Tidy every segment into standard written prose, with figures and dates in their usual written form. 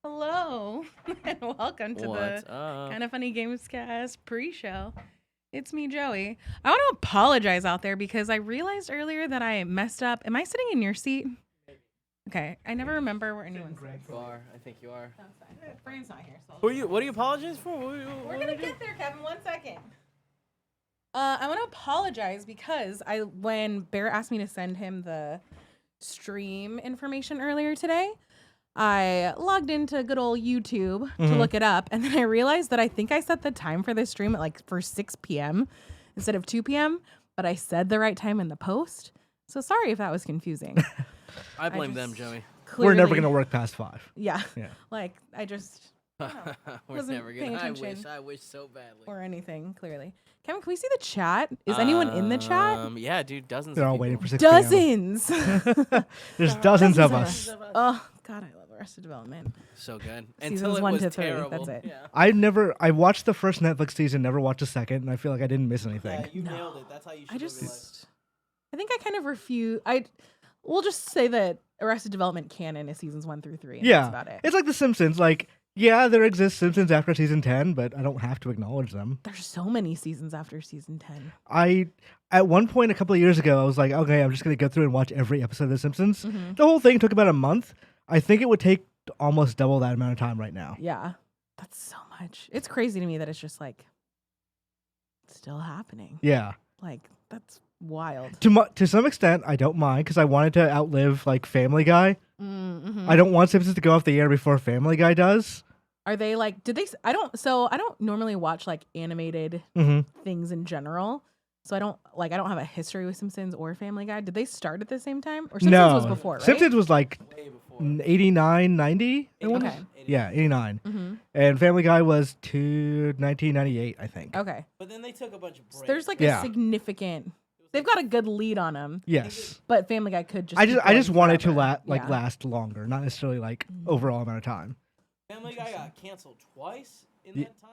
Hello, and welcome to What's the up? Kind of Funny Gamescast pre-show. It's me, Joey. I want to apologize out there because I realized earlier that I messed up. Am I sitting in your seat? Okay, I never remember where anyone's sitting. You are. I think you are. No, it's fine. Fran's not here, so What are you apologizing for? we're gonna get there, Kevin. 1 second. I want to apologize because when Bear asked me to send him the stream information earlier today, I logged into good old YouTube to look it up, and then I realized that I think I set the time for this stream at for 6 p.m. instead of 2 p.m., but I said the right time in the post. So sorry if that was confusing. I blame them, Joey. We're never going to work past 5. Yeah. Like, I just We're wasn't never paying gonna. attention. I wish so badly. or anything, clearly. Kevin, can we see the chat? Is anyone in the chat? Yeah, dude, dozens. They're of all people. waiting for 6 p.m. Dozens. There's dozens of us. Oh, God, I love Arrested Development. So good. Seasons Until it 1 was to 3, terrible. that's it. Yeah. I watched the first Netflix season, never watched the second, and I feel like I didn't miss anything. Yeah, you nailed it. That's how you should live your life. I think I kind of refuse. We'll just say that Arrested Development canon is seasons 1 through 3. And Yeah. That's about it. It's like The Simpsons. Like, yeah, there exists Simpsons after season 10, but I don't have to acknowledge them. There's so many seasons after season 10. At one point a couple of years ago, I was like, okay, I'm just going to go through and watch every episode of The Simpsons. Mhm. The whole thing took about a month. I think it would take almost double that amount of time right now. Yeah. That's so much. It's crazy to me that it's just like still happening. Yeah. Like, that's wild. To some extent, I don't mind because I wanted to outlive like Family Guy. Mm-hmm. I don't want Simpsons to go off the air before Family Guy does. Are they like, I don't normally watch like animated things in general. So I don't have a history with Simpsons or Family Guy. Did they start at the same time? Or Simpsons was before, right? Simpsons was like Way before. 89, 90. Okay. Yeah, 89. Mm-hmm. And Family Guy was 1998, I think. Okay. But then they took a bunch of breaks. So there's like Yeah. a significant. They've got a good lead on them, Yes. but Family Guy could just. I keep just going wanted to forever. like Yeah. last longer, not necessarily like overall amount of time. Family Guy got canceled twice in Ye- that time.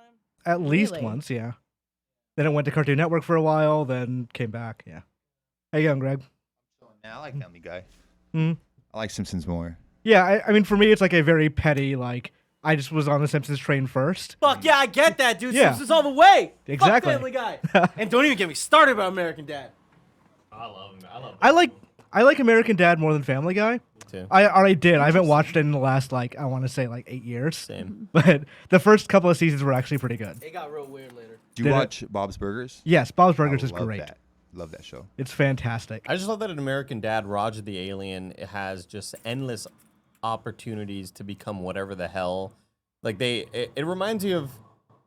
At least Really? once, yeah. Then it went to Cartoon Network for a while, then came back. Yeah. How you going, Greg? Yeah, I like Family Guy. Hmm. I like Simpsons more. Yeah, I mean, for me, it's like a very petty, like, I just was on the Simpsons train first. Fuck yeah, I get that, dude. Yeah. Simpsons all the way. Exactly. Fuck Family Guy. And don't even get me started about American Dad. I love him. I like American Dad more than Family Guy. Too. I already did. I haven't watched it in the last, like, I want to say, like, 8 years. Same. But the first couple of seasons were actually pretty good. It got real weird later. Do you Did it- watch Bob's Burgers? Yes, Bob's Burgers I is love great. That. Love that show. It's fantastic. I just love that in American Dad, Roger the Alien has just endless opportunities to become whatever the hell. Like it reminds me of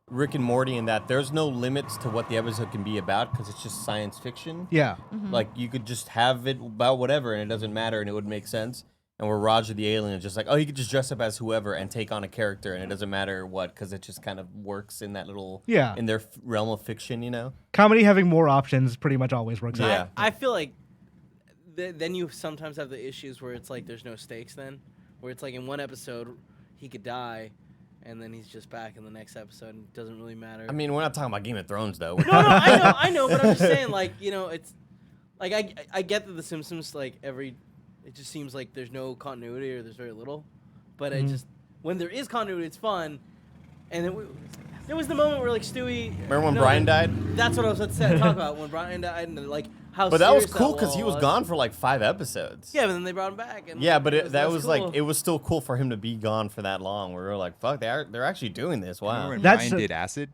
Rick and Morty in that there's no limits to what the episode can be about because it's just science fiction. Yeah. Like you could just have it about whatever and it doesn't matter and it would make sense. And where Roger the Alien is just like, oh, you could just dress up as whoever and take on a character and it doesn't matter what because it just kind of works in that little Yeah. in their realm of fiction, you know? Comedy having more options pretty much always works out. Yeah. I feel like then you sometimes have the issues where it's like there's no stakes then. Where it's like in one episode he could die and then he's just back in the next episode and it doesn't really matter. I mean, we're not talking about Game of Thrones, though. No, I know, but I'm just saying, like, you know, it's like I get that The Simpsons, like it just seems like there's no continuity or there's very little, but it just when there is continuity, it's fun. And then there was the moment where like Stewie. Remember when Brian died? That's what I was about to talk about when Brian died and like how. But that was serious cool because he was was. gone for like 5 episodes. Yeah, but then they brought him back. And Yeah, but that that's was cool. like it was still cool for him to be gone for that long. Where we were like, fuck, they're actually doing this. Wow. Remember when That's Brian a- did acid?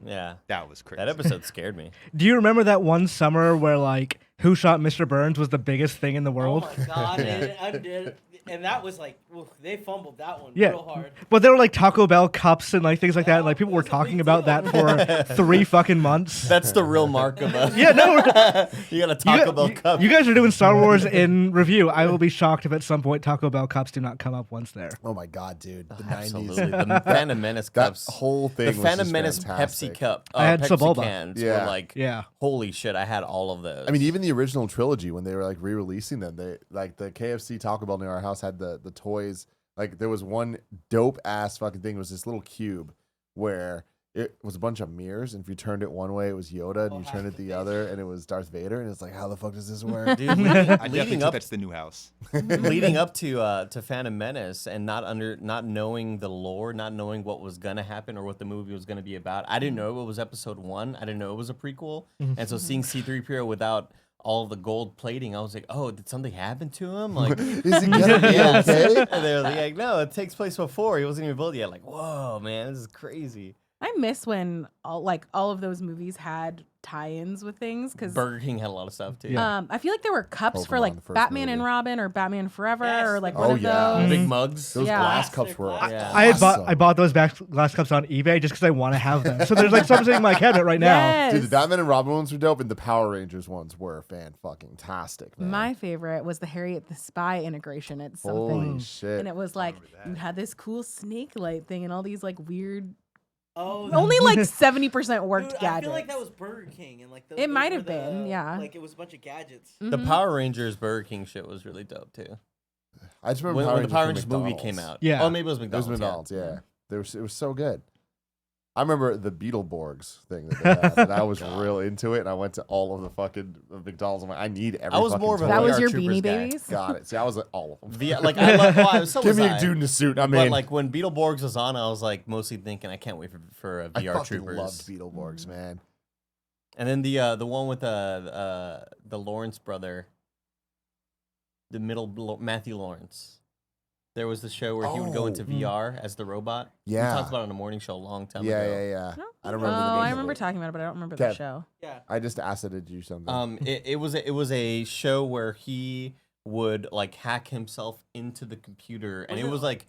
Yeah. That was crazy. That episode scared me. Do you remember that one summer where, like, Who Shot Mr. Burns was the biggest thing in the Oh world? my god! And that was like, oof, they fumbled that one Yeah. real hard. But there were, like, Taco Bell cups and, like, things like that. And, like, people were talking about that for 3 fucking months. That's the real mark of a. Yeah, no. You got a Taco Bell cup. You guys are doing Star Wars in review. I will be shocked if at some point Taco Bell cups do not come up once there. Oh my god, dude! The Absolutely. 90s. The Phantom Menace That cups. whole thing The was Phantom just Menace fantastic. Pepsi cup. I had Pepsi Sebulba. cans Yeah. were like, Yeah. holy shit, I had all of those. I mean, even the original trilogy when they were like re-releasing them, they like the KFC Taco Bell near our house had the toys. Like there was one dope ass fucking thing. It was this little cube where it was a bunch of mirrors, and if you turned it one way, it was Yoda, and you turned it the other, and it was Darth Vader, and it's like, how the fuck does this work? Dude, I definitely leading think up that's the new house. leading up to Phantom Menace and not knowing the lore, not knowing what was gonna happen or what the movie was gonna be about. I didn't know it was episode 1. I didn't know it was a prequel. And so seeing C-3PO without all of the gold plating, I was like, oh, did something happen to him? Like, Is he gonna be okay? And they were like, no, it takes place before. He wasn't even built yet. Like, whoa, man, this is crazy. I miss when all of those movies had tie-ins with things because Burger King had a lot of stuff too. I feel like there were cups for Pokemon, like the first Batman and movie. Robin or Batman Forever Yes, or like the one Oh, of yeah. those. Big mugs. Those Yeah. glass cups were Yeah. awesome. I bought those glass cups on eBay just because I want to have them. So there's like something in my cabinet right now. Yes. Dude, the Batman and Robin ones were dope, and the Power Rangers ones were fan-fucking-tastic, man. My favorite was the Harriet the Spy integration at something. Holy shit. And it was like you had this cool snake light thing and all these like weird Oh, only like 70% worked dude, gadgets. I feel like that was Burger King, and like It might have been, yeah. Like it was a bunch of gadgets. The Mhm. Power Rangers Burger King shit was really dope too. I just remember When the Power Rangers from movie McDonald's. came out. Yeah. Oh, maybe it was It was McDonald's. McDonald's, yeah. It was so good. I remember the Beetleborgs thing that they had, and I was real into it, and I went to all of the fucking McDonald's. I'm like, I need every I was fucking more of a toy. That was VR your Troopers Beanie guy. Babies? Got it. See, I was at all of them. Like I love. Oh, I was so Give was me I. a dude in a suit. I But mean, like when Beetleborgs was on, I was like mostly thinking, I can't wait for a I VR fucking Troopers. loved Beetleborgs, man. And then the one with the Lawrence brother, the middle Matthew Lawrence. There was the show where he would go into VR as the robot. Yeah. We talked about it on a morning show a long time ago. Yeah. I don't remember the Oh, name I of remember it. talking about it, but I don't remember the Kev. show. Yeah. I just asked it to do something. It was a show where he would like hack himself into the computer, and Was it it- was like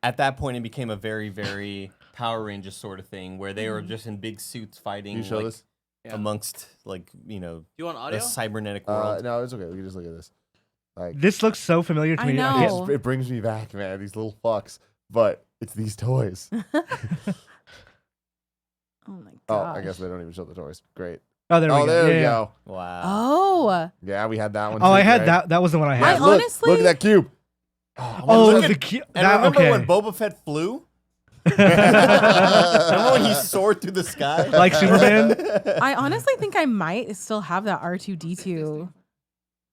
at that point it became a very very Power Rangers sort of thing where they were just in big suits fighting Can you show like, this? Yeah. amongst like Do you want the audio? cybernetic world. No, it's okay. We can just look at this. Like, This looks so familiar to I me. know. can't- it brings me back, man. These little fucks. But it's these toys. Oh my Oh, god. I guess they don't even show the toys. Great. Oh, there we Oh, go. there we Yeah, yeah. go. Wow. Oh. Yeah, we had that one. Oh, too, I had Greg. that. That was the one I Yeah, I had. look, honestly- look at that cube. Oh, look at- the cute. And That, remember okay. when Boba Fett flew? Remember when he soared through the sky? Like Superman? I honestly think I might still have that R2D2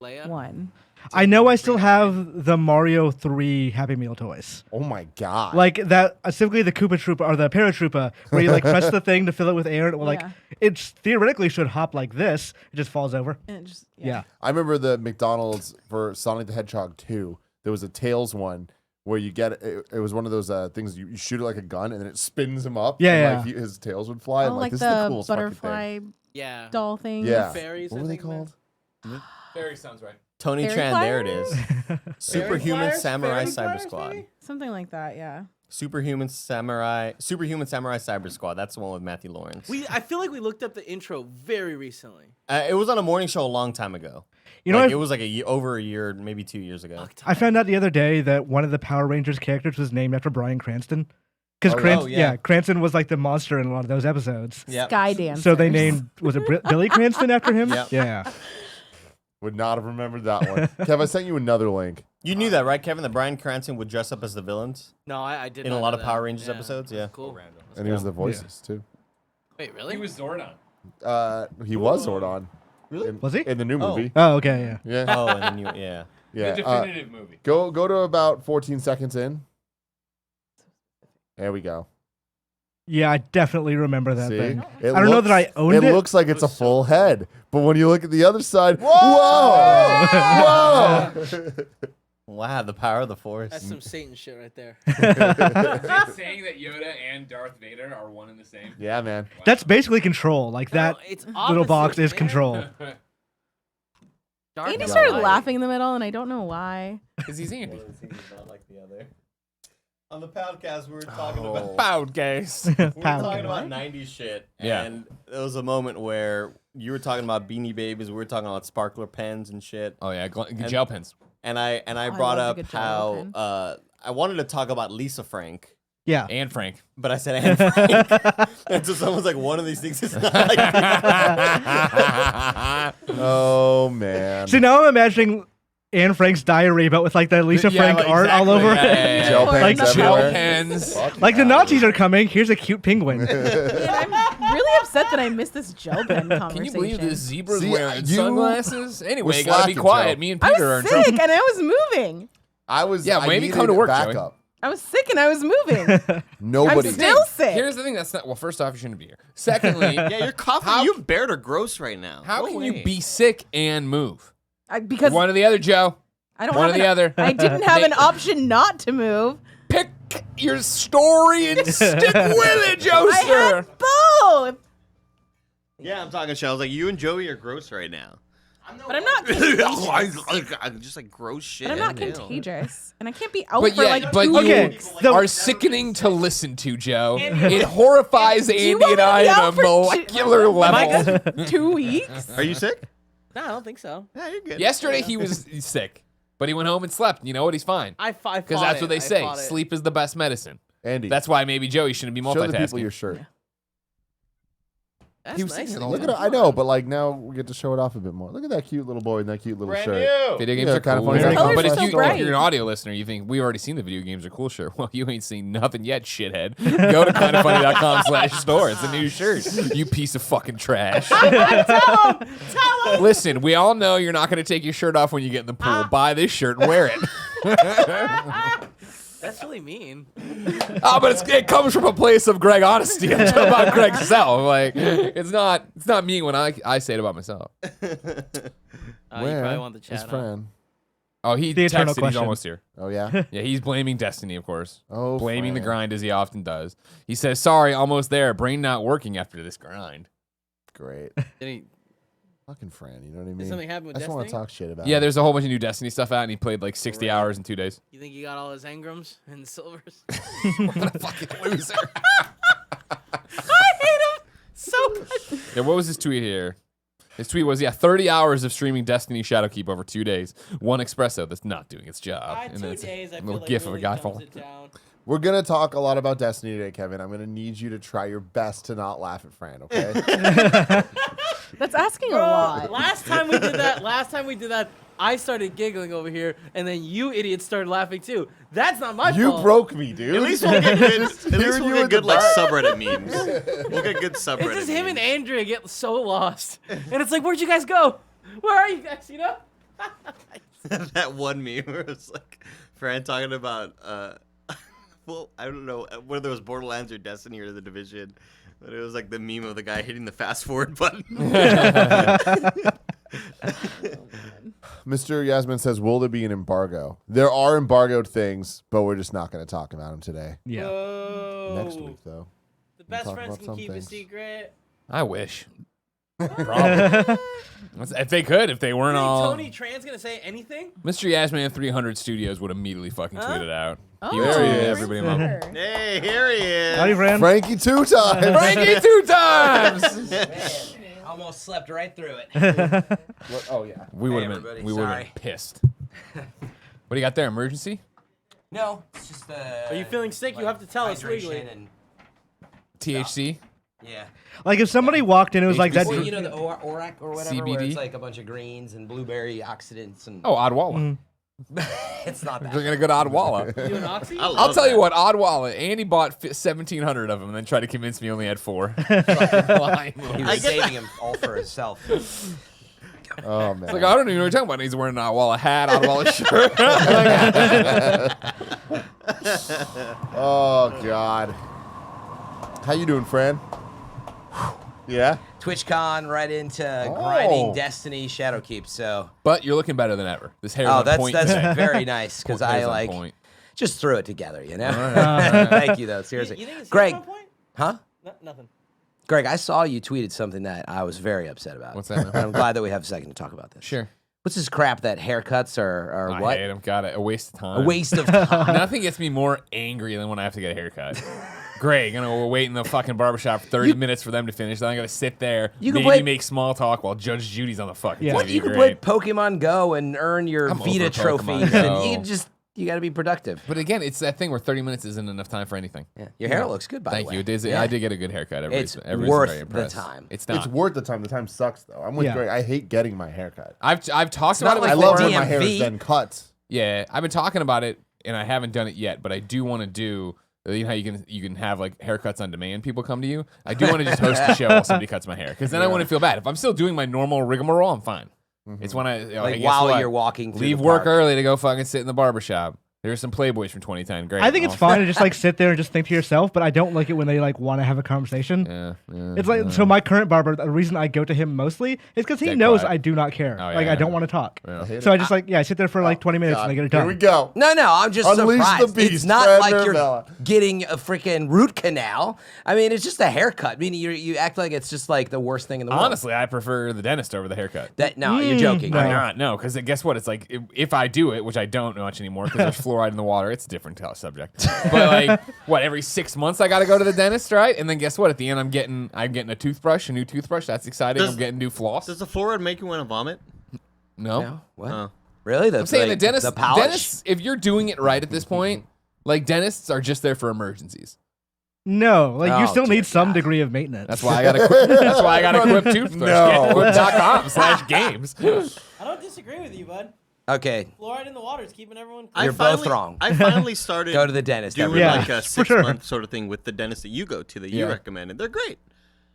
Leia? one. I know I still have the Mario 3 Happy Meal toys. Oh my god. Like that, specifically the Koopa Troopa or the Paratroopa, where you like press the thing to fill it with air. And it will, like, Yeah. it theoretically should hop like this. It just falls over. And it just Yeah. I remember the McDonald's for Sonic the Hedgehog 2. There was a Tails one where you get it was one of those things you shoot it like a gun and then it spins him up. Yeah, and, yeah. like, his tails would fly. Oh, I'm like this is the the coolest fucking butterfly Yeah. doll thing. Yeah. Fairies, What I were they think, man. called? Fairy sounds right. Tony Fairy Tran, there it flyers? is. Superhuman Fairy Samurai flyers? Cyber Fairy Squad. maybe? Something like that, yeah. Superhuman Samurai Cyber Squad. That's the one with Matthew Lawrence. I feel like we looked up the intro very recently. It was on a morning show a long time ago. You know, Like, I- it was like over a year, maybe 2 years ago. I found out the other day that one of the Power Rangers characters was named after Bryan Cranston. Because Oh, yeah. Cranston was like the monster in a lot of those episodes. Yep. Sky Dancers. So they named, was it Billy Cranston after him? Yep. Yeah. Would not have remembered that one. Kev, I sent you another link. You knew that, right, Kevin? That Bryan Cranston would dress up as the villains No, I did in not a lot know of that. Power Rangers Yeah, episodes. that's Yeah. Cool. And he was the voices too. Wait, really? He was Zordon. He was Zordon. Really? Was he? In the new Oh. movie. Oh, okay, yeah. Yeah. Oh, and then you, yeah. Yeah. The definitive movie. Go to about 14 seconds in. There we go. Yeah, I definitely remember that See? thing. It I don't know that I owned it. It looks like it's a full head, but when you look at the other side, whoa! Whoa! Wow, the power of the Force. That's some Satan shit right there. Is it saying that Yoda and Darth Vader are one and the same? Yeah, man. That's basically control. Like that No, it's little box opposite, is man. control. Dark Andy and started light. laughing in the middle, and I don't know why. Because he's Andy. Not like the other. On the podcast, we were talking Oh. about Podcast. we were Power. talking about 90s shit, Yeah. and there was a moment where you were talking about Beanie Babies, we were talking about sparkler pens and shit, Oh yeah, gel pens. and I I brought love a up good gel how pen. I wanted to talk about Lisa Frank, Yeah. And Frank. but I said Anne Frank, and so someone's like, one of these things is not like Oh man. See, now I'm imagining Anne Frank's diary, but with like the Lisa Frank art all over. Gel Like pens gel everywhere. pens. Like the Nazis are coming. Here's a cute penguin. Man, I'm really upset that I missed this gel pen conversation. Can you believe this zebra's See, wearing you sunglasses? Anyway, were you gotta be slacking, quiet. Joe. Me and I Peter are in was trouble. sick and I was moving. I was. Yeah, I maybe come needed to work, backup. Joey. I was sick and I was moving. Nobody. I'm still sick. Here's the thing that's not. Well, first off, you shouldn't be here. Secondly, Yeah, you're coughing. How- You and Barrett are gross right now. how Go can away. you be sick and move? Because One or the other, Joe. I don't one have or the other. I didn't have an option not to move. Pick your story and stick with it, Joe, I sir. had both. Yeah, I'm talking shit. I was like, you and Joey are gross right now. But I'm not contagious. I'm just like gross shit. But I'm not Ew. contagious. And I can't be out But for yeah, like but 2 you Okay, weeks. the- are sickening to listen to, Joe. It horrifies Do you Andy want and me I to be on out a for molecular level. 2 weeks? Are you sick? No, I don't think so. Yeah, you're good. Yesterday he was sick, but he went home and slept. You know what? He's fine. I fought Because that's what they I say. fought it. Sleep is the best medicine. Andy, That's why maybe Joey shouldn't be show the people multitasking. your shirt. That's He was nice. sitting of there you. Look at it. I know, but like now we get to show it off a bit more. Look at that cute little boy in that cute little Brand shirt. new. Video games Yeah, are kinda cool. funny. The colors But are if, so you, if bright. you're an audio listener, you think, we already seen the video games are cool shirt. Well, you ain't seen nothing yet, shithead. Go to kindoffunny.com/store. It's a new shirt. You piece of fucking trash. Tell him. Listen, we all know you're not going to take your shirt off when you get in the pool. Buy this shirt and wear it. That's really mean. Oh, but it comes from a place of Greg honesty. I'm talking about Greg self. Like, it's not me when I say it about myself. You Where probably want the is chat on. Fran? Oh, he The eternal texted. He's question. almost here. Oh yeah. Yeah, he's blaming Destiny, of course. Oh, Blaming the Fran. grind as he often does. He says, "Sorry, almost there. Brain not working after this grind." Great. Did he, Fucking Fran. You know what I mean? did something happen with I just want Destiny? to talk shit about. Yeah, it. there's a whole bunch of new Destiny stuff out, and he played like 60 Right. hours in 2 days. You think he got all his engrams and silvers? What a fucking loser. I hate him so much. Yeah, what was his tweet here? His tweet was, 30 hours of streaming Destiny Shadowkeep over 2 days. One espresso that's not doing its job. And 2 then it's days, I a feel little like gif really of a guy dumbs falling. it down. We're gonna talk a lot about Destiny today, Kevin. I'm gonna need you to try your best to not laugh at Fran. Okay? That's asking a Bro, lot. last time we did that, I started giggling over here, and then you idiots started laughing too. That's not my you fault. broke me, dude. At least we'll get good. At least hearing we'll you get in good the like back. subreddit memes. We'll get good subreddit. It's just him and memes. Andrea get so lost, and it's like, where'd you guys go? Where are you guys? You know? That one meme where it's like Fran talking about well, I don't know whether it was Borderlands or Destiny or The Division, but it was like the meme of the guy hitting the fast forward button. Mr. Yasmin says, "Will there be an embargo?" There are embargoed things, but we're just not going to talk about them today. Yeah. Whoa. Next week, though. The best talk friends about can some keep things. a secret. I wish. Probably. If they could, if they weren't You think all. Tony Tran's gonna say anything? Mr. Yasman 300 Studios would immediately fucking tweet it out. Oh, He would There tweet he is. everybody in love. Twitter. Hey, here he is. Howdy, Fran. Frankie 2 times. Frankie 2 times! Almost slept right through it. Oh yeah. We would have everybody, been. We would have sorry. been pissed. What do you got there? Emergency? No, it's just Are you feeling sick? You have to tell us legally. And, THC? yeah. Like if somebody walked in, it was like that. HBC. Well, you know the ORAC or whatever, where CBD? it's like a bunch of greens and blueberry oxidants and. Oh, Oddwalla. It's not that. Drinking a good Oddwalla. You and Oxy? I love I'll tell you that. what, Oddwalla. Andy bought 1,700 of them and then tried to convince me he only had 4. Lying. He I was get saving him all for himself. Oh man. It's like, I don't even know what you're talking about. And he's wearing an Oddwalla hat, Oddwalla shirt. Oh god. How you doing, Fran? Yeah. TwitchCon right into grinding Oh. Destiny Shadowkeep. So, But you're looking better than ever. This hair is oh, on that's point. very nice because Hair's I on like point. just threw it together, you know. right. Thank you though, seriously. You think it's Greg, on point? huh? No, nothing. Greg, I saw you tweeted something that I was very upset about. What's that, man? And I'm glad that we have a second to talk about this. Sure. What's this crap that haircuts are I what? hate him. Got it. A waste of time. A waste of time. Nothing gets me more angry than when I have to get a haircut. Greg, we're waiting in the fucking barbershop for 30 minutes for them to finish. Then I gotta sit there, You can maybe play- make small talk while Judge Judy's on the fucking Yeah. TV. What, you can Great. play Pokemon Go and earn your I'm Vita over Pokemon trophies, Go. and you can just You got to be productive. But again, it's that thing where 30 minutes isn't enough time for anything. Yeah. Your hair looks good, by Thank the way. you. It is, Yeah. I did get a good haircut. It's Everybody's worth very the impressed. time. It's not. It's worth the time. The time sucks though. I'm with Yeah. Greg. I hate getting my hair cut. I've talked not about it I like before. love when my hair DMV. is then cut. Yeah, I've been talking about it, and I haven't done it yet. But I do want to do. You know how you can have like haircuts on demand. People come to you. I do want to just host a show while somebody cuts my hair, because then I wouldn't feel bad. If I'm still doing my normal rigmarole, I'm fine. It's when I Like hey, guess while what? you're walking through leave the work park. early to go fucking sit in the barbershop. There's some Playboys from 2010. Great. I think it's fine to just like sit there and just think to yourself, but I don't like it when they like want to have a conversation. Yeah, It's like so. My current barber, the reason I go to him mostly is because he Dead knows quiet. I do not care. Oh, yeah, like yeah. I don't want to talk. Yeah. So I just like I sit there for like 20 minutes and I get it done. Here we go. No, I'm just Unleash the surprised. beast, It's not Fran like and you're Bella. getting a freaking root canal. I mean, it's just a haircut. I mean, you act like it's just like the worst thing in the world. Honestly, I prefer the dentist over the haircut. No, you're joking. no. I'm not, no, because guess what? It's like if I do it, which I don't much anymore because there's fluoride in the water. It's a different subject. But like, what? Every 6 months I got to go to the dentist, right? And then guess what? At the end, I'm getting a toothbrush, a new toothbrush. That's exciting. I'm getting new floss. Does the fluoride make you want to vomit? No. No? What? Oh. Really? I'm saying like, the dentist. the polish? Dentists, if you're doing it right at this point, like dentists are just there for emergencies. No, like you Oh, still dear need some God. degree of maintenance. That's why I got to quit. That's why I got to quit toothbrush. No. Quip.com/games. I don't disagree with you, bud. Okay. Fluoride in the water is keeping everyone. You're both wrong. I finally started Go to the dentist. doing everybody. like a for 6 sure. month sort of thing with the dentist that you go to that you Yeah. recommended. They're great.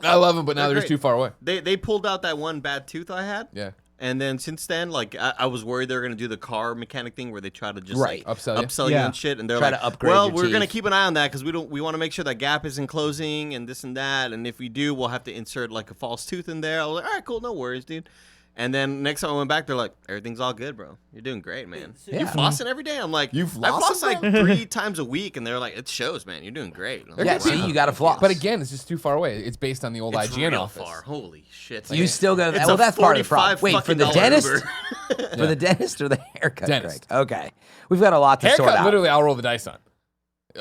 I love them, but now They're they're just great. too far away. They pulled out that one bad tooth I had. Yeah. And then since then, like I was worried they were gonna do the car mechanic thing where they try to just Right. like Upsell you? you Yeah. and shit, and they're Try like, to upgrade well, your we're gonna teeth. keep an eye on that because we want to make sure that gap isn't closing and this and that, and if we do, we'll have to insert like a false tooth in there. I was like, all right, cool, no worries, dude. And then next time I went back, they're like, everything's all good, bro. You're doing great, man. You flossing every day? I'm like, You I floss flossing, like 3 times a week, and they're like, it shows, man. You're doing great. I'm like, Yeah, "Wow." see, you got to floss. But again, it's just too far away. It's based on the old It's IGN real office. far. Holy shit. you still go. It's Well, a that's part of the problem. $45 Wait, for the fucking dentist? Uber. For the dentist or the haircut, Dentist. Greg? Okay. We've got a lot to sort Haircut, out. literally, I'll roll the dice on.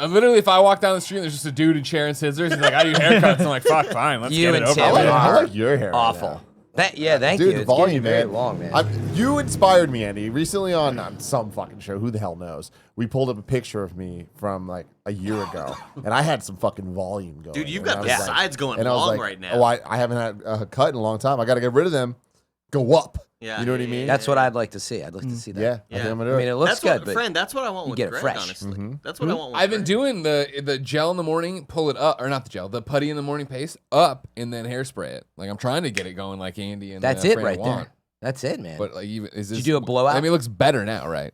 Literally, if I walk down the street, and there's just a dude in chair and scissors. He's like, "I do haircuts." I'm like, "Fuck, fine, let's You get it and over." Tim with." are I like your hair. right awful. now. Thank you. Dude, It's the getting volume, very man. long, man. You inspired me, Andy. Recently on some fucking show, who the hell knows? We pulled up a picture of me from like a year ago, and I had some fucking volume going. Dude, you've and got I the was sides going and I was long like, right now. Oh, I haven't had a cut in a long time. I got to get rid of them. Go up. Yeah, You know what I yeah, mean? That's what I'd like to see. I'd like to see that. Yeah. I think I'm gonna do I mean, it. it looks That's good, what, but friend. That's what I want you with get it Greg, fresh. honestly. That's what I want with I've been Greg. doing the gel in the morning, pull it up, or not the gel, the putty in the morning paste up, and then hairspray it. Like I'm trying to get it going like Andy and that's it Fran right want. there. That's it, man. But like, even is this? you do a blowout? I mean, it looks better now, right?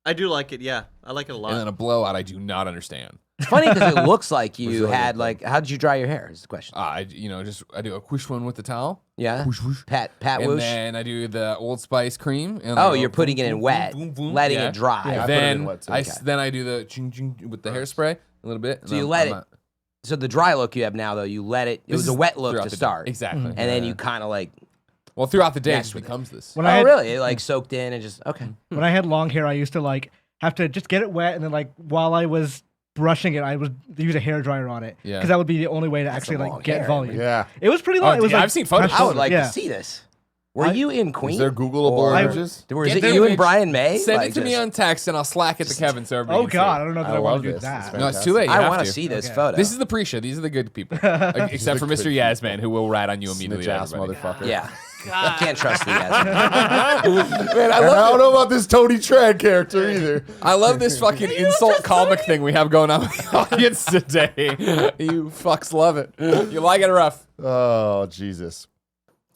I do like it. Yeah, I like it a lot. And then a blowout, I do not understand. It's funny because it looks like you really had good. like. How did you dry your hair? Is the question. I do a whoosh one with the towel, Yeah. whoosh whoosh, Pat and whoosh. then I do the Old Spice cream. And Oh, I go you're putting boom, it in boom, wet, boom, boom, letting yeah. it dry. Yeah, I put it Then in wet, too. then I do the ching ching with the hairspray a little bit. and So you I'm- let I'm it- not- So the dry look you have now, though, you let it. It This was a is wet look throughout to the day. start, Exactly. and then Yeah. you kind of like. Well, throughout the day, it Mess just with it. becomes this. When Oh, I had, really? It like soaked in and just okay. when I had long hair, I used to like have to just get it wet and then like while I was brushing it, I would use a hair dryer on it Yeah. because that would be the only way to That's actually a long like get hair, volume. Yeah. It was pretty long. Oh, it was yeah, like I've seen photos. fresh I would like yeah. to see this. Were you in Queen? Is there Googleable Or- images? Or is Get it their you and image, Brian May? Send Like, it to me just- on text, and I'll slack it to Kevin so everybody Oh can see God, it. I don't know that I I, want love to do this. that. It's No, it's too late. You I have want to to see this Okay. photo. This is the pre-show. These are the good people, except for Mr. Yasman, who will rat on you immediately. Snitch ass everybody. motherfucker. yeah. Can't trust the guys. Man, I don't know about this Tony Tran character either. I love this fucking insult comic thing we have going on with the audience today. You fucks love it. You like it rough. Oh, Jesus.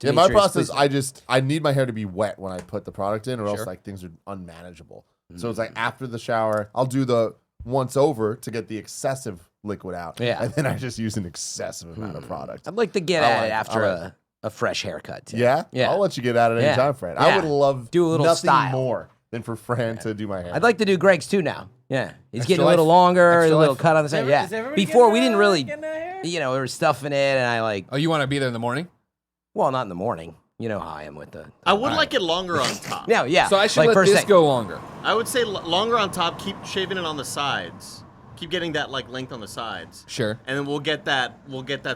Yeah, my Demetrius, process, I need my hair to be wet when I put the product in, or else Sure. like things are unmanageable. So it's like after the shower, I'll do the once over to get the excessive liquid out. Yeah. And then I just use an excessive amount of product. I'd like to get I at like it it. after I like a fresh haircut. Too. Yeah? Yeah. I'll let you get at it Yeah. anytime, Fran. Yeah. I would love Do a little nothing style. more than for Fran to do my hair. I'd like to do Greg's too now. Yeah, he's Extra getting a little life. longer, Extra a little life. cut on the side. Yeah. Is everybody Before getting we didn't a- really, getting a hair? you know, we were stuffing it, and I like, Oh, you want to be there in the morning? well, not in the morning. You know how I am with the. I would like it longer on top. No, yeah. So I should like let first this thing. go longer. I would say longer on top. Keep shaving it on the sides. Keep getting that like length on the sides. Sure. And then we'll get that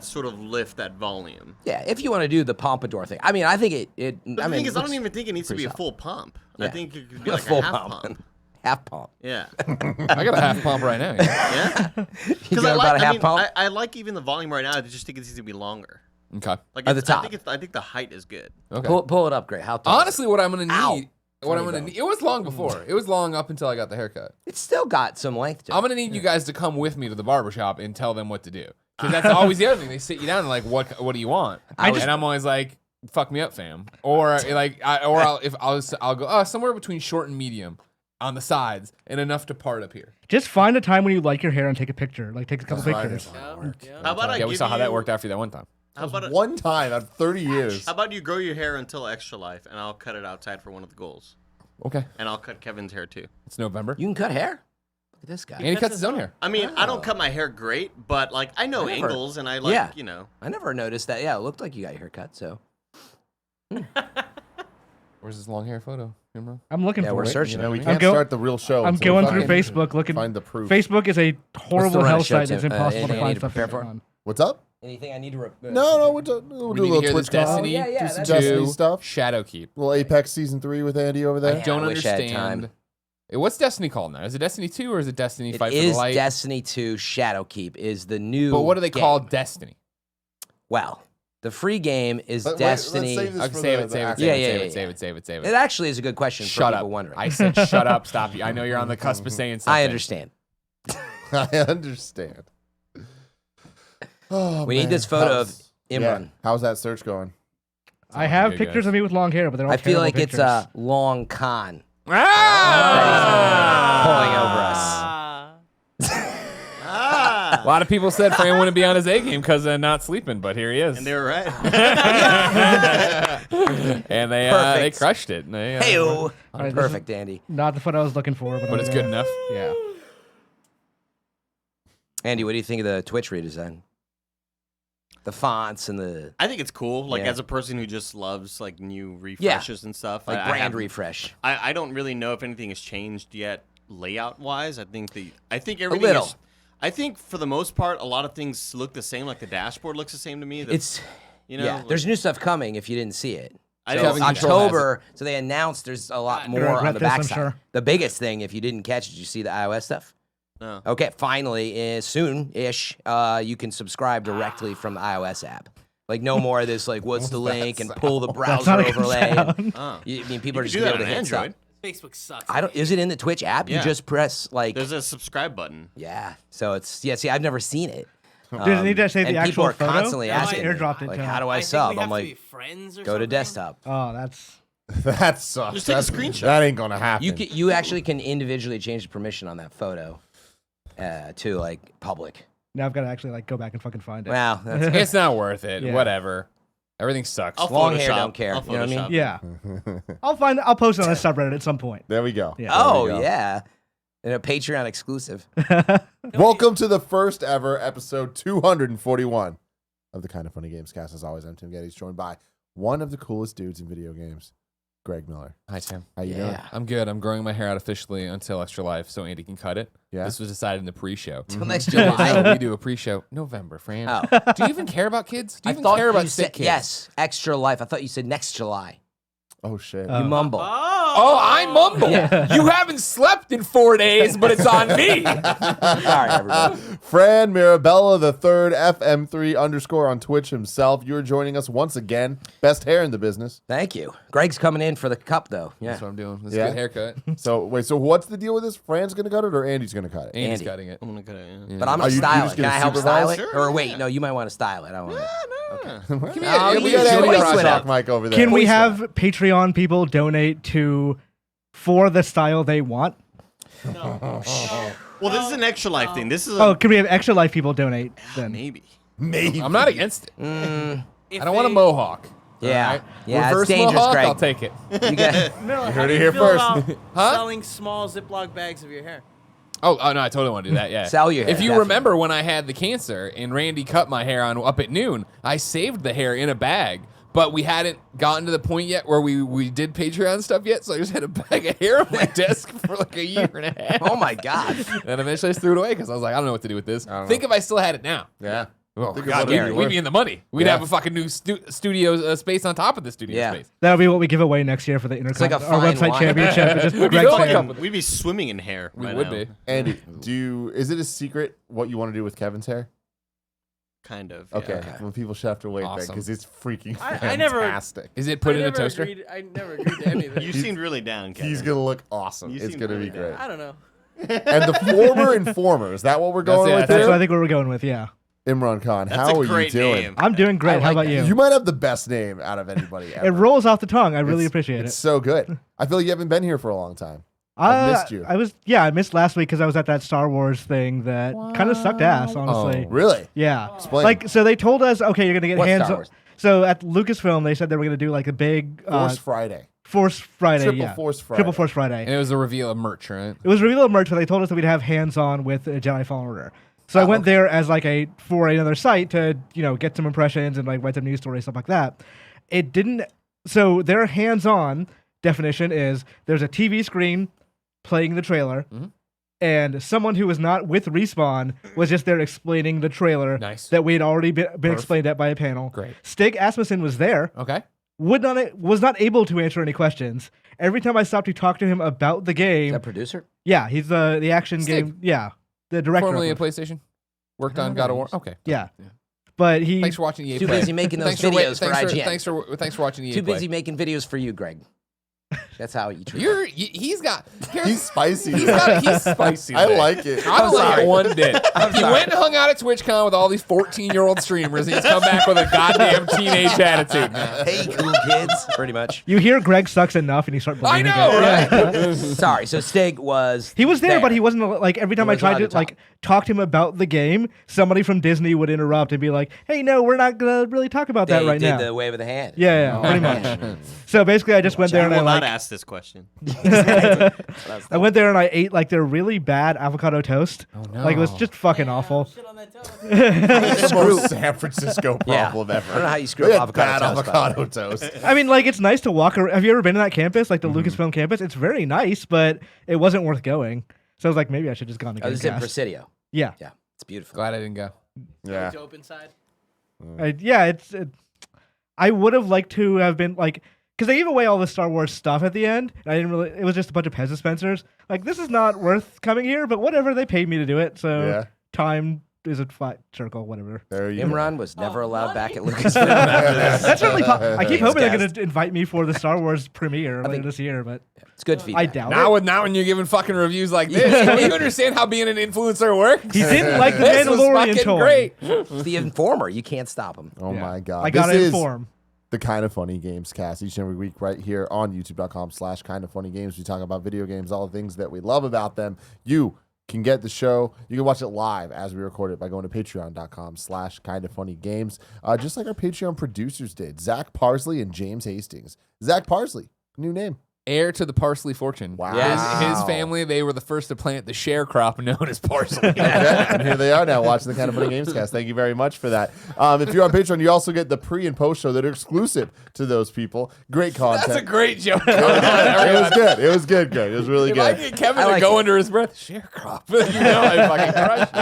sort of lift, that volume. Yeah, if you want to do the pompadour thing. I mean, I think it. But the I mean, thing is, I don't looks even think it needs to be a pretty full pump. I Yeah. think it could be a like full a half pump. pump. half pump. Yeah. I got a half pump right now. Yeah. Yeah. You Because got about a half pump? I like even the volume right now. I just think it needs to be longer. Okay. Like At the top. I think the height is good. Okay. Pull it up, Gray. How tall? Honestly, what I'm gonna Ow. need. What I'm gonna need. It was long before. It was long up until I got the haircut. It's still got some length to it. I'm gonna need you guys to come with me to the barbershop and tell them what to do. Because that's always the other thing. They sit you down and like, what do you want? And I'm always like, fuck me up, fam. Or like, I'll go somewhere between short and medium on the sides and enough to part up here. Just find a time when you like your hair and take a picture. Like take a couple pictures. How about we saw how that worked out for you that one time. How about one time out of 30 years? How about you grow your hair until Extra Life, and I'll cut it outside for one of the goals. Okay. And I'll cut Kevin's hair too. It's November. You can cut hair. Look at this guy. And he cuts his own hair. I mean, I don't cut my hair great, but like I know angles, and I like you know. I never noticed that. Yeah, it looked like you got your hair cut. So. Where's his long hair photo? Imran? I'm looking for it. We're searching. Yeah, we it. can't start the real show. I'm until we going through fucking Facebook looking. Find the proof. Facebook is a horrible run hell of show, site. It's Tim? impossible to Anything I find need to stuff prepare for? on. What's up? Anything I need to? No, we'll do a We need little to hear this TwitchCon. Destiny, yeah, do some that's Destiny two, stuff. Shadowkeep. Little Apex Season 3 with Andy over there. I don't I wish I had understand. time. What's Destiny called now? Is it Destiny 2 or is it Destiny It Fight for is the Light? Destiny 2 Shadowkeep is the new. But what do they game. call Destiny? Well, the free game is Let's Destiny. save this Okay, for save the it, save it, actual- save Yeah, it, yeah, save yeah, it, save it, save it, save It it. actually is a good question Shut for up. people wondering. I said shut up, stop you. I know you're on the cusp of saying something. I understand. I understand. Oh, We need man. this photo of How's- Imran. How's that search going? I have good, pictures guys. of me with long hair, but they're all I feel terrible like pictures. it's a long con Ah! pulling over us. Ah. A lot of people said Fran wouldn't be on his A game because of not sleeping, but here he is. And they were right. And they Perfect. crushed it. They, Hey-o. Alright, this Perfect, Andy. not the photo I was looking for, but it's good enough. Yeah. Andy, what do you think of the Twitch redesign? The fonts and the I think it's cool. Like Yeah. as a person who just loves like new refreshes and stuff. like I brand haven't- refresh. I don't really know if anything has changed yet layout wise. I think everything little. is. I think for the most part, a lot of things look the same. Like the dashboard looks the same to me. It's you know, yeah. like- There's new stuff coming if you didn't see it. I So didn't see it. October, so they announced there's a lot more regret on the this, I'm backside. sure. The biggest thing, if you didn't catch it, did you see the iOS stuff? No. Okay, finally, soon-ish, you can subscribe directly from the iOS app. Like no more of this, like what's the link and pull the That's browser not a good overlay. sound. Oh. I mean, people are You just can do gonna that be able to on hit stuff. Android. Facebook sucks. I don't. Is it in the Twitch app? Yeah. You just press like. There's a subscribe button. Yeah. So it's See, I've never seen it. Does it need to say the and actual people are photo? constantly I just asking, me, airdropped it like, to how him. do I I think sub? we I'm have to be like, friends or go to something. desktop. Oh, that's That sucks. Just take a screenshot. That ain't gonna happen. You actually can individually change the permission on that photo to like public. now I've got to actually like go back and fucking find it. Wow, that's It's not worth it. Yeah. Whatever. Everything sucks. I'll long hair, Photoshop. don't care. I'll You know what I mean? Photoshop. Yeah, I'll post it on a subreddit at some point. There we go. Yeah. Oh There we go. yeah, and a Patreon exclusive. Welcome to the first ever episode 241 of the Kind of Funny Gamescast. As always, I'm Tim Gettys, joined by one of the coolest dudes in video games, Greg Miller. Hi, Tim. How you doing? Yeah. I'm good. I'm growing my hair out officially until Extra Life so Andy can cut it. Yeah. This was decided in the pre-show. Till next No, July. we do a pre-show. November, Fran. Oh. Do you even care about kids? Do you I even thought care about you sick said kids? yes, extra life. I thought you said next July. Oh shit. You mumble. Oh, I mumble. You haven't slept in 4 days, but it's on me. Sorry, everybody. Fran Mirabella the third FM3_ on Twitch himself. You're joining us once again. Best hair in the business. Thank you. Greg's coming in for the cup though. Yeah. That's what I'm doing. This Yeah. is a good haircut. So wait, so what's the deal with this? Fran's gonna cut it or Andy's gonna cut it? Andy's Andy. cutting it. I'm gonna cut it. Yeah. But I'm Are gonna you style just it. Can gonna I help style supervise? it? Sure, Or wait, yeah. no, you might want to style it. I don't want to. Give me Oh, a- We give got me a Andy voice on went Shock up. Mike over there. Can we Voice have Patreon people donate for the style they want? Well, this is an extra life thing. This is Oh, can we have Extra Life people donate then? maybe. Maybe. I'm not against it. I don't want a mohawk. Yeah. Alright? Yeah, Reverse it's dangerous, mohawk, Greg. I'll take it. You got, Miller, heard how it do you here feel first. about Huh? selling small Ziploc bags of your hair? Oh, no, I totally want to do that, yeah. Sell your hair, If you definitely. remember when I had the cancer and Randy cut my hair on up at noon, I saved the hair in a bag, but we hadn't gotten to the point yet where we did Patreon stuff yet, so I just had a bag of hair on my desk for like a year and a half. oh my God. And eventually I just threw it away because I was like, I don't know what to do with this. Think if I still had it now. Yeah. Oh Think God, about it. we'd be in the money. We'd Yeah. have a fucking new studio space on top of the studio Yeah. space. That'll be what we give away next year for the like a our fine website wine. championship. Just We'd be Greg's filling hand. up. We'd be swimming in hair. We right would now. be. Andy, is it a secret what you want to do with Kevin's hair? Kind of. Okay. Yeah. Well, people should have to wait then Awesome. because it's freaking I never- fantastic. Is it put I in a never toaster? I never agreed to anything. You seemed really down, Kevin. He's gonna look awesome. You It's seem gonna really be great. I don't know. And the former informer, is that what we're going with That's what I here? think we're going with. Yeah, Imran Khan, That's how a are you great doing? name. I'm doing great. How about you? You might have the best name out of anybody ever. It rolls off the tongue. I really It's- appreciate It's it. so good. I feel like you haven't been here for a long time. I missed you. I missed last week because I was at that Star Wars thing that kind of sucked ass, honestly. Oh. Really? Yeah. Explain. Like, so they told us, okay, you're gonna get What hands Star on. Wars? So at Lucasfilm, they said they were gonna do like a big Force Friday. Force Friday. Triple yeah. Force Friday. Triple Force Friday. And it was a reveal of merch, right? It was revealed of merch, but they told us that we'd have hands-on with Jedi Fallen Order. So I went there as like for another site to get some impressions and like write some news stories, stuff like that. It didn't. So their hands-on definition is there's a TV screen playing the trailer, and someone who was not with Respawn was just there explaining the trailer Nice. that we had already been explained at by a panel. Great. Stig Asmussen was there. Okay. Was not able to answer any questions. Every time I stopped to talk to him about the game, That producer? yeah, he's the action Stig. game. Yeah, the director. Formerly of a it. PlayStation. Worked on God of War. Okay. Yeah, but he. Thanks for watching EA Too play. busy making those Thanks for videos for thanks IGN. Thanks for watching EA Too play. busy making videos for you, Greg. That's how you treat He's got. He's spicy. He's spicy. I today. like it. I don't like it one bit. He sorry. went and hung out at TwitchCon with all these 14-year-old streamers, and he's come back with a goddamn teenage attitude. Hey, cool kids. Pretty much. You hear Greg sucks enough, and you start I believing know, it. right? Sorry. So Stig was. He was there, but he wasn't like every time I was tried allowed to to talk to him about the game, somebody from Disney would interrupt and be like, "Hey, no, we're not gonna really talk about that They right did now." the wave of the hand. Yeah, pretty much. So basically, I just went there I and will I not like ask this question. I went there and I ate like their really bad avocado toast. Oh, no. Like it was just fucking awful. Shit on that toast. the most San Francisco Yeah. problem I ever. don't know how you screw We up had bad avocado toast. avocado toast. I mean, like it's nice to walk around. Have you ever been to that campus, like the Lucasfilm campus? It's very nice, but it wasn't worth going. So I was like, maybe I should just gone to Oh, this is in Gamescast. Presidio. Yeah, Yeah, it's beautiful. Glad I didn't go. Yeah. Dope inside. I would have liked to have been like, because they gave away all the Star Wars stuff at the end. And I didn't really. It was just a bunch of Pez dispensers. Like this is not worth coming here, but whatever. They paid me to do it, so Yeah. time is a circle, whatever. There you Imran was never allowed back at money. Lucasfilm after this. That's certainly. I keep hoping they're Gamescast. going to invite me for the Star Wars premiere later think- this year, but It's good feedback. I doubt Now it. when you're giving fucking reviews like this, do you understand how being an influencer works? He didn't like the This was Mandalorian fucking toy. great. It's the informer. You can't stop him. Oh Yeah. my god. I gotta This is inform. the Kind of Funny Games cast each and every week right here on youtube.com/Kind of Funny Games. We talk about video games, all the things that we love about them. You can get the show. You can watch it live as we record it by going to patreon.com/Kind of Funny Games. Just like our Patreon producers did, Zach Parsley and James Hastings. Zach Parsley, new name. Heir to the parsley fortune. Wow. His family, they were the first to plant the sharecrop known as parsley. Okay, and here they are now watching the Kind of Funny Games cast. Thank you very much for that. If you're on Patreon, you also get the pre and post show that are exclusive to those people. Great content. That's a great joke. It was good. It was good, Greg. It was really If I good. get Kevin I to like go it. under his breath, sharecrop. You know I fucking crushed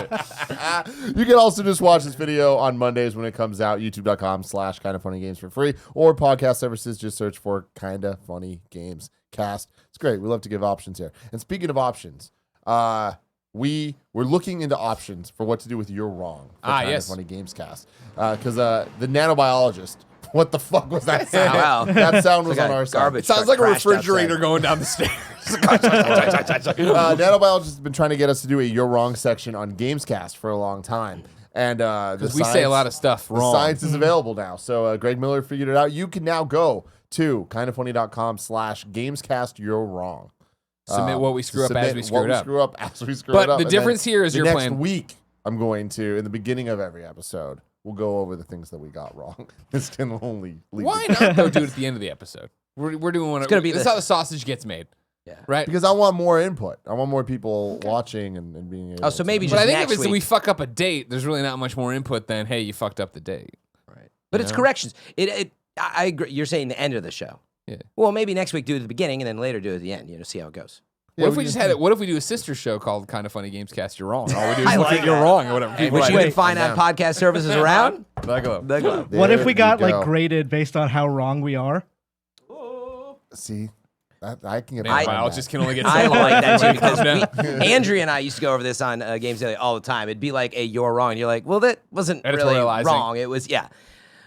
it. You can also just watch this video on Mondays when it comes out, youtube.com/Kind of Funny Games for free, or podcast services. Just search for Kinda Funny Games cast. It's great. We love to give options here. And speaking of options, we're looking into options for what to do with You're Wrong for Kinda yes. Funny Games cast. Because the nanobiologist, what the fuck was that sound? Wow. That sound was It's like on a our side. garbage It sounds truck like a crashed refrigerator outside. going down the stairs. Nanobiologist has been trying to get us to do a You're Wrong section on Gamescast for a long time. And We say a lot of stuff the wrong. science is available now. So Greg Miller figured it out. You can now go to kindoffunny.com/Gamescast You're Wrong. Submit what we screw up as Submit we what screw it up. Screw up as we screw But it up. the And then difference here is the your next plan. week, I'm going to, in the beginning of every episode, we'll go over the things that we got wrong. This can only lead Why not though? Do it at the end of the episode. We're doing one. It's gonna be This is the- how the sausage gets made. Yeah. Right. because I want more input. I want more people watching and being able Oh, so to- maybe But just I think next if it's week. we fuck up a date, there's really not much more input than hey, you fucked up the date. Right. But it's know? corrections. I agree. You're saying the end of the show. Yeah. Well, maybe next week do it at the beginning and then later do it at the end. See how it goes. What if we just had it? What if we do a sister show called Kind of Funny Gamescast? You're wrong. All we do is I look like at You're that. Wrong or whatever. People Which are you like, can find on podcast services around. Like, Look up. What if There we got you like go. graded based on how wrong we are? See, I can get Man, behind biologists that. can only get I so far. like that too Everybody because calm down. Andrea and I used to go over this on Games Daily all the time. It'd be like, "Hey, you're wrong." And you're like, "Well, that wasn't really Editorializing. wrong. It was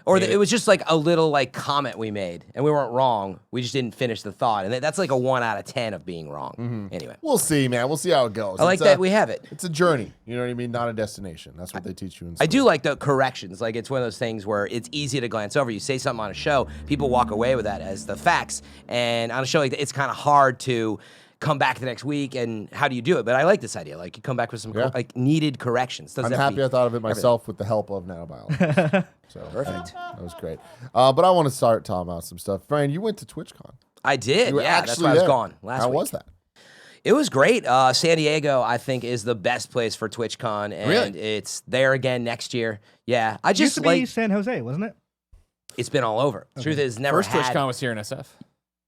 or Hate it was just like a little like comment we made, and we weren't wrong. We just didn't finish the thought, and that's like a 1 out of 10 of being wrong. Anyway, We'll see, man. We'll see how it goes. I like It's that we have it. It's a journey. You know what I mean? Not a destination. That's what they teach you in school. I do like the corrections. Like it's one of those things where it's easy to glance over. You say something on a show, people walk away with that as the facts, and on a show like that, it's kind of hard to come back the next week. And how do you do it? But I like this idea. Like you come back with some like needed corrections. Doesn't I'm have to happy be I thought of it myself with the help of nanobiology. So perfect. That was great. But I want to start talking about some stuff. Fran, you went to TwitchCon. I did. You were Yeah, that's actually why I was there. gone last How week. was that? It was great. San Diego, I think, is the best place for TwitchCon, and Really? it's there again next year. Yeah, I It used just to be like San Jose, wasn't it? it's been all over. Truth is, never First had. TwitchCon was here in SF.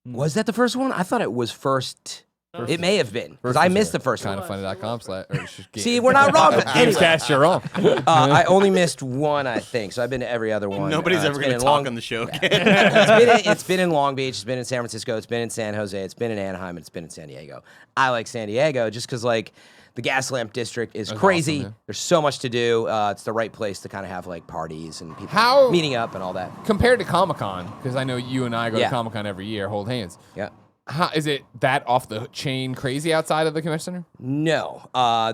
Was that the first one? I thought it was first. It may have been because First I was missed there. the first one. Kindoffunny.com/. See, we're not wrong. Anyway, Gamescast, you're wrong. I only missed one, I think. So I've been to every other one. Nobody's It's ever been going to in talk Long- on the show again. it's been in Long Beach. It's been in San Francisco. It's been in San Jose. It's been in Anaheim. And it's been in San Diego. I like San Diego just because like the Gaslamp District is crazy. awesome, yeah. There's so much to do. It's the right place to kind of have like parties and people How- meeting up and all that. Compared to Comic Con, because I know you and I go Yeah. to Comic Con every year, hold hands. Yeah. How, is it that off the chain crazy outside of the convention center? No,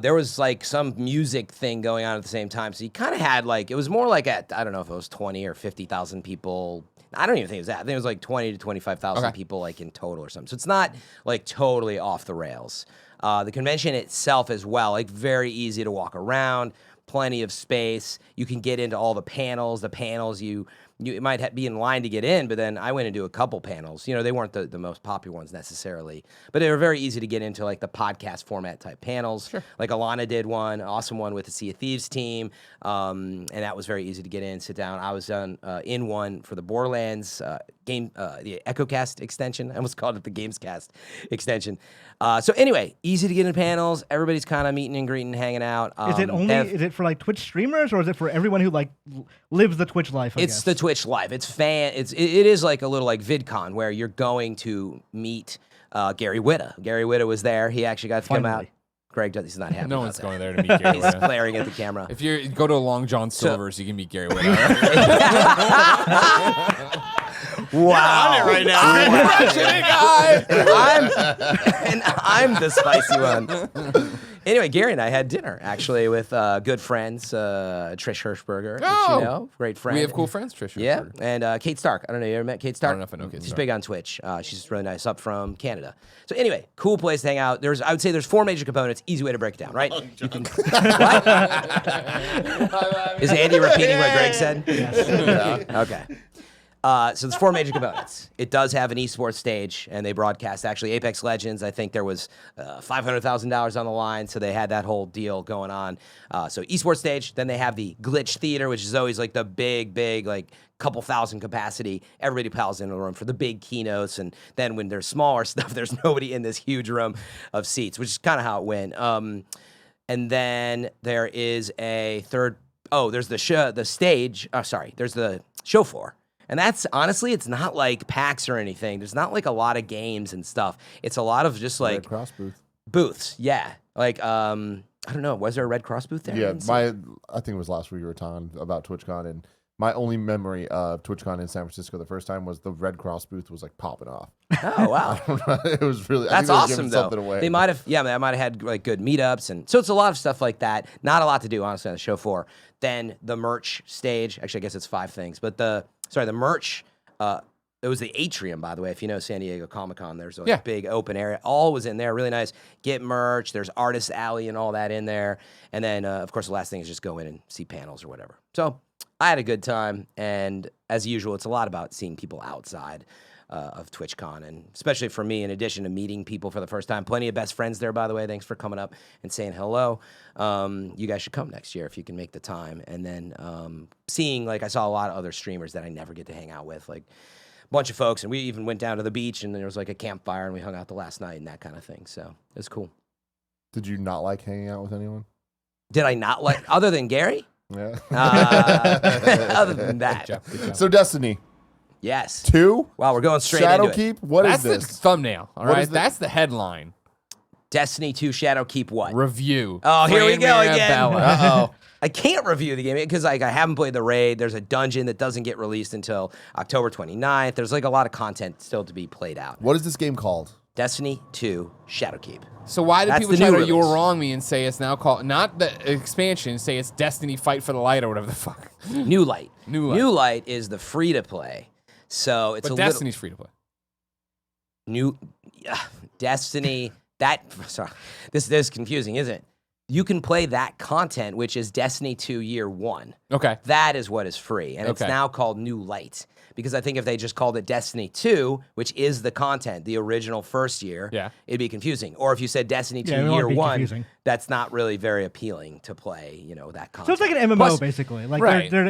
there was like some music thing going on at the same time. So you kind of had like, it was more like I don't know if it was 20 or 50,000 people. I don't even think it was that. I think it was like 20 to 25,000 Okay. people like in total or something. So it's not like totally off the rails. The convention itself as well, like very easy to walk around, plenty of space. You can get into all the panels. The panels you might be in line to get in, but then I went into a couple panels. You know, they weren't the most popular ones necessarily, but they were very easy to get into, like the podcast format type panels. Sure. Like Alana did one, awesome one with the Sea of Thieves team, and that was very easy to get in, sit down. I was in one for the Borderlands game, the EchoCast extension. I almost called it the Gamescast extension. So anyway, easy to get in panels. Everybody's kind of meeting and greeting, hanging out. Is it only? Is it for like Twitch streamers, or is it for everyone who like lives the Twitch life? I It's guess? the Twitch live. It's it is like a little like VidCon where you're going to meet Gary Whitta. Gary Whitta was there. He actually got to come out. Finally. Greg does, he's not happy. No about one's that. going there to meet Gary He's Whitta. glaring at the camera. If you go to a Long John Silver's, you can meet Gary Whitta. Wow. On it right now. and I'm the spicy one. Anyway, Gary and I had dinner actually with good friends, Trish Hirschberger, which, Oh! you know, great friend. We have cool friends, Trisha. Yeah, and Kate Stark. I don't know, you ever met Kate Stark? I don't know if I know Kate She's Stark. big on Twitch. She's really nice, up from Canada. So anyway, cool place to hang out. I would say there's 4 major components. Easy way to break it down, right? You can. What? Is Andy repeating what Greg said? Yes. Okay. So there's 4 major components. It does have an esports stage, and they broadcast actually Apex Legends. I think there was $500,000 on the line, so they had that whole deal going on. So esports stage. Then they have the Glitch Theater, which is always like the big, like couple thousand capacity. Everybody piles in the room for the big keynotes, and then when there's smaller stuff, there's nobody in this huge room of seats, which is kind of how it went. And then there is a third. Oh, there's the stage. There's the show floor. And that's honestly, it's not like PAX or anything. There's not like a lot of games and stuff. It's a lot of just like Red Cross booth. booths. Yeah. Like, I don't know. Was there a Red Cross booth there? Yeah, I think it was last week we were talking about TwitchCon, and my only memory of TwitchCon in San Francisco the first time was the Red Cross booth was like popping off. Oh, wow. It was really. That's I think they were awesome, giving though. something away. They might have had like good meetups, and so it's a lot of stuff like that. Not a lot to do, honestly, on the show floor. Then the merch stage. Actually, I guess it's 5 things, but the merch. It was the atrium, by the way. If you know San Diego Comic-Con, there's a big open area. All was in there, really nice. Get merch. There's Artist Alley and all that in there. And then, of course, the last thing is just go in and see panels or whatever. So I had a good time, and as usual, it's a lot about seeing people outside of TwitchCon, and especially for me, in addition to meeting people for the first time. Plenty of best friends there, by the way. Thanks for coming up and saying hello. You guys should come next year if you can make the time. And then seeing, like, I saw a lot of other streamers that I never get to hang out with, like bunch of folks, and we even went down to the beach, and there was like a campfire, and we hung out the last night and that kind of thing. So it was cool. Did you not like hanging out with anyone? Did I not like, other than Gary? Yeah. Other than that. Good job. So Destiny Yes. 2, Wow, we're going straight into it. Shadowkeep. What is That's the this? thumbnail. All What right, is the- that's the headline. Destiny 2 Shadowkeep what? Review. Oh, here we Fran go and again. Bella. Uh-oh. I can't review the game because like I haven't played the raid. There's a dungeon that doesn't get released until October 29th. There's like a lot of content still to be played out. What is this game called? Destiny 2 Shadowkeep. So why did That's people the try new to you're release. wrong me and say it's now called not the expansion, say it's Destiny Fight for the Light or whatever the fuck. New Light. New Light. New Light is the free to play. So it's But a Destiny's free to play. little Destiny. Sorry, this is confusing, isn't it? You can play that content, which is Destiny 2 Year 1. Okay. That is what is free, and it's Okay. now called New Light. Because I think if they just called it Destiny 2, which is the content, the original first year, Yeah. it'd be confusing. Or if you said Destiny 2 Yeah, it would Year be 1, confusing. that's not really very appealing to play, that content. So it's like an MMO, Plus- basically. Like Right. they're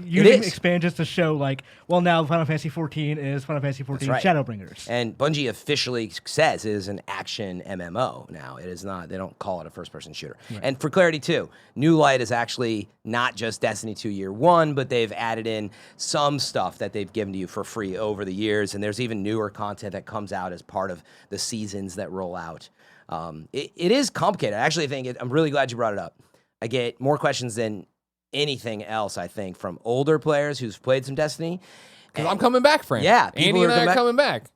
using is. expansions to show, like, well, now Final Fantasy 14 is Final Fantasy 14 right. Shadowbringers. And Bungie officially says it is an action MMO now. It is not, they don't call it a first-person shooter. And for clarity, too, New Light is actually not just Destiny 2 Year 1, but they've added in some stuff that they've given to you for free over the years. And there's even newer content that comes out as part of the seasons that roll out. It is complicated. I actually think, I'm really glad you brought it up. I get more questions than anything else, I think, from older players who've played some Destiny. Because I'm coming back, Fran. Yeah, people Andy and are I are coming coming back.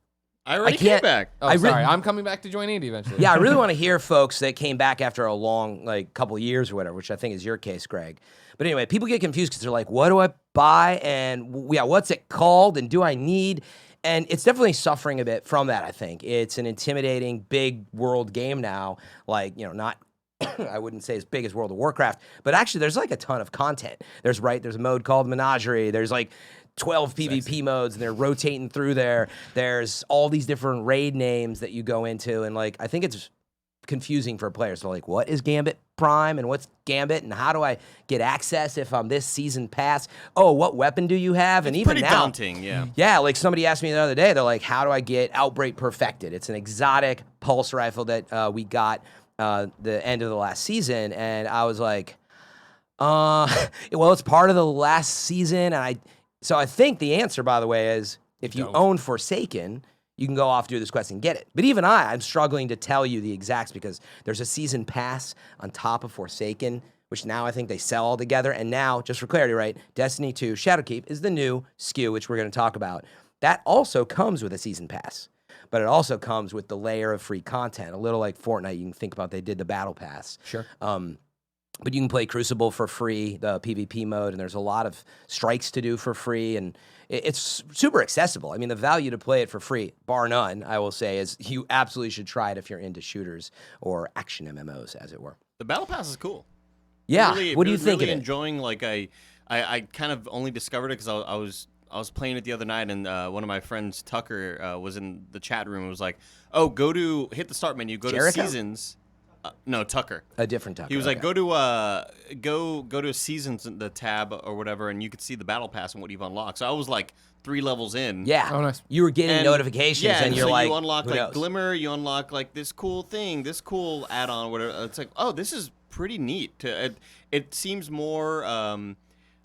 I already I came can't- back. Oh, I sorry. really- I'm coming back to join Andy eventually. Yeah, I really want to hear folks that came back after a long, couple years or whatever, which I think is your case, Greg. But anyway, people get confused because they're like, what do I buy? And what's it called? And do I need? And it's definitely suffering a bit from that, I think. It's an intimidating, big world game now. Not, I wouldn't say as big as World of Warcraft, but actually there's like a ton of content. There's a mode called Menagerie. There's like 12 PvP modes, and they're rotating through there. There's all these different raid names that you go into, and I think it's confusing for players. They're like, what is Gambit Prime, and what's Gambit, and how do I get access if I'm this season pass? Oh, what weapon do you have? And It's even pretty now, daunting, yeah. yeah, like somebody asked me the other day, they're like, how do I get Outbreak Perfected? It's an exotic pulse rifle that we got the end of the last season, and I was like, well, it's part of the last season, and so I think the answer, by the way, is if you own Forsaken, you can go off, do this quest, and get it. But even I'm struggling to tell you the exacts because there's a season pass on top of Forsaken, which now I think they sell all together. And now, just for clarity, right, Destiny 2 Shadowkeep is the new SKU, which we're going to talk about. That also comes with a season pass, but it also comes with the layer of free content, a little like Fortnite. You can think about they did the Battle Pass. Sure. But you can play Crucible for free, the PvP mode, and there's a lot of strikes to do for free, and it's super accessible. I mean, the value to play it for free, bar none, I will say, is you absolutely should try it if you're into shooters or action MMOs, as it were. The Battle Pass is cool. Yeah, Really, what do you think really of it? enjoying, I kind of only discovered it because I was playing it the other night, and one of my friends, Tucker, was in the chat room and was like, oh, hit the start menu, go Jericho? to seasons. No, Tucker. A different Tucker. He was like, okay. go to seasons, the tab or whatever, and you could see the battle pass and what you've unlocked. So I was like 3 levels in. Yeah. Oh, nice. You were getting And- notifications, yeah, and you're so like, you unlock who like knows? Glimmer, you unlock like this cool thing, this cool add-on, whatever. It's like, oh, this is pretty neat. It seems more,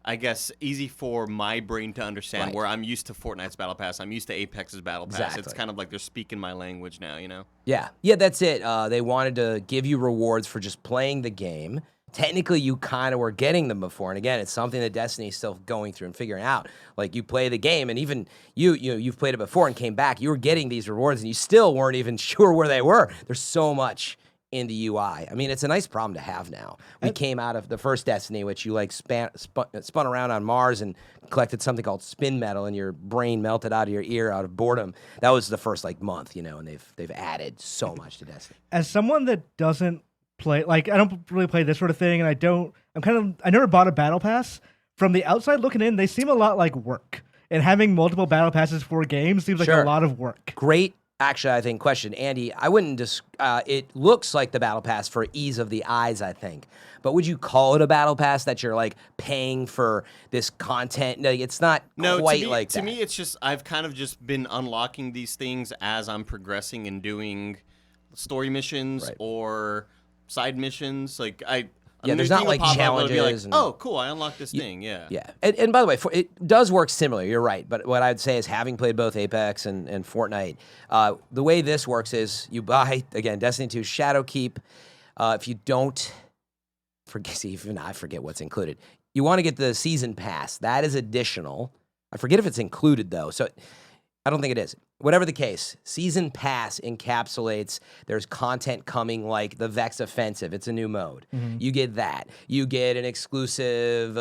I guess, easy for my brain to understand. Right. Where I'm used to Fortnite's battle pass, I'm used to Apex's battle pass. It's Exactly. kind of like they're speaking my language now, you know. Yeah, that's it. They wanted to give you rewards for just playing the game. Technically, you kind of were getting them before, and again, it's something that Destiny is still going through and figuring out. Like you play the game, and even you've played it before and came back. You were getting these rewards, and you still weren't even sure where they were. There's so much in the UI. I mean, it's a nice problem to have now. We came out of the first Destiny, which you spun around on Mars and collected something called spin metal, and your brain melted out of your ear out of boredom. That was the first month, and they've added so much to Destiny. As someone that doesn't play, I don't really play this sort of thing, and I never bought a battle pass. From the outside looking in, they seem a lot like work. And having multiple battle passes for games seems like Sure. a lot of work. Great actually, I think, question, Andy, I wouldn't it looks like the battle pass for ease of the eyes, I think. But would you call it a battle pass that you're like paying for this content? No, it's not quite like that. To me, it's just I've kind of just been unlocking these things as I'm progressing and doing story missions or side missions. Like there's not like challenges. Like, oh, cool! I unlocked this thing. Yeah. Yeah, and by the way, it does work similar. You're right, but what I'd say is, having played both Apex and Fortnite, the way this works is you buy again Destiny 2 Shadowkeep. If you don't even I forget what's included. You want to get the season pass. That is additional. I forget if it's included though. So I don't think it is. Whatever the case, season pass encapsulates there's content coming like the Vex Offensive. It's a new mode. You get that. You get an exclusive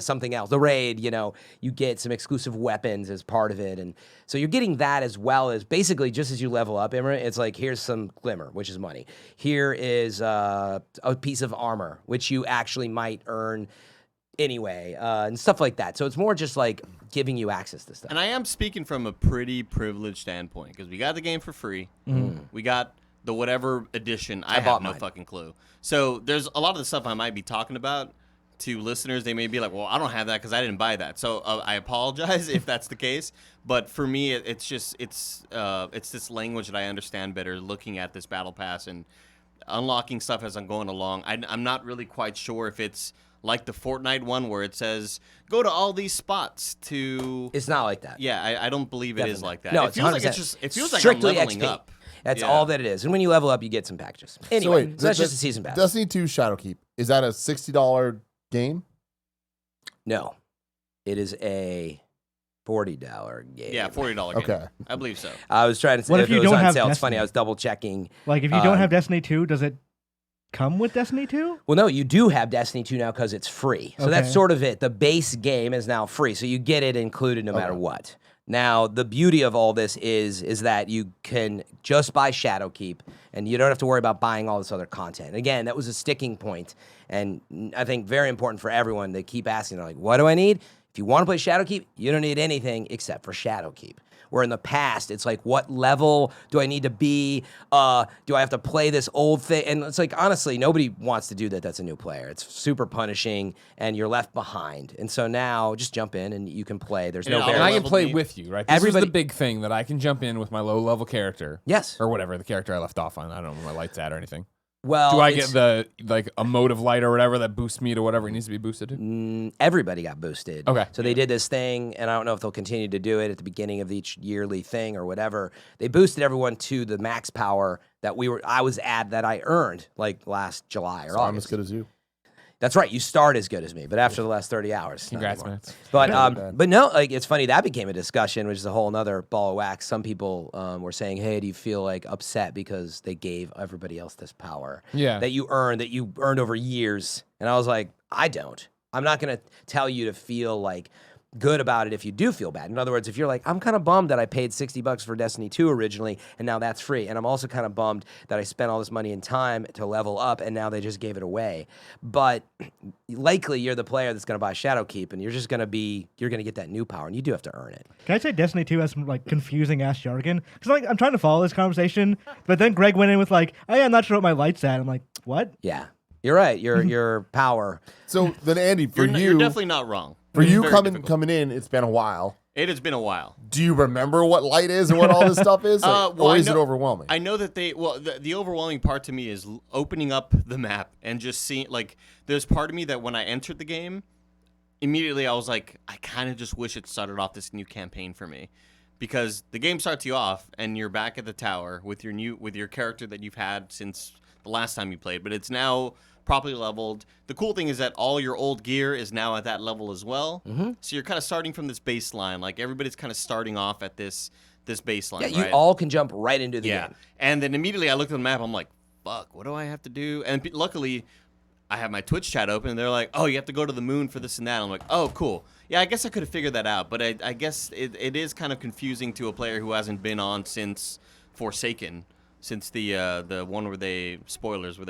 something else. The raid, you get some exclusive weapons as part of it. And so you're getting that as well as basically just as you level up, Imran, it's like here's some glimmer, which is money. Here is a piece of armor, which you actually might earn anyway, and stuff like that. So it's more just like giving you access to stuff. And I am speaking from a pretty privileged standpoint because we got the game for free. We got the whatever edition. I have no fucking clue. So there's a lot of the stuff I might be talking about to listeners. They may be like, well, I don't have that because I didn't buy that. So I apologize if that's the case. But for me, it's this language that I understand better looking at this battle pass and unlocking stuff as I'm going along. I'm not really quite sure if it's like the Fortnite one where it says, go to all these spots to... It's not like that. Yeah, I don't believe it is like that. No, it feels like it feels like strictly I'm leveling XP. up. That's all that it is. And when you level up, you get some packages. Anyway, so that's just a season pass. Destiny 2 Shadowkeep, is that a $60 game? No. It is a $40 game. Yeah, $40 game. Okay. I believe so. I was trying to say What if you it was don't on have sale. It's Destiny? funny, I was double checking. Like, if you don't have Destiny 2, does it come with Destiny 2? Well, no, you do have Destiny 2 now because it's free. So that's Okay. sort of it. The base game is now free, so you get it included no matter what. Now, the beauty of all this is that you can just buy Shadowkeep, and you don't have to worry about buying all this other content. Again, that was a sticking point, and I think very important for everyone to keep asking, like, what do I need? If you want to play Shadowkeep, you don't need anything except for Shadowkeep. Where in the past, it's like, what level do I need to be? Do I have to play this old thing? And it's like, honestly, nobody wants to do that. That's a new player. It's super punishing, and you're left behind. And so now, just jump in, and you can play. There's no And And barrier. I can play with you, right? This is Everybody- the big thing that I can jump in with my low-level character. Yes. Or whatever, the character I left off on. I don't know where my light's at or anything. Well, Do I get a mode of light or whatever that boosts me to whatever it needs to be boosted to? Everybody got boosted. Okay. So they did this thing, and I don't know if they'll continue to do it at the beginning of each yearly thing or whatever. They boosted everyone to the max power that I was at that I earned like last July or So I'm August. as good as you. That's right. You start as good as me, but after the last 30 hours. not Congrats, anymore. man. But no, like it's funny that became a discussion, which is a whole nother ball of wax. Some people were saying, "Hey, do you feel like upset because they gave everybody else this power that you earned over years?" And I was like, "I don't. I'm not gonna tell you to feel like good about it if you do feel bad. In other words, if you're like, I'm kind of bummed that I paid $60 for Destiny 2 originally, and now that's free. And I'm also kind of bummed that I spent all this money and time to level up, and now they just gave it away. But likely you're the player that's going to buy Shadowkeep, and you're going to get that new power, and you do have to earn it. Can I say Destiny 2 has some like confusing ass jargon? Because like I'm trying to follow this conversation, but then Greg went in with like, oh yeah, I'm not sure what my light's at. I'm like, what? Yeah, you're right. Your power. So then, Andy, for You're definitely not wrong. For It's you very coming difficult. in, it's been a while. It has been a while. Do you remember what light is and what all this stuff is? Like, Well, or I is it know- overwhelming? I know that the overwhelming part to me is opening up the map and just seeing, like, there's part of me that when I entered the game, immediately I was like, I kind of just wish it started off this new campaign for me. Because the game starts you off and you're back at the tower with your character that you've had since the last time you played, but it's now properly leveled. The cool thing is that all your old gear is now at that level as well. Mm-hmm. So you're kind of starting from this baseline. Like everybody's kind of starting off at this baseline. Yeah, you right? all can jump right into the game. And then immediately I looked at the map. I'm like, fuck, what do I have to do? And luckily, I have my Twitch chat open, and they're like, oh, you have to go to the moon for this and that. I'm like, oh, cool. Yeah, I guess I could have figured that out. But I guess it is kind of confusing to a player who hasn't been on since Forsaken. Since the one where they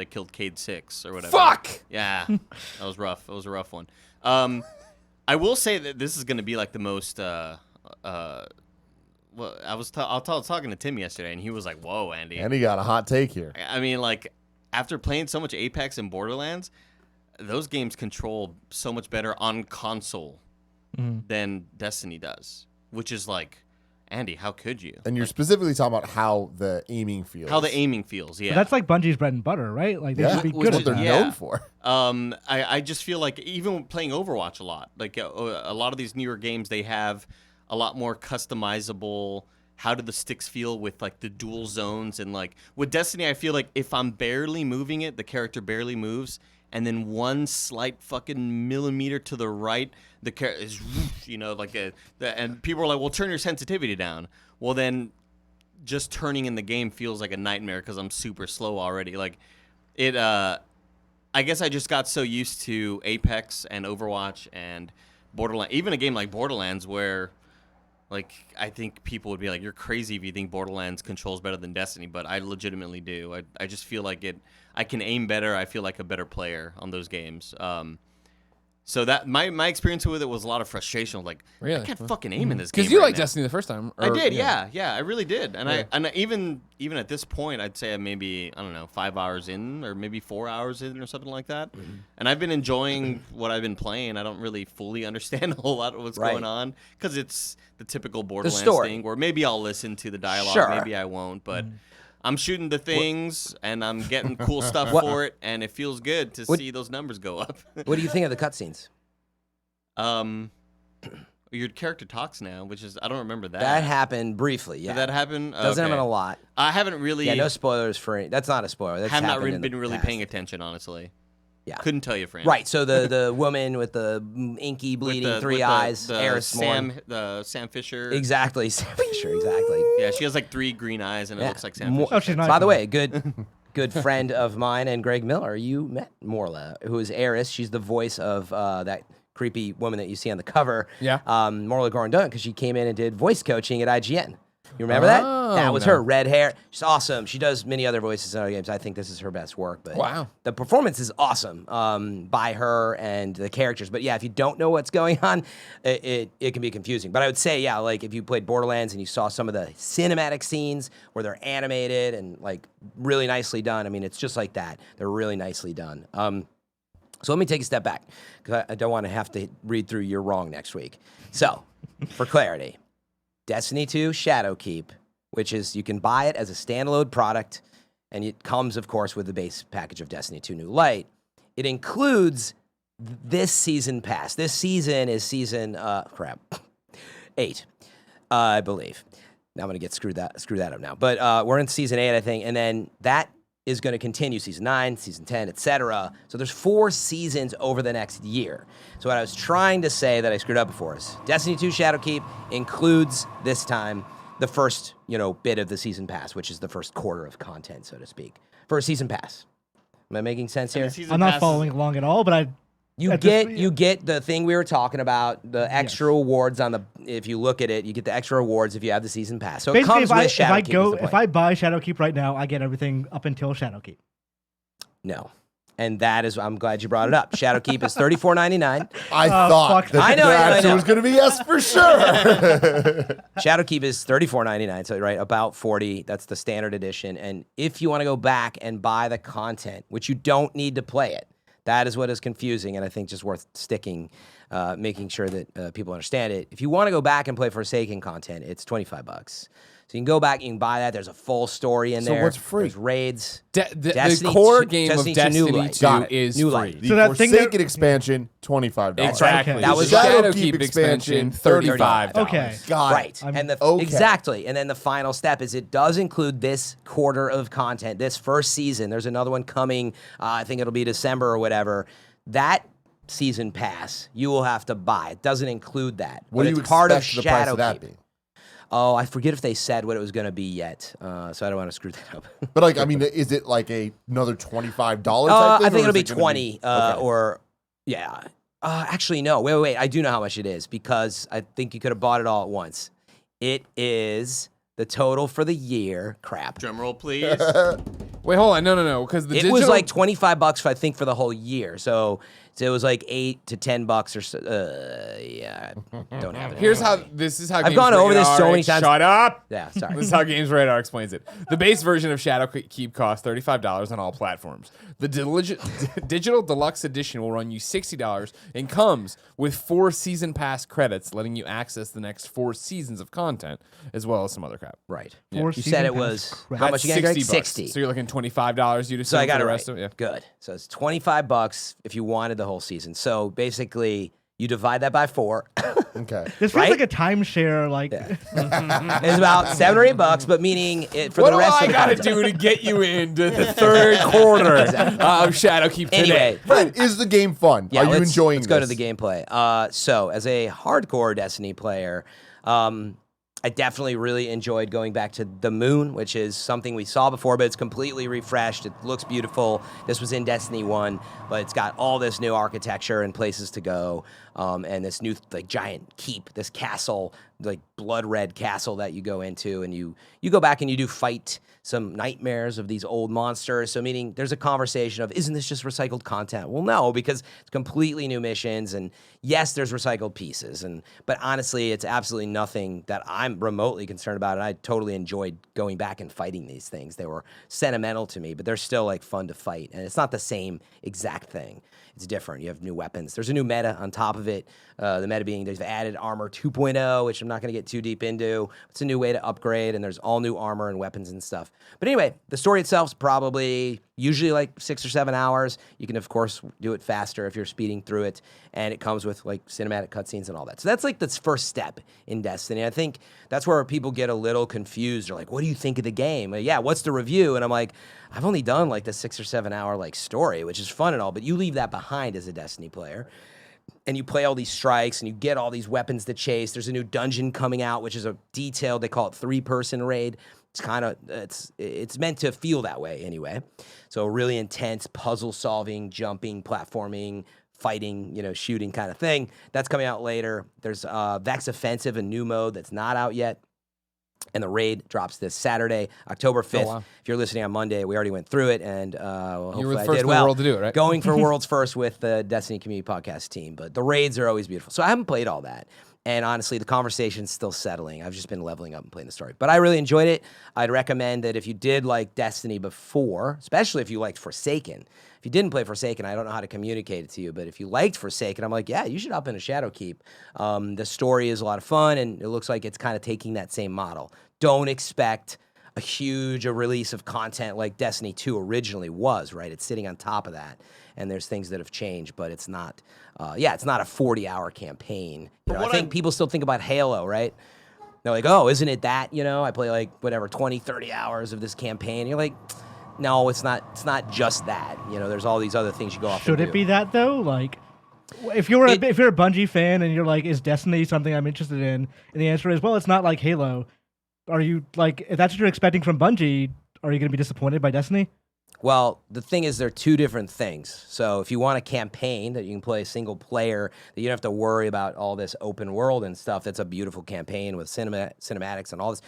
killed Cade 6 or whatever. Fuck! Yeah, that was rough. That was a rough one. I will say that this is going to be like the most well, I was talking to Tim yesterday, and he was like, "Whoa, Andy." And he got a hot take here. I mean, like, after playing so much Apex and Borderlands, those games control so much better on console than Destiny does, which is like, Andy, how could you? And you're specifically talking about how the aiming feels. How the aiming feels, yeah. But that's like Bungie's bread and butter, right? Like they Yeah, should be which good is at what they're that. known for. I just feel like even playing Overwatch a lot, like a lot of these newer games, they have a lot more customizable. How do the sticks feel with like the dual zones, and like with Destiny, I feel like if I'm barely moving it, the character barely moves, and then one slight fucking millimeter to the right, the character is, you know, like and people are like, well, turn your sensitivity down. Well, then just turning in the game feels like a nightmare because I'm super slow already. Like it, I guess I just got so used to Apex and Overwatch and Borderlands, even a game like Borderlands where, like, I think people would be like, you're crazy if you think Borderlands controls better than Destiny, but I legitimately do. I just feel like I can aim better. I feel like a better player on those games. So that my experience with it was a lot of frustration. Like, Really? I can't fucking aim in this game. Because you right liked now. Destiny the first time. I or- did, yeah, I really did. And Yeah. I even at this point, I'd say I'm maybe, I don't know, 5 hours in or maybe 4 hours in or something like that. And I've been enjoying what I've been playing. I don't really fully understand a whole lot of what's going on because it's the typical Borderlands story. thing where maybe I'll listen to the dialogue, Sure. maybe I won't, but I'm shooting the things and I'm getting cool stuff for it, and it feels good to see those numbers go up. What do you think of the cutscenes? Your character talks now, which is, I don't remember that. That happened briefly, yeah. Did that happen? Doesn't happen a lot. I haven't really. Yeah, no spoilers for that's not a spoiler. That's have not happened in been the really past. paying attention, honestly. Yeah. Couldn't tell you, Fran. Right, so the woman with the inky bleeding three eyes, Eris Sam Fisher. Exactly, Sam Fisher, exactly. Yeah, she has like 3 green eyes, and it looks like Sam Mo- Fisher. Oh, she's not. By the way, good friend of mine and Greg Miller, you met Morla, who is Eris. She's the voice of that creepy woman that you see on the cover. Yeah. Morla Gorndon, because she came in and did voice coaching at IGN. You remember that? That was her, red hair. She's awesome. She does many other voices in other games. I think this is her best work. But Wow. the performance is awesome by her and the characters. But yeah, if you don't know what's going on, it can be confusing. But I would say, yeah, like if you played Borderlands and you saw some of the cinematic scenes where they're animated and like really nicely done. I mean, it's just like that. They're really nicely done. So let me take a step back because I don't want to have to read through You're Wrong next week. So, for clarity, Destiny 2 Shadowkeep, which is you can buy it as a standalone product, and it comes, of course, with the base package of Destiny 2 New Light. It includes this season pass. This season is season 8, I believe. Now I'm going to get screw that up now. But we're in season 8, I think, and then that is going to continue season 9, season 10, etc. So there's 4 seasons over the next year. So what I was trying to say that I screwed up before is Destiny 2 Shadowkeep includes this time the first, bit of the season pass, which is the first quarter of content, so to speak, for a season pass. Am I making sense here? I'm not following along at all, but You get the thing we were talking about, the extra awards on the. If you look at it, you get the extra awards if you have the season pass. So basically, it comes with Shadowkeep. if I buy Shadowkeep right now, I get everything up until Shadowkeep. No, and that is. I'm glad you brought it up. Shadowkeep is $34.99. I thought fuck. that I know, the I know, I answer know. was going to be yes for sure. Shadowkeep is $34.99. So right, about $40. That's the standard edition. And if you want to go back and buy the content, which you don't need to play it. That is what is confusing, and I think just worth sticking, making sure that people understand it. If you want to go back and play Forsaken content, it's $25. So you can go back, you can buy that. There's a full story in there. So what's free? There's raids. The core game of Destiny 2 Destiny New Light. 2 Got it. is New free. Light. The So that thing that- Forsaken expansion, $25. Exactly. Okay. That was the Shadowkeep Shadowkeep expansion, expansion, $35. Okay. Got Right. it. And okay. exactly. And then the final step is it does include this quarter of content, this first season. There's another one coming. I think it'll be December or whatever. That season pass you will have to buy. It doesn't include that. What but do you it's part of expect the price of that Shadowkeep. be? Oh, I forget if they said what it was going to be yet, so I don't want to screw that up. But like, I mean, is it like another $25 type thing? I or think is it'll be it gonna 20 okay. or yeah. Actually, no. Wait. I do know how much it is because I think you could have bought it all at once. It is the total for the year. Crap. Drum roll, please. Wait, hold on. No. Because the It digital was like $25 I think for the whole year. So So it was like $8 to $10 or so. Yeah, I don't have it. Here's anymore. this is how I've Games gone over this Radar- so many times. Shut up. Yeah, sorry. This is how Games Radar explains it. The base version of Shadowkeep costs $35 on all platforms. The digital deluxe edition will run you $60 and comes with 4 season pass credits, letting you access the next 4 seasons of content, as well as some other crap. Right. Four You season said it pass was credits. how much again, Greg? $60. 60. So you're looking $25 you to So I got the it rest right. of it. Yeah. Good. So it's $25 if you wanted the whole season. So basically, you divide that by 4. Okay. This feels Right? like a timeshare. Like It's about $7 or $8, but meaning it for What the do rest I of the gotta content. do to get you into the third quarter of Shadowkeep today? Anyway, Fred, is the game fun? yeah, Are you let's- enjoying Let's go to this? the gameplay. So as a hardcore Destiny player, I definitely really enjoyed going back to the moon, which is something we saw before, but it's completely refreshed. It looks beautiful. This was in Destiny 1, but it's got all this new architecture and places to go, and this new like giant keep, this castle, like blood red castle that you go into, and you go back and you do fight some nightmares of these old monsters. So meaning there's a conversation of, isn't this just recycled content? Well, no, because it's completely new missions, and yes, there's recycled pieces, but honestly, it's absolutely nothing that I'm remotely concerned about, and I totally enjoyed going back and fighting these things. They were sentimental to me, but they're still like fun to fight, and it's not the same exact thing. It's different. You have new weapons. There's a new meta on top of it. The meta being they've added armor 2.0, which I'm not going to get too deep into. It's a new way to upgrade, and there's all new armor and weapons and stuff. But anyway, the story itself's probably usually like 6 or 7 hours. You can, of course, do it faster if you're speeding through it, and it comes with like cinematic cutscenes and all that. So that's like the first step in Destiny. I think that's where people get a little confused. They're like, what do you think of the game? Yeah, what's the review? And I'm like, I've only done like the 6 or 7 hour like story, which is fun and all, but you leave that behind as a Destiny player. And you play all these strikes and you get all these weapons to chase. There's a new dungeon coming out, which is a detailed, they call it 3-person raid. It's kind of, it's meant to feel that way anyway. So really intense puzzle solving, jumping, platforming, fighting, shooting kind of thing. That's coming out later. There's Vex Offensive, a new mode that's not out yet. And the raid drops this Saturday, October 5th. Oh, wow. If you're listening on Monday, we already went through it, and hopefully You were the I first did in well. the world to do it, right? Going for world's first with the Destiny Community Podcast team. But the raids are always beautiful. So I haven't played all that. And honestly, the conversation's still settling. I've just been leveling up and playing the story. But I really enjoyed it. I'd recommend that if you did like Destiny before, especially if you liked Forsaken. If you didn't play Forsaken, I don't know how to communicate it to you, but if you liked Forsaken, I'm like, yeah, you should up into Shadowkeep. The story is a lot of fun, and it looks like it's kind of taking that same model. Don't expect a huge release of content like Destiny 2 originally was, right? It's sitting on top of that, and there's things that have changed, but it's not, it's not a 40-hour campaign. I think people still think about Halo, right? They're like, oh, isn't it that, I play like, 20, 30 hours of this campaign. You're like, no, it's not just that. There's all these other things you go off should and it do. be that though? Like, if you're a Bungie fan and you're like, is Destiny something I'm interested in? And the answer is, well, it's not like Halo. Are you like, if that's what you're expecting from Bungie, are you going to be disappointed by Destiny? Well, the thing is, they're two different things. So if you want a campaign that you can play single player, that you don't have to worry about all this open world and stuff, that's a beautiful campaign with cinematics and all this.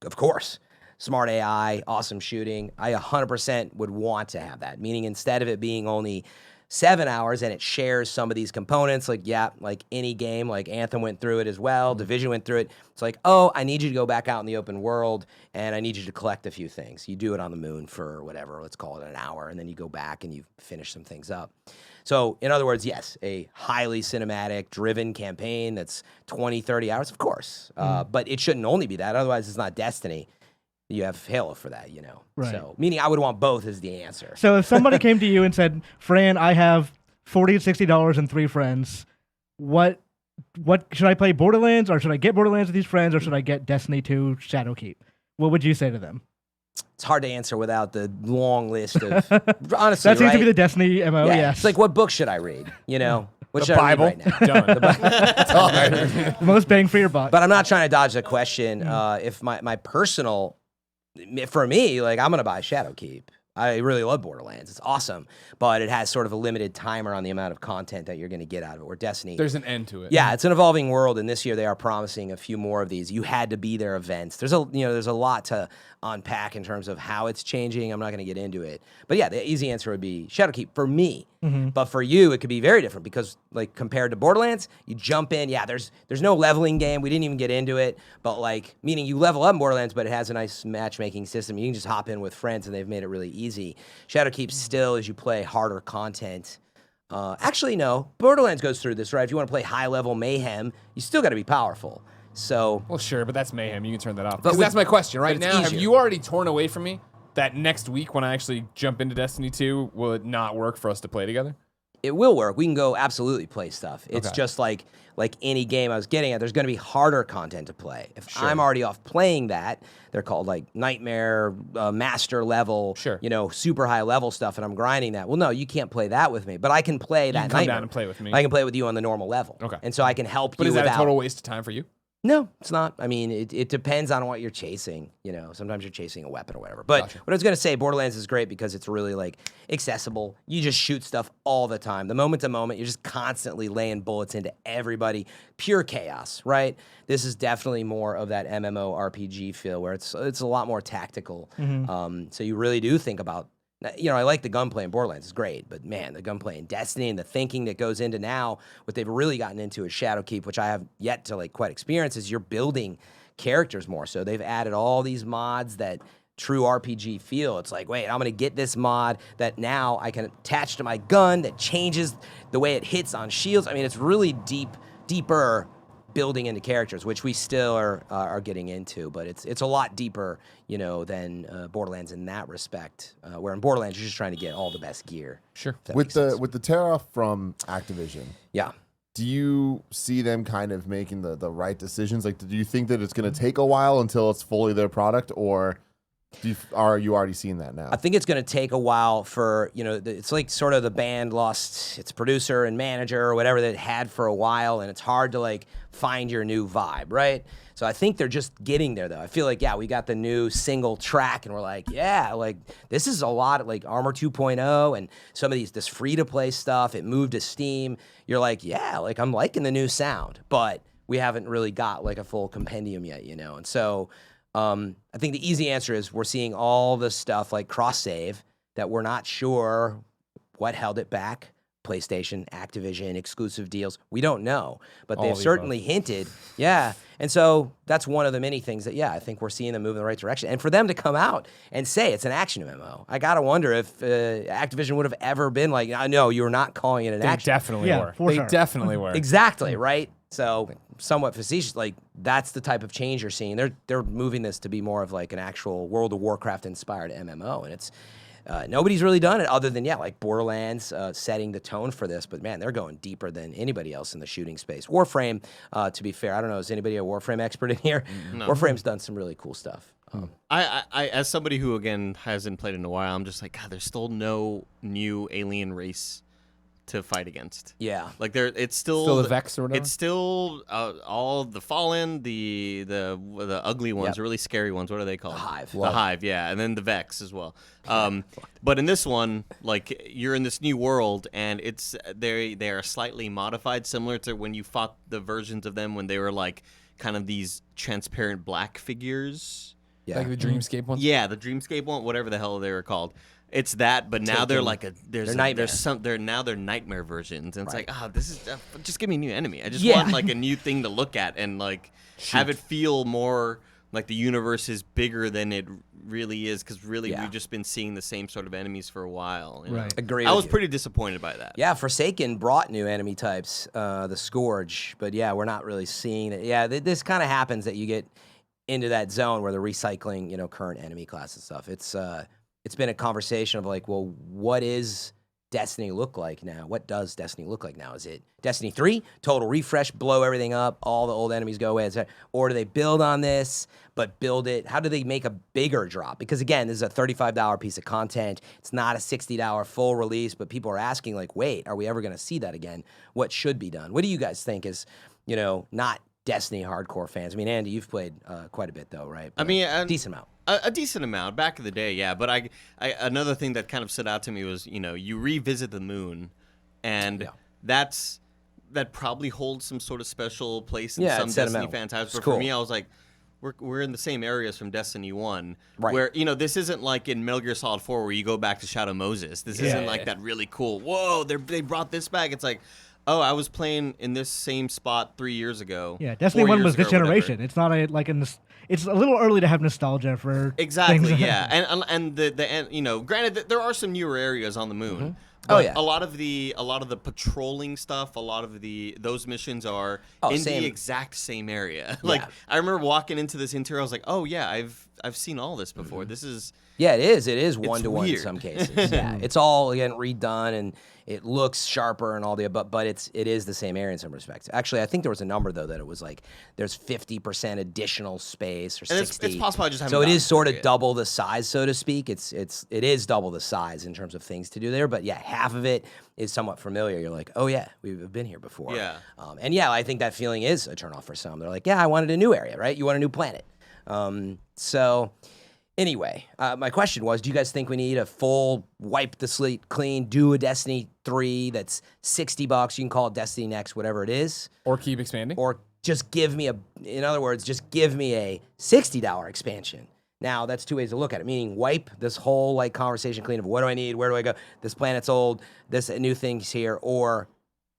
Of course, smart AI, awesome shooting. I 100% would want to have that, meaning instead of it being only 7 hours and it shares some of these components, like any game, like Anthem went through it as well, Division went through it. It's like, oh, I need you to go back out in the open world and I need you to collect a few things. You do it on the moon for whatever, let's call it an hour, and then you go back and you finish some things up. So in other words, yes, a highly cinematic driven campaign that's 20, 30 hours, of course. But it shouldn't only be that, otherwise it's not Destiny. You have Halo for that, Right. So, meaning I would want both is the answer. So if somebody came to you and said, Fran, I have $40 to $60 and 3 friends, what should I play Borderlands, or should I get Borderlands with these friends, or should I get Destiny 2 Shadowkeep? What would you say to them? It's hard to answer without the long list of, honestly, That seems right? to be the Destiny MO, yes. It's like, what book should I read, What The should Bible. I read right now? The most bang for your buck. But I'm not trying to dodge the question. If my personal, for me, like, I'm going to buy Shadowkeep. I really love Borderlands. It's awesome, but it has sort of a limited timer on the amount of content that you're going to get out of it. Where Destiny, There's an end to it. yeah, it's an evolving world, and this year they are promising a few more of these. You had to be there events. There's a lot to unpack in terms of how it's changing. I'm not going to get into it, but yeah, the easy answer would be Shadowkeep for me. But for you, it could be very different because, like, compared to Borderlands, you jump in. Yeah, there's no leveling game. We didn't even get into it, but like, meaning you level up in Borderlands, but it has a nice matchmaking system. You can just hop in with friends, and they've made it really easy. Shadowkeep still, as you play harder content. Actually, no. Borderlands goes through this, right? If you want to play high-level mayhem, you still got to be powerful. So, Well, sure, but that's mayhem. You can turn that off. But But that's my question right it's now. Have easier. you already torn away from me that next week when I actually jump into Destiny 2, will it not work for us to play together? it will work. We can go absolutely play stuff. It's Okay. just like any game I was getting at, there's going to be harder content to play. If I'm already off playing that, they're called like Nightmare, Master level, Sure. super high level stuff, and I'm grinding that. Well, no, you can't play that with me, but I can play that can come Nightmare. down and play with me. I can play with you on the normal level. Okay. And so I can help But you is that without... a total waste of time for you? No, it's not. I mean, it depends on what you're chasing. Sometimes you're chasing a weapon or whatever. But Gotcha. what I was going to say, Borderlands is great because it's really like accessible. You just shoot stuff all the time. The moment to moment, you're just constantly laying bullets into everybody. Pure chaos, right? This is definitely more of that MMORPG feel where it's a lot more tactical. So you really do think about... I like the gunplay in Borderlands. It's great. But, man, the gunplay in Destiny and the thinking that goes into now, what they've really gotten into is Shadowkeep, which I have yet to, quite experience, is you're building characters more. So they've added all these mods that true RPG feel. It's like, wait, I'm going to get this mod that now I can attach to my gun that changes the way it hits on shields. I mean, it's really deeper building into characters, which we still are getting into, but it's a lot deeper, than Borderlands in that respect. Where in Borderlands you're just trying to get all the best gear. Sure. if that With makes the sense. with the tear off from Activision, Yeah. do you see them kind of making the right decisions? Like, do you think that it's going to take a while until it's fully their product, or are you already seeing that now? I think it's going to take a while for, it's like sort of the band lost its producer and manager or whatever that it had for a while, and it's hard to find your new vibe, right? So I think they're just getting there, though. I feel like, yeah, we got the new single track, and we're like, yeah, this is a lot of Armor 2.0 and some of this free-to-play stuff. It moved to Steam. You're like, yeah, I'm liking the new sound, but we haven't really got a full compendium yet, And so I think the easy answer is we're seeing all this stuff like cross-save that we're not sure what held it back. PlayStation, Activision, exclusive deals. We don't know, but All they've of the certainly hinted. Yeah. And so that's one of the many things that, I think we're seeing them move in the right direction. And for them to come out and say it's an action MMO, I got to wonder if Activision would have ever been like, no, you're not calling it an They action. definitely Yeah, were. for They sure. definitely were. Exactly, right? So somewhat facetious, that's the type of change you're seeing. They're moving this to be more of an actual World of Warcraft inspired MMO, and it's nobody's really done it other than Borderlands setting the tone for this. But man, they're going deeper than anybody else in the shooting space. Warframe, to be fair, I don't know, is anybody a Warframe expert in here? No. Warframe's done some really cool stuff. I as somebody who again hasn't played in a while, I'm just like, God, there's still no new alien race to fight against. Yeah. It's still Still the Vex or whatever? It's still all the Fallen, the ugly ones, Yep. the really scary ones. What are they called? The Hive. The Hive, yeah, and then the Vex as well. But in this one, you're in this new world, and they are slightly modified, similar to when you fought the versions of them when they were kind of these transparent black figures. Yeah. Like the Dreamscape one? Yeah, the Dreamscape one, whatever the hell they were called. It's that, but now they're They're nightmare. they're nightmare versions, and it's this is just give me a new enemy. I just Yeah. want a new thing to look at and have it feel more like the universe is bigger than it really is, because really Yeah. we've just been seeing the same sort of enemies for a while. You know? Right. Agree I with was you. pretty disappointed by that. Yeah, Forsaken brought new enemy types, the Scourge, but yeah, we're not really seeing it. Yeah, this kind of happens that you get into that zone where they're recycling, current enemy class and stuff. It's been a conversation of well, what is Destiny look like now? What does Destiny look like now? Is it Destiny 3, total refresh, blow everything up, all the old enemies go away, etc.? Or do they build on this, but build it? How do they make a bigger drop? Because again, this is a $35 piece of content. It's not a $60 full release, but people are asking wait, are we ever going to see that again? What should be done? What do you guys think is, not Destiny hardcore fans? I mean, Andy, you've played quite a bit though, right? I mean, decent amount. A decent amount back in the day, yeah. But I another thing that kind of stood out to me was, you revisit the moon, and that probably holds some sort of special place in some Destiny fans' hearts. But for me, I was like, we're in the same areas from Destiny 1, where this isn't like in Metal Gear Solid 4 where you go back to Shadow Moses. This isn't like that really cool. Whoa, they brought this back. It's like, oh, I was playing in this same spot 3 years ago. Yeah, Destiny 1 was this generation. It's not it's a little early to have nostalgia for exactly. Things. Yeah, and the granted there are some newer areas on the moon. Mm-hmm. A lot of the patrolling stuff, a lot of those missions are in the exact same area. Like I remember walking into this interior, I was like, oh yeah, I've seen all this before. This is it is one-to-one in some cases. Yeah, it's all again redone and it looks sharper and all but it is the same area in some respects. Actually, I think there was a number though that it was like there's 50% additional space or 60. It's possible I just haven't. So it is sort of double the size, so to speak. It is double the size in terms of things to do there. But yeah, half of it is somewhat familiar. You're like, oh yeah, we've been here before. Yeah. And yeah, I think that feeling is a turnoff for some. They're like, yeah, I wanted a new area, right? You want a new planet. So. Anyway, my question was, do you guys think we need a full wipe the slate clean, do a Destiny 3 that's $60? You can call it Destiny Next, whatever it is. Or keep expanding. Or just give me in other words, just give me a $60 expansion. Now, that's two ways to look at it, meaning wipe this whole conversation clean of what do I need, where do I go, this planet's old, this new thing's here, or,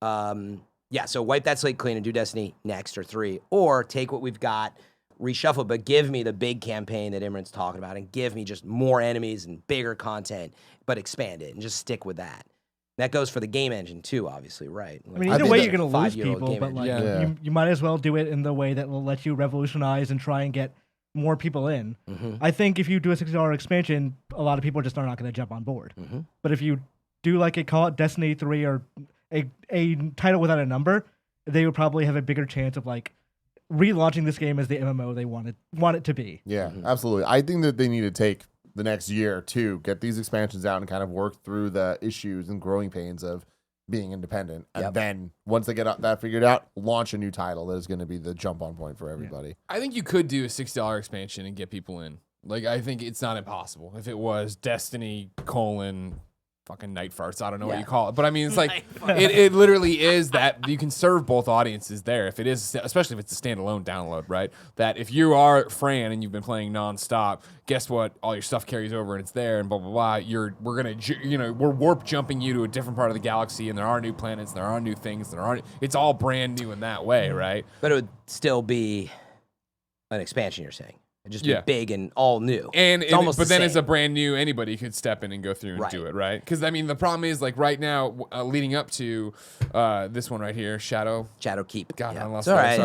so wipe that slate clean and do Destiny Next or 3, or take what we've got, reshuffle, but give me the big campaign that Imran's talking about and give me just more enemies and bigger content, but expand it and just stick with that. That goes for the game engine too, obviously, right? I mean, either way, you're going to lose people, but you might as well do it in the way that will let you revolutionize and try and get more people in. Mm-hmm. I think if you do a $60 expansion, a lot of people just are not going to jump on board. Mm-hmm. But if you do call it Destiny 3 or a title without a number, they would probably have a bigger chance of relaunching this game as the MMO they want it to be. Yeah, absolutely. I think that they need to take the next year to get these expansions out and kind of work through the issues and growing pains of being independent. And then once they get that figured out, launch a new title that is going to be the jump on point for everybody. Yeah. I think you could do a $60 expansion and get people in. I think it's not impossible. If it was Destiny : fucking night farts. I don't know what you call it, but I mean, it's it literally is that you can serve both audiences there. If it is, especially if it's a standalone download, right? That if you are Fran and you've been playing nonstop, guess what? All your stuff carries over and it's there, and blah blah blah. We're warp jumping you to a different part of the galaxy, and there are new planets, there are new things, it's all brand new in that way, right? But it would still be an expansion. You're saying. Just be big and all new. But then as a brand new, anybody could step in and go through and do it, right? Because, I mean, the problem is, right now, leading up to this one right here, Shadowkeep. God, I lost it. Sorry.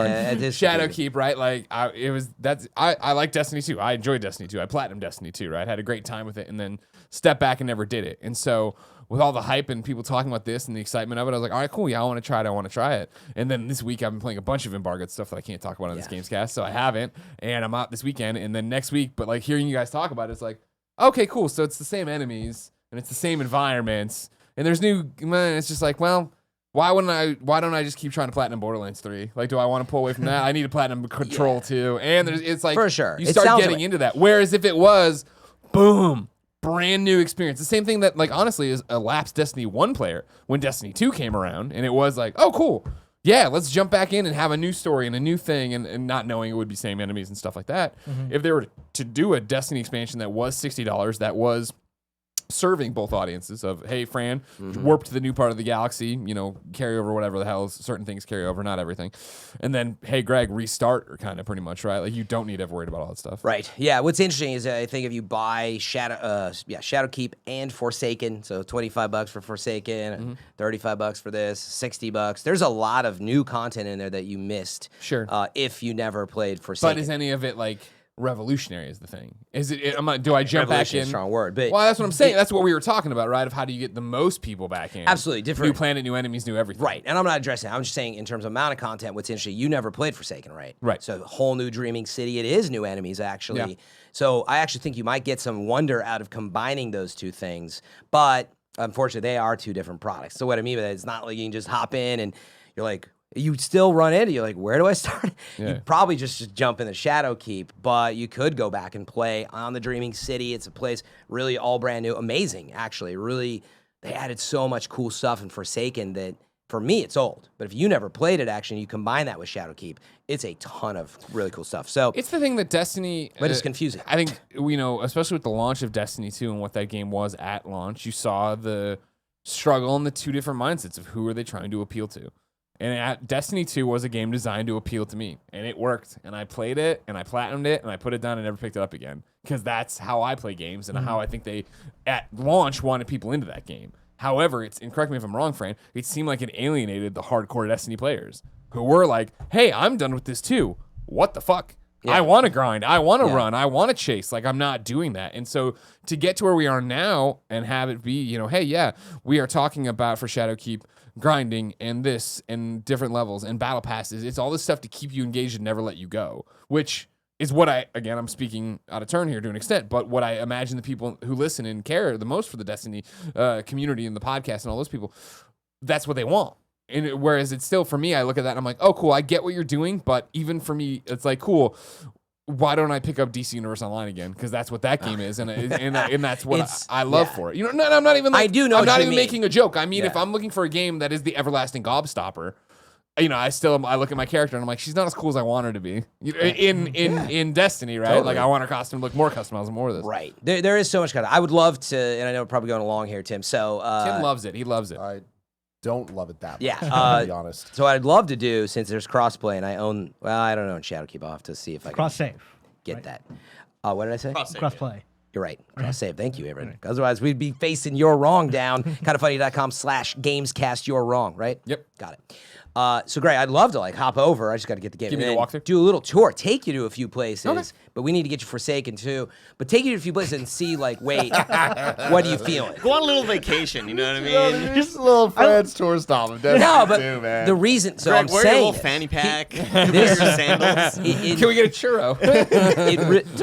Shadowkeep, right? I like Destiny 2. I enjoyed Destiny 2. I platinumed Destiny 2, right? Had a great time with it and then stepped back and never did it. And so with all the hype and people talking about this and the excitement of it, I was like, all right, cool. Yeah, I want to try it. And then this week I've been playing a bunch of embargoed stuff that I can't talk about on this Gamescast, so I haven't. And I'm out this weekend. And then next week, but hearing you guys talk about it, it's like, okay, cool. So it's the same enemies and it's the same environments. And there's new, it's just like, well, why don't I just keep trying to platinum Borderlands 3? Do I want to pull away from that? I need a platinum Control too. And it's like, for sure. You start getting into that. Whereas if it was, boom, brand new experience. The same thing that, honestly, is a lapsed Destiny 1 player when Destiny 2 came around, and it was like, oh, cool. Yeah, let's jump back in and have a new story and a new thing, and not knowing it would be same enemies and stuff like that. Mm-hmm. If they were to do a Destiny expansion that was $60, that was serving both audiences of, hey, Fran, warp to the new part of the galaxy, carry over whatever the hell, certain things carry over, not everything. And then, hey, Greg, restart, or kind of pretty much, right? You don't need to have worried about all that stuff. Right. Yeah, what's interesting is I think if you buy Shadowkeep and Forsaken, so $25 for Forsaken, $35 for this, $60, there's a lot of new content in there that you missed. Sure. If you never played Forsaken. But is any of it revolutionary is the thing? Is it? Do I jump back in? Is a strong word, but that's what I'm saying. That's what we were talking about, right? Of how do you get the most people back in? Absolutely different. New planet, new enemies, new everything. Right. And I'm not addressing it. I'm just saying in terms of amount of content. What's interesting, you never played Forsaken, right? Right. So whole new Dreaming City. It is new enemies actually. Yeah. So I actually think you might get some wonder out of combining those two things, but unfortunately, they are two different products. So what I mean by that, it's not like you can just hop in and you're like, you still run into, you're like, where do I start? Yeah. You'd probably just jump in the Shadowkeep, but you could go back and play on the Dreaming City. It's a place really all brand new, amazing, actually. Really, they added so much cool stuff in Forsaken that, for me, it's old. But if you never played it, actually, you combine that with Shadowkeep, it's a ton of really cool stuff. So It's the thing that Destiny... But it's confusing. I think, especially with the launch of Destiny 2 and what that game was at launch, you saw the struggle and the two different mindsets of who are they trying to appeal to. And Destiny 2 was a game designed to appeal to me, and it worked. And I played it, and I platinumed it, and I put it down and never picked it up again. Because that's how I play games and how I think they, at launch, wanted people into that game. However, and correct me if I'm wrong, Fran, it seemed like it alienated the hardcore Destiny players who were like, hey, I'm done with this too. What the fuck? Yeah. I want to grind. I want to run. I want to chase. Like, I'm not doing that. And so to get to where we are now and have it be, hey, yeah, we are talking about for Shadowkeep grinding and this and different levels and battle passes. It's all this stuff to keep you engaged and never let you go, which is what I'm speaking out of turn here to an extent, but what I imagine the people who listen and care the most for the Destiny community and the podcast and all those people, that's what they want. And whereas it's still, for me, I look at that and I'm like, oh, cool, I get what you're doing, but even for me, it's like, cool, why don't I pick up DC Universe Online again? Because that's what that game is, and that's what I love for it. No, I'm not even. Like, I do know. I'm not even mean. Making a joke. I mean, if I'm looking for a game that is the everlasting gobstopper, I look at my character and I'm like, she's not as cool as I want her to be in Destiny, right? Totally. Like, I want her costume to look more customized and more of this. Right. There is so much content. I would love to, and I know we're probably going along here, Tim. So Tim loves it. He loves it. I don't love it that much. Yeah, to be honest. So what I'd love to do, since there's crossplay, and I own, I don't own Shadowkeep. I'll have to see if I can Cross-save. get that. What did I say? Cross-play. You're right. Cross-save. Thank you, Imran. Otherwise, we'd be facing You're Wrong down. kindoffunny.com/Gamescast You're Wrong, right? Yep. Got it. So great. I'd love to hop over. I just got to get the game. Give me the and walkthrough. Do a little tour. Take you to a few places. Okay. But we need to get you Forsaken too. But take you to a few places and see, wait, what are you feeling? Go on a little vacation, you know what I mean? Just a little Fred's tour stop of Destiny No, but 2, man. the reason. So Greg, I'm wear your saying little this. fanny pack, This- wear your sandals. Can we get a churro?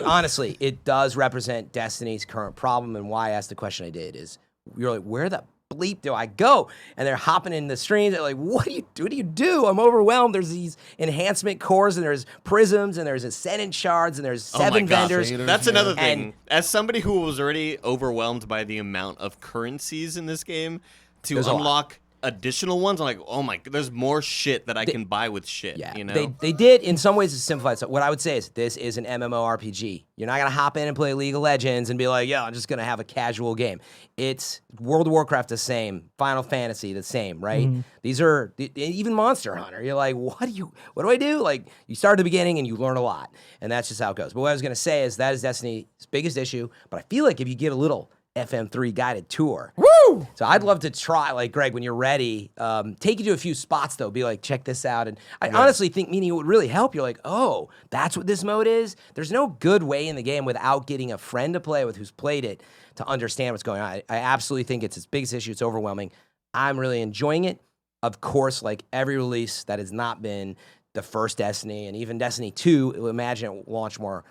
Honestly, it does represent Destiny's current problem, and why I asked the question I did is, you're like, where the bleep do I go? And they're hopping in the streams. They're like, what do you do? I'm overwhelmed. There's these enhancement cores, and there's prisms, and there's ascendant shards, and there's Oh my 7 gosh. vendors. That's another thing. And- As somebody who was already overwhelmed by the amount of currencies in this game, to There's a lot. unlock additional ones, I'm like, oh my, there's more shit that I can buy with shit. Yeah, you know? they did in some ways it's simplified. So what I would say is this is an MMORPG. You're not gonna hop in and play League of Legends and be like, yeah, I'm just gonna have a casual game. It's World of Warcraft the same, Final Fantasy the same, right? These are even Monster Hunter. You're like, what do I do? Like, you start at the beginning and you learn a lot, and that's just how it goes. But what I was gonna say is that is Destiny's biggest issue. But I feel like if you get a little FM3 guided tour. Woo! So I'd love to try, Greg, when you're ready, take you to a few spots, though. Be like, check this out. And I honestly think, meaning it would really help. You're like, oh, that's what this mode is? There's no good way in the game without getting a friend to play with who's played it to understand what's going on. I absolutely think it's its biggest issue. It's overwhelming. I'm really enjoying it. Of course, like every release that has not been the first Destiny, and even Destiny 2, imagine it will launch more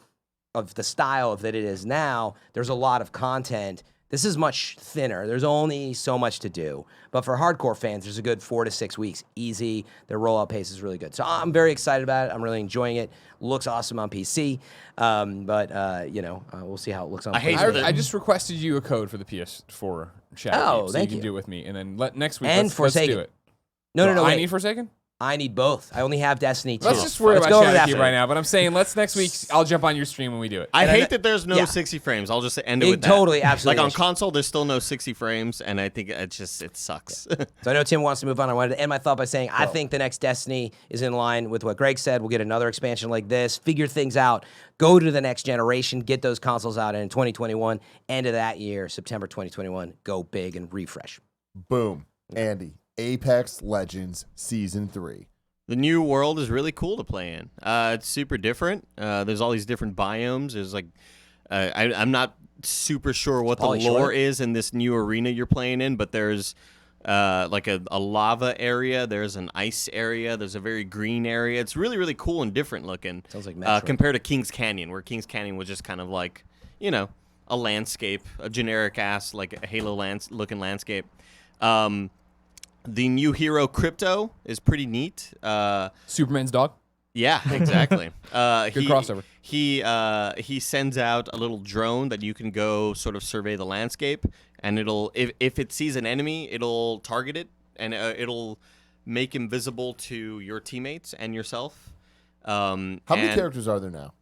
of the style that it is now. There's a lot of content. This is much thinner. There's only so much to do. But for hardcore fans, there's a good 4 to 6 weeks. Easy. Their rollout pace is really good. So I'm very excited about it. I'm really enjoying it. Looks awesome on PC. We'll see how it looks on I just requested you a code for the PS4 Shadow Oh, so thank you you. can do it with me. And then next week, And let's Forsaken. do it. No, I wait. need Forsaken? I need both. I only have Destiny 2. Let's just worry Let's about go over that Shadowkeep right now. But I'm saying next week, I'll jump on your stream when we do it. I And hate that there's no yeah. 60 frames. I'll just end it with that. Totally, absolutely. Like on console, there's still no 60 frames, and I think it sucks. So I know Tim wants to move on. I wanted to end my thought by saying I think the next Destiny is in line with what Greg said. We'll get another expansion like this, figure things out, go to the next generation, get those consoles out, and in 2021, end of that year, September 2021, go big and refresh. Boom. Andy, Apex Legends Season 3. The new world is really cool to play in. It's super different. There's all these different biomes. There's like, I'm not super sure what the lore is in this new arena you're playing in, but there's like a lava area. There's an ice area. There's a very green area. It's really, really cool and different looking. Sounds like Metro. Compared to King's Canyon, where King's Canyon was just kind of like, a landscape, a generic ass, like a Halo looking landscape. The new hero Crypto is pretty neat. Superman's dog. Yeah, exactly. Good crossover. He sends out a little drone that you can go sort of survey the landscape, and it'll if it sees an enemy, it'll target it, and it'll make him visible to your teammates and yourself. How many characters are there now?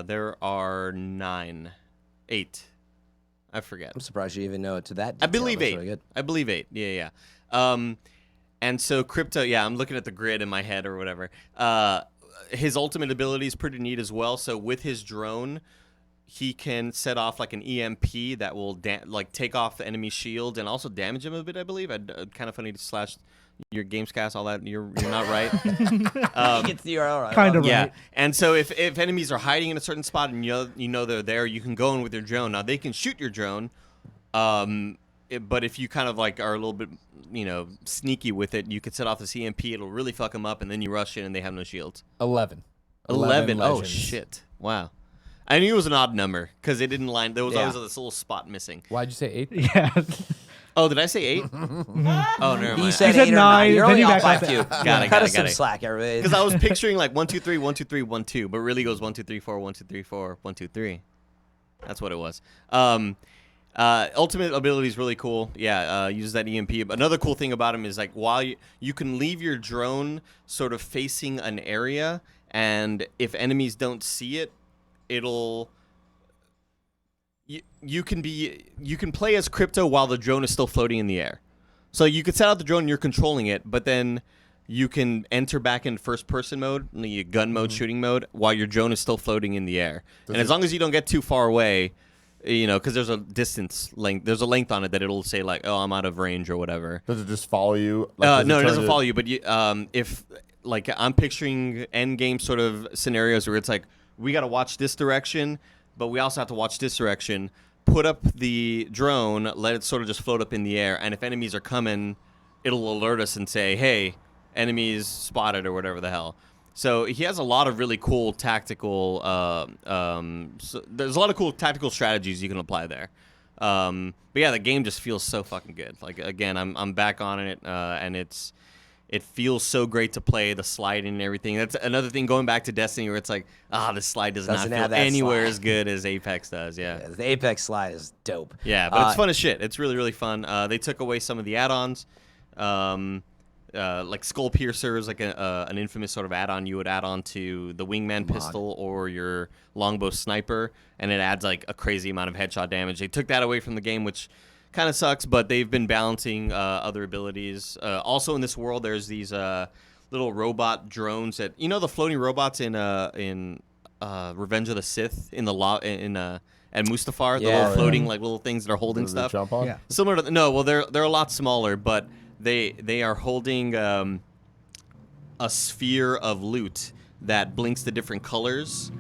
There are 8. I forget. I'm surprised you even know it to that detail. I believe That's 8. really good. I believe 8. Yeah. And so Crypto, I'm looking at the grid in my head or whatever. His ultimate ability is pretty neat as well. So with his drone, he can set off like an EMP that will take off the enemy shield and also damage him a bit, I believe. Kind of funny to slash your Gamescast, all that. You're not right. It's the URL right. Kind of Yeah, right. and so if enemies are hiding in a certain spot and you know they're there, you can go in with your drone. Now they can shoot your drone, but if you kind of like are a little bit sneaky with it, you could set off the CMP. It'll really fuck them up, and then you rush in and they have no shields. 11. 11. Oh legends. shit! Wow. I knew it was an odd number because it didn't line. There was always this little spot missing. Why'd you say 8? Yeah. Oh, did I say 8? Oh, never You mind. said You said 8 or 9. 9, You're then only you off backed by a few. up. Got Cut us it. some slack, everybody. Because I was picturing like 1 2 3 1 2 3 1 2, but really goes 1 2 3 4 1 2 3 4 1 2 3. That's what it was. Ultimate ability is really cool. Yeah, uses that EMP. Another cool thing about him is like while you can leave your drone sort of facing an area, and if enemies don't see it, it'll. You can play as Crypto while the drone is still floating in the air. So you could set out the drone and you're controlling it, but then you can enter back in first-person mode, gun mode, shooting mode, while your drone is still floating in the air. And as long as you don't get too far away, because there's a distance length, there's a length on it that it'll say like, "Oh, I'm out of range" or whatever. Does it just follow you? No, it doesn't follow you. But if like I'm picturing end game sort of scenarios where it's like we got to watch this direction, but we also have to watch this direction. Put up the drone, let it sort of just float up in the air, and if enemies are coming, it'll alert us and say, "Hey, enemies spotted," or whatever the hell. So he has a lot of really cool tactical. So there's a lot of cool tactical strategies you can apply there. But yeah, the game just feels so fucking good. Like again, I'm back on it, and it feels so great to play, the sliding and everything. That's another thing going back to Destiny where it's like, this slide doesn't have feel that anywhere slide. as good as Apex does. Yeah. The Apex slide is dope. Yeah, but it's fun as shit. It's really, really fun. They took away some of the add-ons. Like Skull Piercer is like an infamous sort of add-on you would add on to the Wingman pistol or your longbow sniper, and it adds like a crazy amount of headshot damage. They took that away from the game, which kind of sucks, but they've been balancing other abilities. Also in this world, there's these little robot drones that the floating robots in Revenge of the Sith at Mustafar, the little floating like little things that are holding Does it stuff. jump on? Yeah. Similar to they're a lot smaller, but they are holding a sphere of loot that blinks the different colors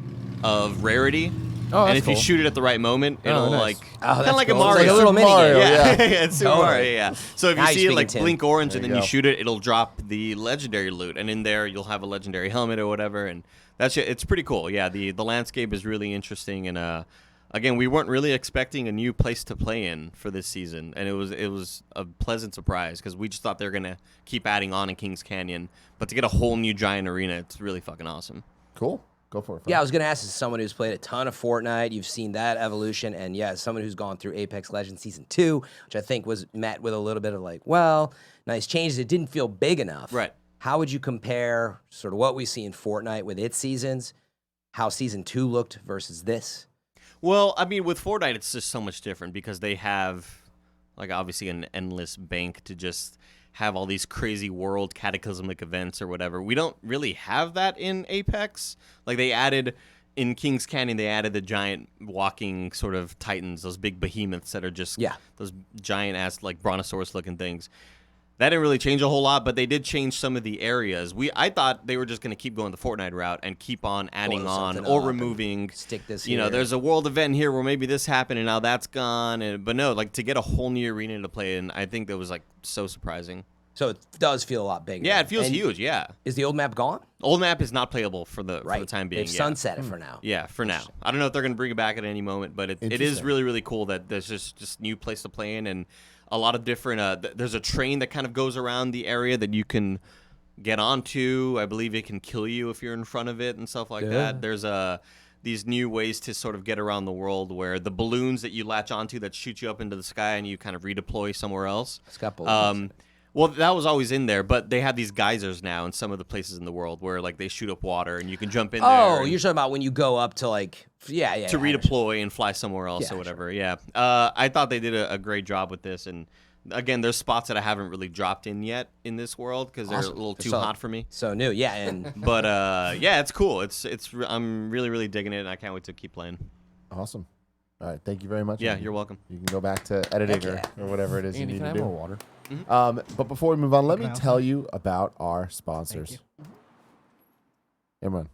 of rarity. Oh, and that's if you cool. shoot it at the right moment, it'll nice. like Oh, kind that's of like cool. a It's Mario. like a little mini Mario, game. yeah. It's Super Totally. Mario, yeah. So if Now you you're see it speaking like Tim. blink orange There and you then you go. shoot it, it'll drop the legendary loot, and in there you'll have a legendary helmet or whatever, and it's pretty cool. Yeah, the landscape is really interesting, and again, we weren't really expecting a new place to play in for this season, and it was a pleasant surprise because we just thought they were gonna keep adding on in Kings Canyon, but to get a whole new giant arena, it's really fucking awesome. Cool. Go for it. Yeah, I was going to ask, as someone who's played a ton of Fortnite, you've seen that evolution, and yeah, as someone who's gone through Apex Legends Season 2, which I think was met with a little bit of like, well, nice changes. It didn't feel big enough. Right. How would you compare sort of what we see in Fortnite with its seasons, how Season 2 looked versus this? Well, I mean, with Fortnite, it's just so much different because they have, like, obviously an endless bank to just have all these crazy world cataclysmic events or whatever. We don't really have that in Apex. Like, they added, in Kings Canyon, they added the giant walking sort of titans, those big behemoths that are just those giant-ass, like, brontosaurus-looking things. That didn't really change a whole lot, but they did change some of the areas. I thought they were just going to keep going the Fortnite route and keep on adding on something or up removing. Stick this You know, here. there's a world event here where maybe this happened and now that's gone. But no, like to get a whole new arena to play in, I think that was like so surprising. So it does feel a lot bigger. Yeah, it feels And huge. Yeah, Is the old map gone? old map is not playable for the time being. They've Yeah. sunset it for now. Yeah, for now. I don't know if they're going to bring it back at any moment, but it is Interesting. really, really cool that there's just new place to play in. And a lot of different. There's a train that kind of goes around the area that you can get onto. I believe it can kill you if you're in front of it and stuff like that. There's these new ways to sort of get around the world where the balloons that you latch onto that shoot you up into the sky and you kind of redeploy somewhere else. It's got balloons. Well, that was always in there, but they have these geysers now in some of the places in the world where like they shoot up water and you can jump in there. Oh, you're talking about when you go up to like, to redeploy and fly somewhere else or whatever. Sure. Yeah, I thought they did a great job with this, and again, there's spots that I haven't really dropped in yet in this world because they're a little too hot for me. So new, and but yeah, it's cool. I'm really digging it, and I can't wait to keep playing. Awesome. All right, thank you very much. Yeah, Andy. You're welcome. You can go back to editing or whatever it is Andy, you need can I to have do. more water? But before we move on, let me tell you about our sponsors. Imran,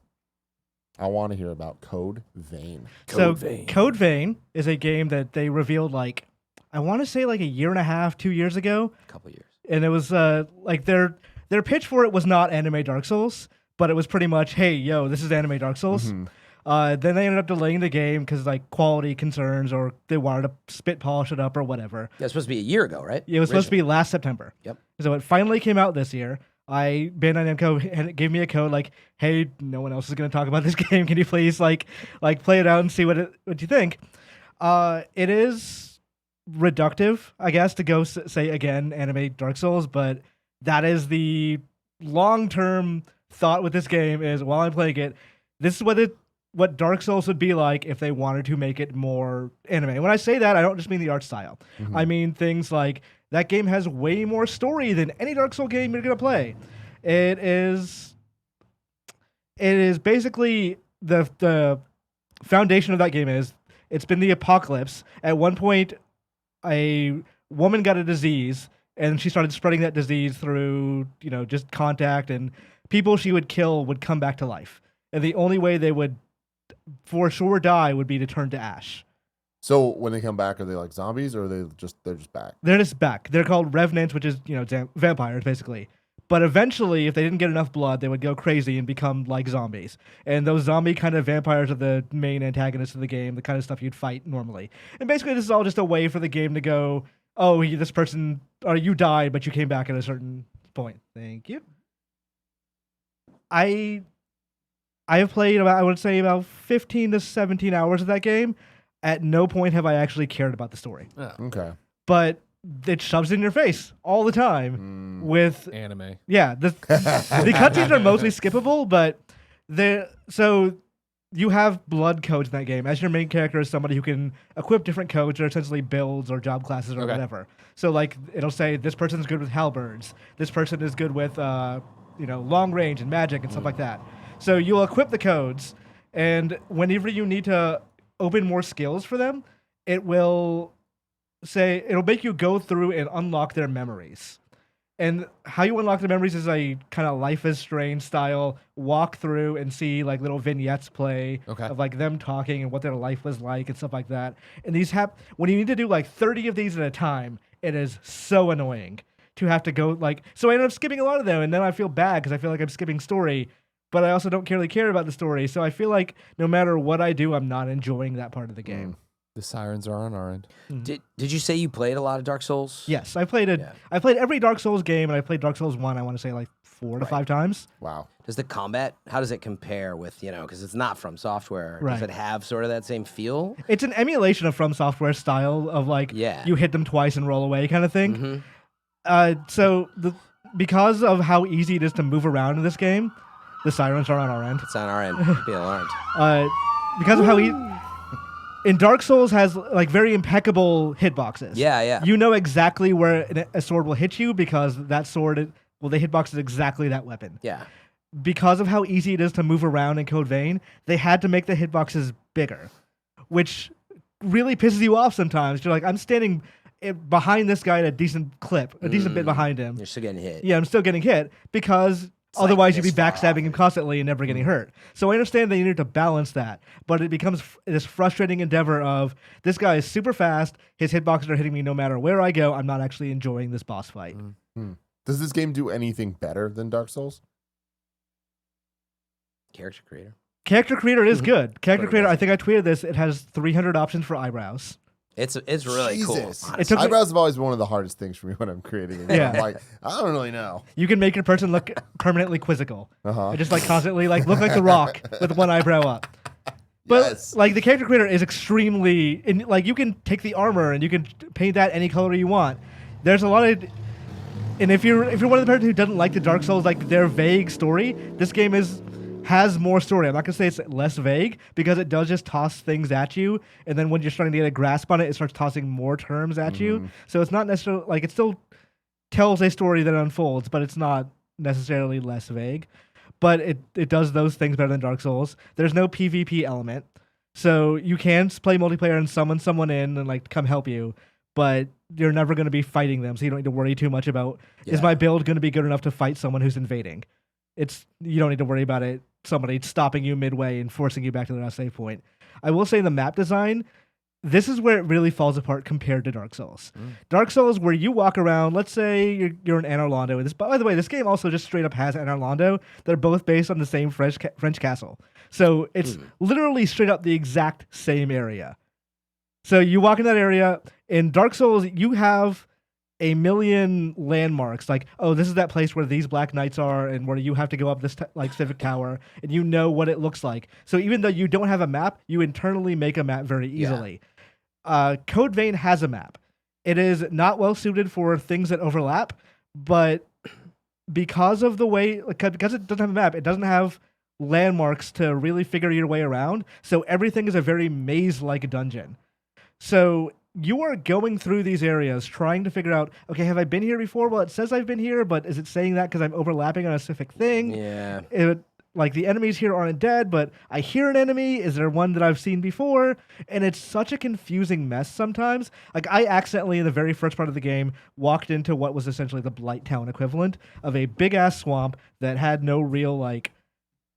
I want to hear about Code Vein. Code Vein is a game that they revealed like I want to say like a year and a half, 2 years ago. A couple years. And it was like their pitch for it was not anime Dark Souls, but it was pretty much, hey, yo, this is anime Dark Souls. Then they ended up delaying the game because like quality concerns, or they wanted to spit polish it up or whatever. Yeah, it's supposed to be a year ago, right? It was supposed to be last September. Yep. So it finally came out this year. Bandai Namco gave me a code like, hey, no one else is going to talk about this game. Can you please like play it out and see what you think? It is reductive, I guess, to go say again anime Dark Souls, but that is the long-term thought with this game is while I'm playing it, this is what Dark Souls would be like if they wanted to make it more anime. And when I say that, I don't just mean the art style. I mean things like that game has way more story than any Dark Souls game you're going to play. It is basically the foundation of that game is it's been the apocalypse. At one point, a woman got a disease and she started spreading that disease through, just contact, and people she would kill would come back to life. And the only way they would for sure die would be to turn to ash. So when they come back, are they like zombies, or are they're just back? They're just back. They're called revenants, which is vampires basically. But eventually, if they didn't get enough blood, they would go crazy and become like zombies. And those zombie kind of vampires are the main antagonists of the game, the kind of stuff you'd fight normally. And basically, this is all just a way for the game to go, oh, this person, or you died, but you came back at a certain point. Thank you. I have played about 15 to 17 hours of that game. At no point have I actually cared about the story. Oh. Okay. But it shoves in your face all the time with anime. Yeah, the cutscenes are mostly skippable, but so you have blood codes in that game. As your main character is somebody who can equip different codes or essentially builds or job classes or whatever. So like it'll say this person's good with halberds. This person is good with long range and magic and stuff like that. So you'll equip the codes, and whenever you need to open more skills for them, it'll make you go through and unlock their memories. And how you unlock the memories is a kind of Life is Strange style walk through and see like little vignettes play of like them talking and what their life was like and stuff like that. And these when you need to do like 30 of these at a time, it is so annoying to have to go so I end up skipping a lot of them, and then I feel bad because I feel like I'm skipping story, but I also don't really care about the story. So I feel like no matter what I do, I'm not enjoying that part of the game. The sirens are on our end. Did you say you played a lot of Dark Souls? Yes, I played every Dark Souls game, and I played Dark Souls 1, I want to say like 4 to 5 times. Wow. Does the combat, how does it compare with, because it's not From Software, does it have sort of that same feel? It's an emulation of From Software style of you hit them twice and roll away kind of thing. So because of how easy it is to move around in this game, the sirens are on our end. It's on our end. Be alarmed. Because of how in Dark Souls has very impeccable hitboxes. Yeah. You know exactly where a sword will hit you because that sword, the hitbox is exactly that weapon. Yeah. Because of how easy it is to move around in Code Vein, they had to make the hitboxes bigger, which really pisses you off sometimes. You're like, I'm standing behind this guy at a decent clip, a decent bit behind him. You're still getting hit. Yeah, I'm still getting hit because otherwise you'd be backstabbing him constantly and never getting hurt. So I understand they need to balance that, but it becomes this frustrating endeavor of this guy is super fast, his hitboxes are hitting me no matter where I go, I'm not actually enjoying this boss fight. Does this game do anything better than Dark Souls? Character creator. Character creator is good. Character creator, I think I tweeted this, it has 300 options for eyebrows. It's really Jesus. cool. It took me- Eyebrows have always been one of the hardest things for me when I'm creating a game. Yeah. I'm like, I don't really know. You can make your person look permanently quizzical. Uh-huh. And just like constantly like look like The Rock with one eyebrow up. But Yes. like the character creator is extremely like you can take the armor and you can paint that any color you want. There's a lot of and if you're one of the person who doesn't like the Dark Souls, like their vague story, this game has more story. I'm not gonna say it's less vague because it does just toss things at you, and then when you're starting to get a grasp on it, it starts tossing more terms at you. So it's not necessarily like it still tells a story that unfolds, but it's not necessarily less vague. But it does those things better than Dark Souls. There's no PvP element, so you can play multiplayer and summon someone in and like come help you, but you're never going to be fighting them, so you don't need to worry too much about is my build going to be good enough to fight someone who's invading. You don't need to worry about it. Somebody stopping you midway and forcing you back to the last save point. I will say the map design, this is where it really falls apart compared to Dark Souls. Dark Souls, where you walk around, let's say you're in Anor Londo. And by the way, this game also just straight up has Anor Londo. They're both based on the same French castle. So it's literally straight up the exact same area. So you walk in that area. In Dark Souls, you have a million landmarks, like, oh, this is that place where these black knights are and where you have to go up this civic tower, and you know what it looks like. So even though you don't have a map, you internally make a map very easily. Code Vein has a map. It is not well suited for things that overlap, but because of the way, because it doesn't have a map, it doesn't have landmarks to really figure your way around. So everything is a very maze-like dungeon. So you are going through these areas trying to figure out, okay, have I been here before? Well, it says I've been here, but is it saying that because I'm overlapping on a specific thing? Yeah. Like the enemies here aren't dead, but I hear an enemy. Is there one that I've seen before? And it's such a confusing mess sometimes. Like I accidentally, in the very first part of the game, walked into what was essentially the Blight Town equivalent of a big-ass swamp that had no real, like,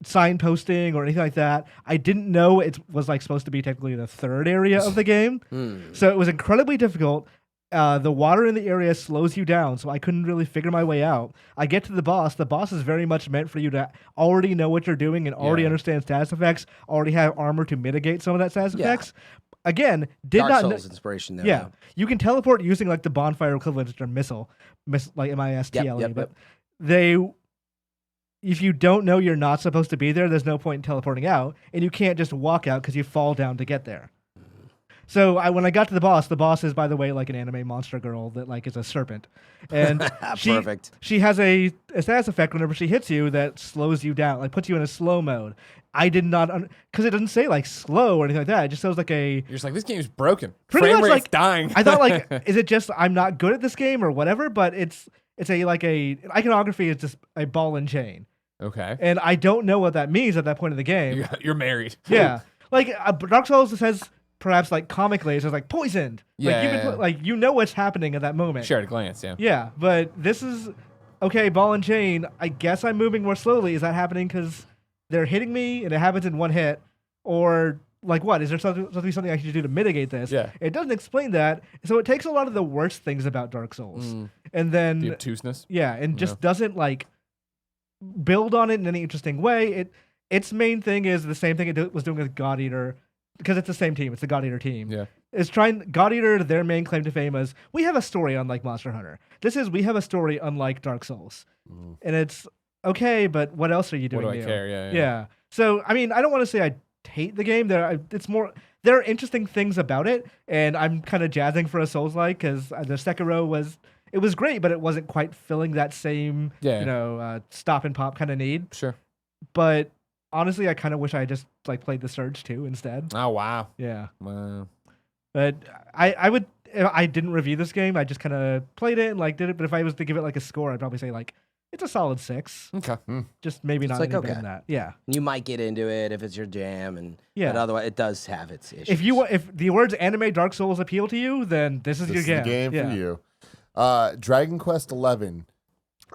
signposting or anything like that. I didn't know it was like supposed to be technically the third area of the game. So it was incredibly difficult. The water in the area slows you down, so I couldn't really figure my way out. I get to the boss. The boss is very much meant for you to already know what you're doing and already understand status effects, already have armor to mitigate some of that status effects. Again, Dark Souls inspiration there. Yeah. You can teleport using like the bonfire equivalent, which are missile like MISTLE, but they... If you don't know you're not supposed to be there, there's no point in teleporting out, and you can't just walk out because you fall down to get there. So when I got to the boss is, by the way, like an anime monster girl that like is a serpent, and Perfect. She has a status effect whenever she hits you that slows you down, like puts you in a slow mode. I did not because it doesn't say like slow or anything like that. It just shows like a. You're just like, this game's broken. Pretty Frame much rate's like dying. I thought like, is it just I'm not good at this game or whatever? But it's iconography is just a ball and chain. Okay. And I don't know what that means at that point in the game. You're married. Yeah. Like Dark Souls says perhaps like comically it says like poisoned. Yeah. Like you know what's happening at that moment. Sure, at a glance, yeah. Yeah, but this is okay, ball and chain. I guess I'm moving more slowly. Is that happening because they're hitting me and it happens in one hit? Or like what? Is there supposed to be something I should do to the this? Yeah. It doesn't explain that. So it takes a lot of the worst things about Dark Souls. And then The obtuseness. Yeah, and just doesn't like build on it in any interesting way. Its main thing is the same thing it was doing with God Eater, because it's the same team. It's the God Eater team. Yeah. It's trying God Eater. Their main claim to fame is we have a story unlike Monster Hunter. We have a story unlike Dark Souls, and it's okay. But what else are you doing? What do I new? care? Yeah. So I mean, I don't want to say I hate the game. There are interesting things about it, and I'm kind of jazzing for a Souls-like because the Sekiro was great, but it wasn't quite filling that same stop and pop kind of need. Sure. But honestly, I kind of wish I just like played the Surge 2 instead. Oh wow. Yeah. Wow. But I would if I didn't review this game. I just kind of played it and like did it. But if I was to give it like a score, I'd probably say like it's a solid 6. Okay. Just maybe not like, any better than that. Yeah. You might get into it if it's your jam, but otherwise it does have its issues. If the words anime Dark Souls appeal to you, then this is your game. The game yeah. for you. Dragon Quest 11.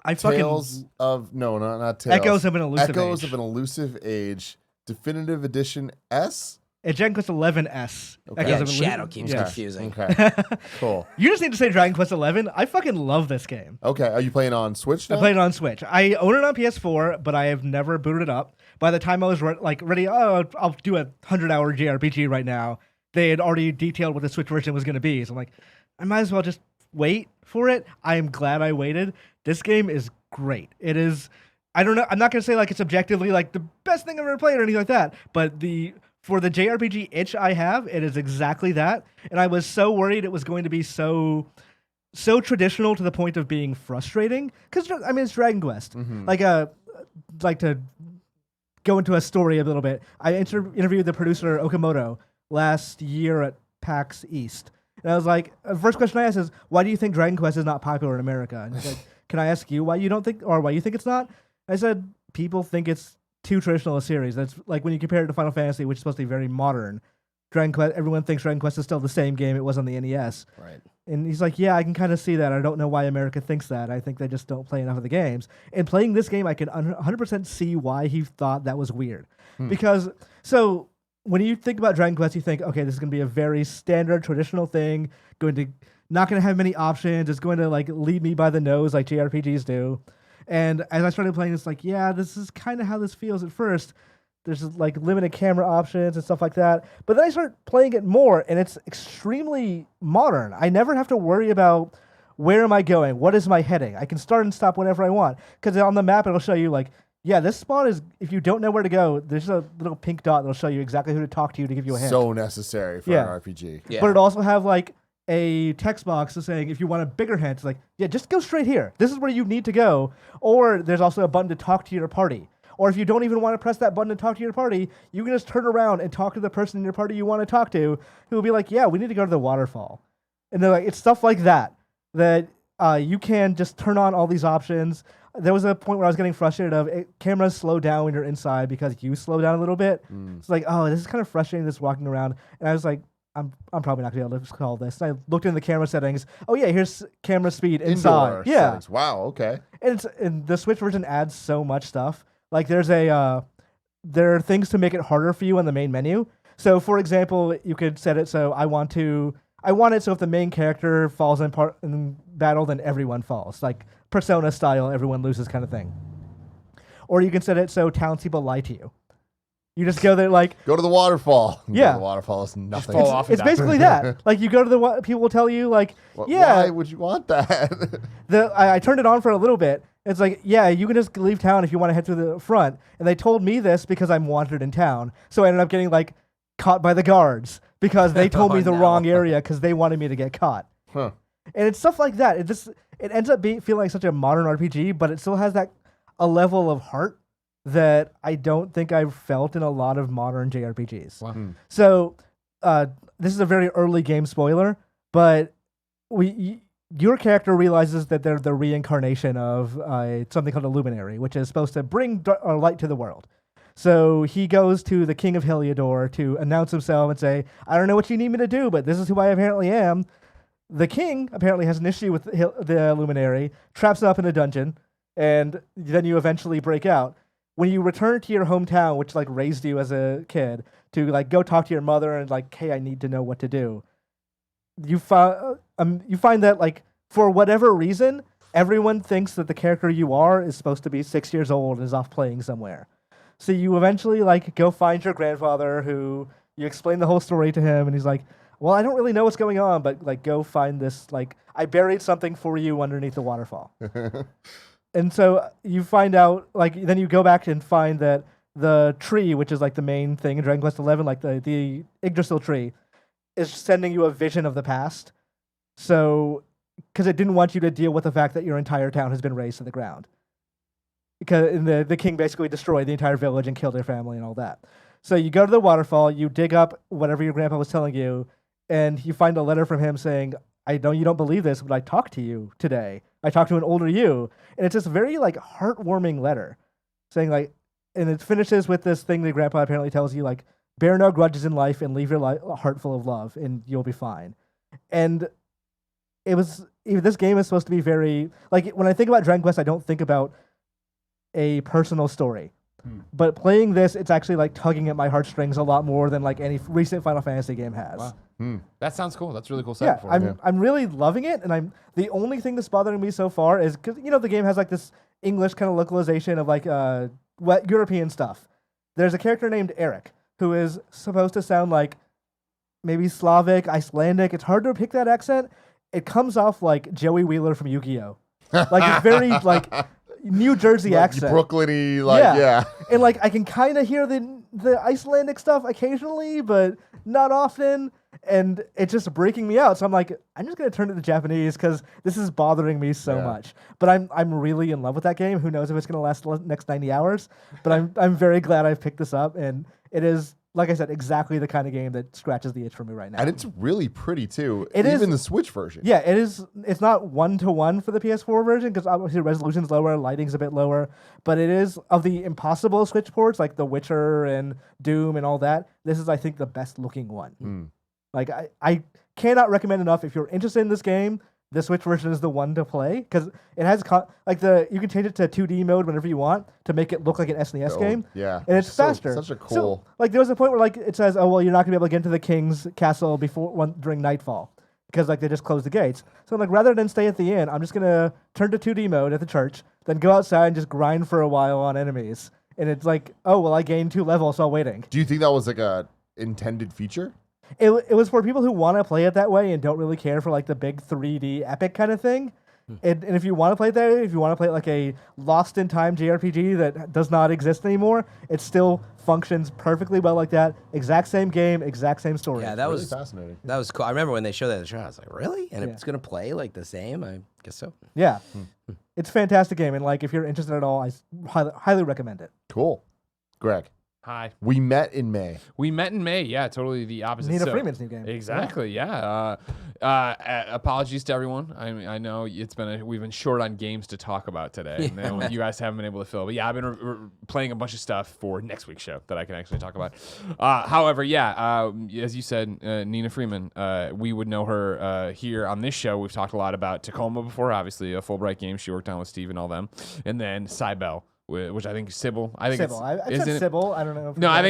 Not Tales. Echoes of an Elusive Echoes Age. of an Elusive Age. Definitive Edition S. Dragon Quest 11S. Okay. Yeah, Shadowkeep's confusing. Okay. Cool. You just need to say Dragon Quest 11. I fucking love this game. Okay. Are you playing on Switch now? I played it on Switch. I own it on PS4, but I have never booted it up. By the time I was ready, I'll do a 100-hour JRPG right now. they had already detailed what the Switch version was going to be. So I'm like, I might as well just wait for it. I am glad I waited. This game is great. It is. I don't know. I'm not going to say like it's objectively like the best thing I've ever played or anything like that. But for the JRPG itch I have, it is exactly that. And I was so worried it was going to be so traditional to the point of being frustrating. Because I mean, it's Dragon Quest. Like to go into a story a little bit. I interviewed the producer Okamoto last year at PAX East. And I was like, the first question I asked is, why do you think Dragon Quest is not popular in America? And he's like, can I ask you why you don't think, or why you think it's not? I said, people think it's too traditional a series. That's like when you compare it to Final Fantasy, which is supposed to be very modern. Dragon Quest, everyone thinks Dragon Quest is still the same game it was on the NES. Right. And he's like, yeah, I can kind of see that. I don't know why America thinks that. I think they just don't play enough of the games. And playing this game, I can 100% see why he thought that was weird. Because, so when you think about Dragon Quest, you think, okay, this is going to be a very standard, traditional thing, not going to have many options. It's going to like lead me by the nose like JRPGs do. And as I started playing, it's like, yeah, this is kind of how this feels at first. There's like limited camera options and stuff like that. But then I start playing it more, and it's extremely modern. I never have to worry about where am I going? What is my heading? I can start and stop whenever I want. Because on the map, it'll show you like, yeah, this spot is, if you don't know where to go, there's a little pink dot that'll show you exactly who to talk to give you a hint. So necessary for an RPG. Yeah. But it also have like a text box saying if you want a bigger hint, it's like, yeah, just go straight here. This is where you need to go. Or there's also a button to talk to your party. Or if you don't even want to press that button to talk to your party, you can just turn around and talk to the person in your party you want to talk to, who will be like, yeah, we need to go to the waterfall. And they're like, it's stuff like that you can just turn on all these options. There was a point where I was getting frustrated cameras slow down when you're inside because you slow down a little bit. It's like, oh, this is kind of frustrating, this walking around. And I was like, I'm probably not going to be able to call this. And I looked in the camera settings. Oh, yeah, here's camera speed inside. Indoor Yeah. settings. Wow, okay. And the Switch version adds so much stuff. Like there are things to make it harder for you on the main menu. So for example, you could set it so I want it so if the main character falls in battle, then everyone falls. Like Persona style, everyone loses kind of thing. Or you can set it so townspeople lie to you. You just go there like... Go to the waterfall. Yeah. Go to the waterfall is nothing. fall off. It's basically that. Like you go to people will tell you like, Why would you want that? I turned it on for a little bit. It's like, yeah, you can just leave town if you want to head through the front. And they told me this because I'm wanted in town. So I ended up getting like caught by the guards because they told me the wrong area because they wanted me to get caught. Huh. And it's stuff like that. It ends up feeling like such a modern RPG, but it still has a level of heart that I don't think I've felt in a lot of modern JRPGs. Wow. So this is a very early game spoiler, but your character realizes that they're the reincarnation of something called a luminary, which is supposed to bring light to the world. So he goes to the king of Heliodor to announce himself and say, I don't know what you need me to do, but this is who I apparently am. The king apparently has an issue with the luminary, traps it up in a dungeon, and then you eventually break out. When you return to your hometown, which like raised you as a kid, to like go talk to your mother and like, hey, I need to know what to do. You find that like for whatever reason, everyone thinks that the character you are is supposed to be 6 years old and is off playing somewhere. So you eventually like go find your grandfather, who you explain the whole story to him, and he's like, well, I don't really know what's going on, but like go find this, like I buried something for you underneath the waterfall. And so you find out, like, then you go back and find that the tree, which is like the main thing in Dragon Quest XI, like the Yggdrasil tree, is sending you a vision of the past. So, because it didn't want you to deal with the fact that your entire town has been razed to the ground. Because the king basically destroyed the entire village and killed their family and all that. So you go to the waterfall, you dig up whatever your grandpa was telling you, and you find a letter from him saying, I know you don't believe this, but I talked to you today. I talked to an older you. And it's this very like heartwarming letter saying like, and it finishes with this thing that grandpa apparently tells you like, bear no grudges in life and leave your heart full of love and you'll be fine. And this game is supposed to be very, like when I think about Dragon Quest, I don't think about a personal story. But playing this, it's actually like tugging at my heartstrings a lot more than like any recent Final Fantasy game has. Wow. That sounds cool. That's really cool setup Yeah, for it. I'm really loving it, and the only thing that's bothering me so far is because the game has like this English kind of localization of like European stuff. There's a character named Eric who is supposed to sound like maybe Slavic, Icelandic. It's hard to pick that accent. It comes off like Joey Wheeler from Yu-Gi-Oh. Like it's very like New Jersey Like accent. Brooklyn-y, like, yeah. And like I can kind of hear the Icelandic stuff occasionally, but not often. And it's just breaking me out. So I'm like, I'm just gonna turn it to Japanese because this is bothering me so much. But I'm really in love with that game. Who knows if it's gonna last the next 90 hours? But I'm very glad I picked this up, and it is, like I said, exactly the kind of game that scratches the itch for me right now. And it's really pretty too. It even is- the Switch version. Yeah, it is. It's not 1-to-1 for the PS4 version because obviously the resolution's lower, lighting's a bit lower. But it is, of the impossible Switch ports like The Witcher and Doom and all that, this is, I think, the best looking one. Like I cannot recommend enough. If you're interested in this game, the Switch version is the one to play because it has you can change it to 2D mode whenever you want to make it look like an SNES game. Yeah, and it's faster. Such a cool. So, like there was a point where like it says, oh well, you're not gonna be able to get into the king's castle during nightfall because like they just closed the gates. So I'm like, rather than stay at the inn, I'm just gonna turn to 2D mode at the church, then go outside and just grind for a while on enemies. And it's like, oh well, I gained 2 levels while waiting. Do you think that was like a intended feature? It was for people who want to play it that way and don't really care for like the big 3D epic kind of thing. And if you want to play it that way, if you want to play it like a lost in time JRPG that does not exist anymore, it still functions perfectly well like that. Exact same game, exact same story. Yeah, that Really was fascinating. That was cool. I remember when they showed that in the show, I was like, really? And it's gonna play like the same? I guess so. Yeah. It's a fantastic game, and like if you're interested at all, I highly recommend it. Cool. Greg, Hi. we met in May. We met in May. Yeah, totally the opposite. Nina So- Freeman's new game. Exactly. Yeah. Apologies to everyone. I know we've been short on games to talk about today. And you guys haven't been able to fill. But yeah, I've been playing a bunch of stuff for next week's show that I can actually talk about. However, yeah, as you said, Nina Freeman, we would know her here on this show. We've talked a lot about Tacoma before, obviously a Fulbright game she worked on with Steve and all them, and then Cybele, which I think is Sybil. I think Sybil. I isn't said it? Sybil. I don't know. No, I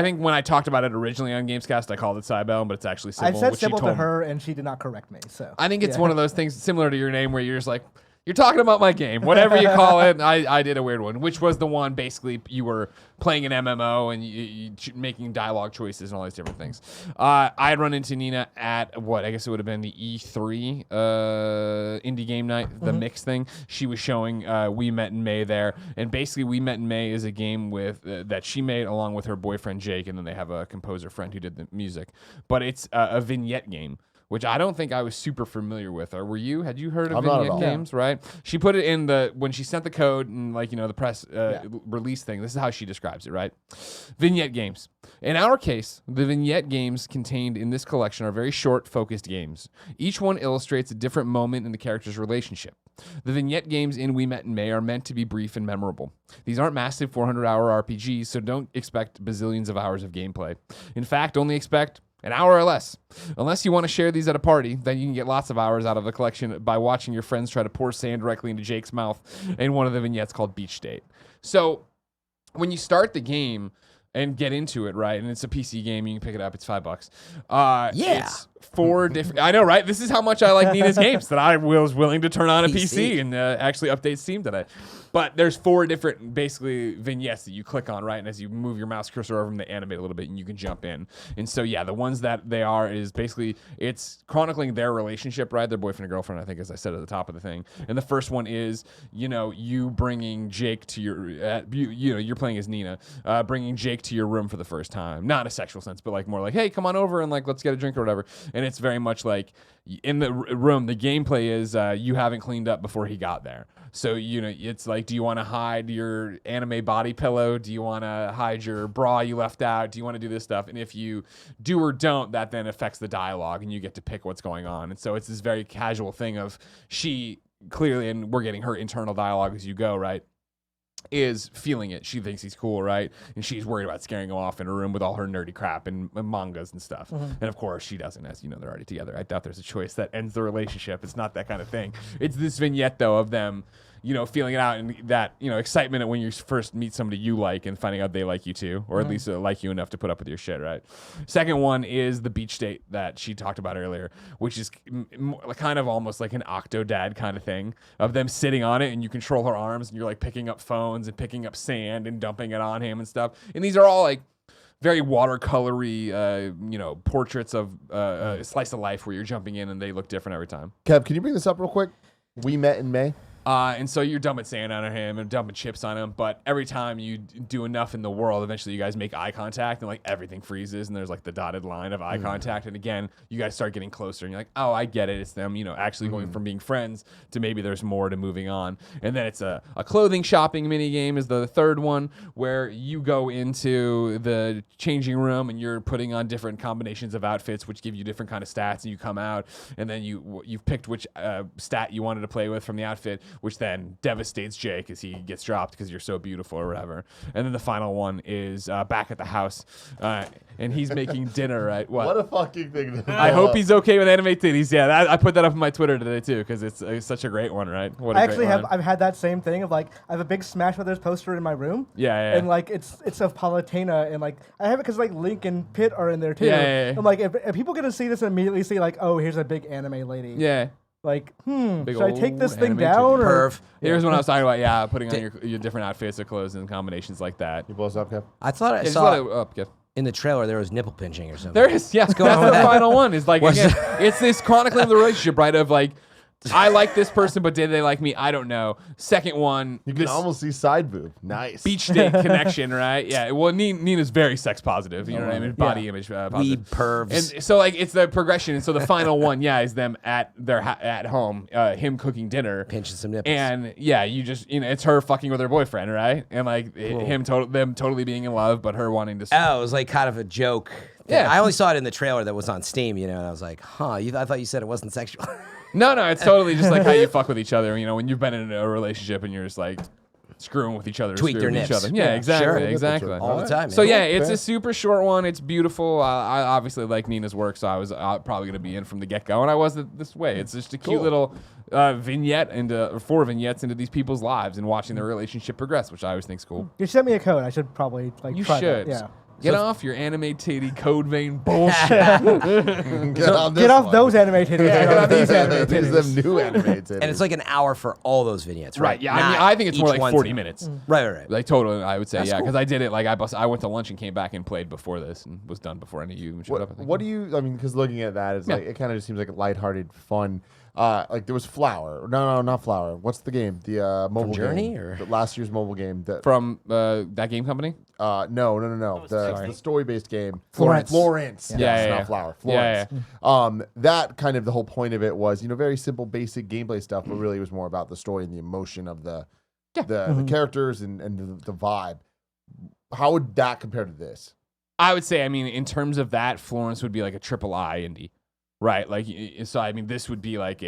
think when I talked about it originally on Gamescast, I called it Cybele, but it's actually Sybil. I said which she Sybil to told me. her, and she did not correct me. So I think it's one of those things similar to your name where you're just like, you're talking about my game, whatever you call it. I did a weird one, which was the one basically you were playing an MMO and you making dialogue choices and all these different things. I had run into Nina at I guess it would have been the E3 indie game night, the mix thing. She was showing We Met in May there, and basically We Met in May is a game with that she made along with her boyfriend Jake, and then they have a composer friend who did the music. But it's a vignette game, which I don't think I was super familiar with. Or were you? Had you heard of I'm not at vignette all. games, right? She put it in when she sent the code and the press release thing. This is how she describes it, right? Vignette games. In our case, the vignette games contained in this collection are very short, focused games. Each one illustrates a different moment in the character's relationship. The vignette games in We Met in May are meant to be brief and memorable. These aren't massive 400-hour RPGs, so don't expect bazillions of hours of gameplay. In fact, only expect an hour or less. Unless you want to share these at a party, then you can get lots of hours out of the collection by watching your friends try to pour sand directly into Jake's mouth in one of the vignettes called Beach Date. So when you start the game and get into it, right, and it's a PC game, you can pick it up, it's $5. It's 4 different... I know, right? This is how much I like Nina's games, that I was willing to turn on a PC and actually update Steam today. But there's 4 different, basically, vignettes that you click on, right? And as you move your mouse cursor over them, they animate a little bit, and you can jump in. And so, yeah, the ones that they are is basically, it's chronicling their relationship, right? Their boyfriend and girlfriend, I think, as I said at the top of the thing. And the first one is, you bringing Jake to your, you're playing as Nina, bringing Jake to your room for the first time. Not in a sexual sense, but like more like, hey, come on over and like, let's get a drink or whatever. And it's very much like, in the room, the gameplay is you haven't cleaned up before he got there. So, it's like, do you want to hide your anime body pillow? Do you want to hide your bra you left out? Do you want to do this stuff? And if you do or don't, that then affects the dialogue and you get to pick what's going on. And so it's this very casual thing of she clearly, and we're getting her internal dialogue as you go, right? Is feeling it. She thinks he's cool, right? And she's worried about scaring him off in a room with all her nerdy crap and mangas and stuff. And of course, she doesn't, as you know, they're already together. I doubt there's a choice that ends the relationship. It's not that kind of thing. It's this vignette, though, of them, feeling it out and that, excitement when you first meet somebody you like and finding out they like you too, or at least like you enough to put up with your shit, right? Second one is the beach date that she talked about earlier, which is kind of almost like an Octodad kind of thing of them sitting on it and you control her arms and you're like picking up phones and picking up sand and dumping it on him and stuff. And these are all like very watercolory, portraits of a slice of life where you're jumping in and they look different every time. Kev, can you bring this up real quick? We met in May. And so you're dumping sand on him and dumping chips on him, but every time you do enough in the world, eventually you guys make eye contact and like everything freezes and there's like the dotted line of eye contact. And again, you guys start getting closer and you're like, oh, I get it. It's them, actually going from being friends to maybe there's more to moving on. And then it's a clothing shopping mini game is the third one where you go into the changing room and you're putting on different combinations of outfits, which give you different kind of stats, and you come out and then you've picked which stat you wanted to play with from the outfit, which then devastates Jake as he gets dropped because you're so beautiful or whatever. And then the final one is back at the house, and he's making dinner, right? What a fucking thing. I hope he's okay with anime titties. Yeah, I put that up on my Twitter today too because it's such a great one, right? What a I actually great have. line. I've had that same thing of like I have a big Smash Brothers poster in my room. Yeah. And like it's of Palutena, and like I have it because like Link and Pit are in there too. Yeah. I'm like, if people gonna see this and immediately see like, oh, here's a big anime lady. Yeah. Like, Big should I take this old thing anime down? Or? Perv. Here's what I was talking about. Yeah, putting on your different outfits or clothes and combinations like that. You blow us up, Kev? I thought I Yeah, just saw let it up, Kev. in the trailer there was nipple pinching or something. There is, yeah. That's going on the with that? final one. Is like, What's again, it's this chronicling of the relationship, right? Of like, I like this person, but did they like me? I don't know. Second one, You can this almost see side boob. Nice. beach date connection, right? Yeah. Well, Nina's very sex positive. You know what I mean? Body image positive. Weeb pervs. And so like it's the progression. And so the final one, is them at their at home, him cooking dinner, Pinching some nipples. and you just it's her fucking with her boyfriend, right? And like them totally being in love, but her wanting to. Oh, it was like kind of a joke. Yeah. I only saw it in the trailer that was on Steam, and I was like, huh, I thought you said it wasn't sexual. No, it's totally just like how you fuck with each other. When you've been in a relationship and you're just like screwing with each other, Tweak their screwing with each nips. other. Yeah, exactly, Sure. exactly. All the time. So man. it's a super short one. It's beautiful. I obviously like Nina's work, so I was probably gonna be in from the get go, and I wasn't this way. It's just a cute little vignette into 4 vignettes into these people's lives and watching their relationship progress, which I always think is cool. You sent me a code. I should probably like. You try should. That. Yeah. Get off your anime titty code vein bullshit. Get off those anime titties. Get on these anime These titties. them new anime titties. And it's like an hour for all those vignettes, right? Right. Yeah. I think it's more Each like one's 40 an hour. minutes. Right. Like totally, I would say, That's yeah, cool. because I did it like I went to lunch and came back and played before this and was done before any of you even showed up. I think. What do you? I mean, because looking at that, it's like it kind of just seems like a lighthearted, fun. Like there was Flower. No, not Flower. What's the game? The mobile Journey game. or? The last year's mobile game. From that game company? No. The story-based game. Florence. Yeah, Yeah. not Flower. Florence. That kind of the whole point of it was, very simple, basic gameplay stuff, but really it was more about the story and the emotion of the characters and the vibe. How would that compare to this? I would say, in terms of that, Florence would be like a triple I indie, right? Like, so this would be like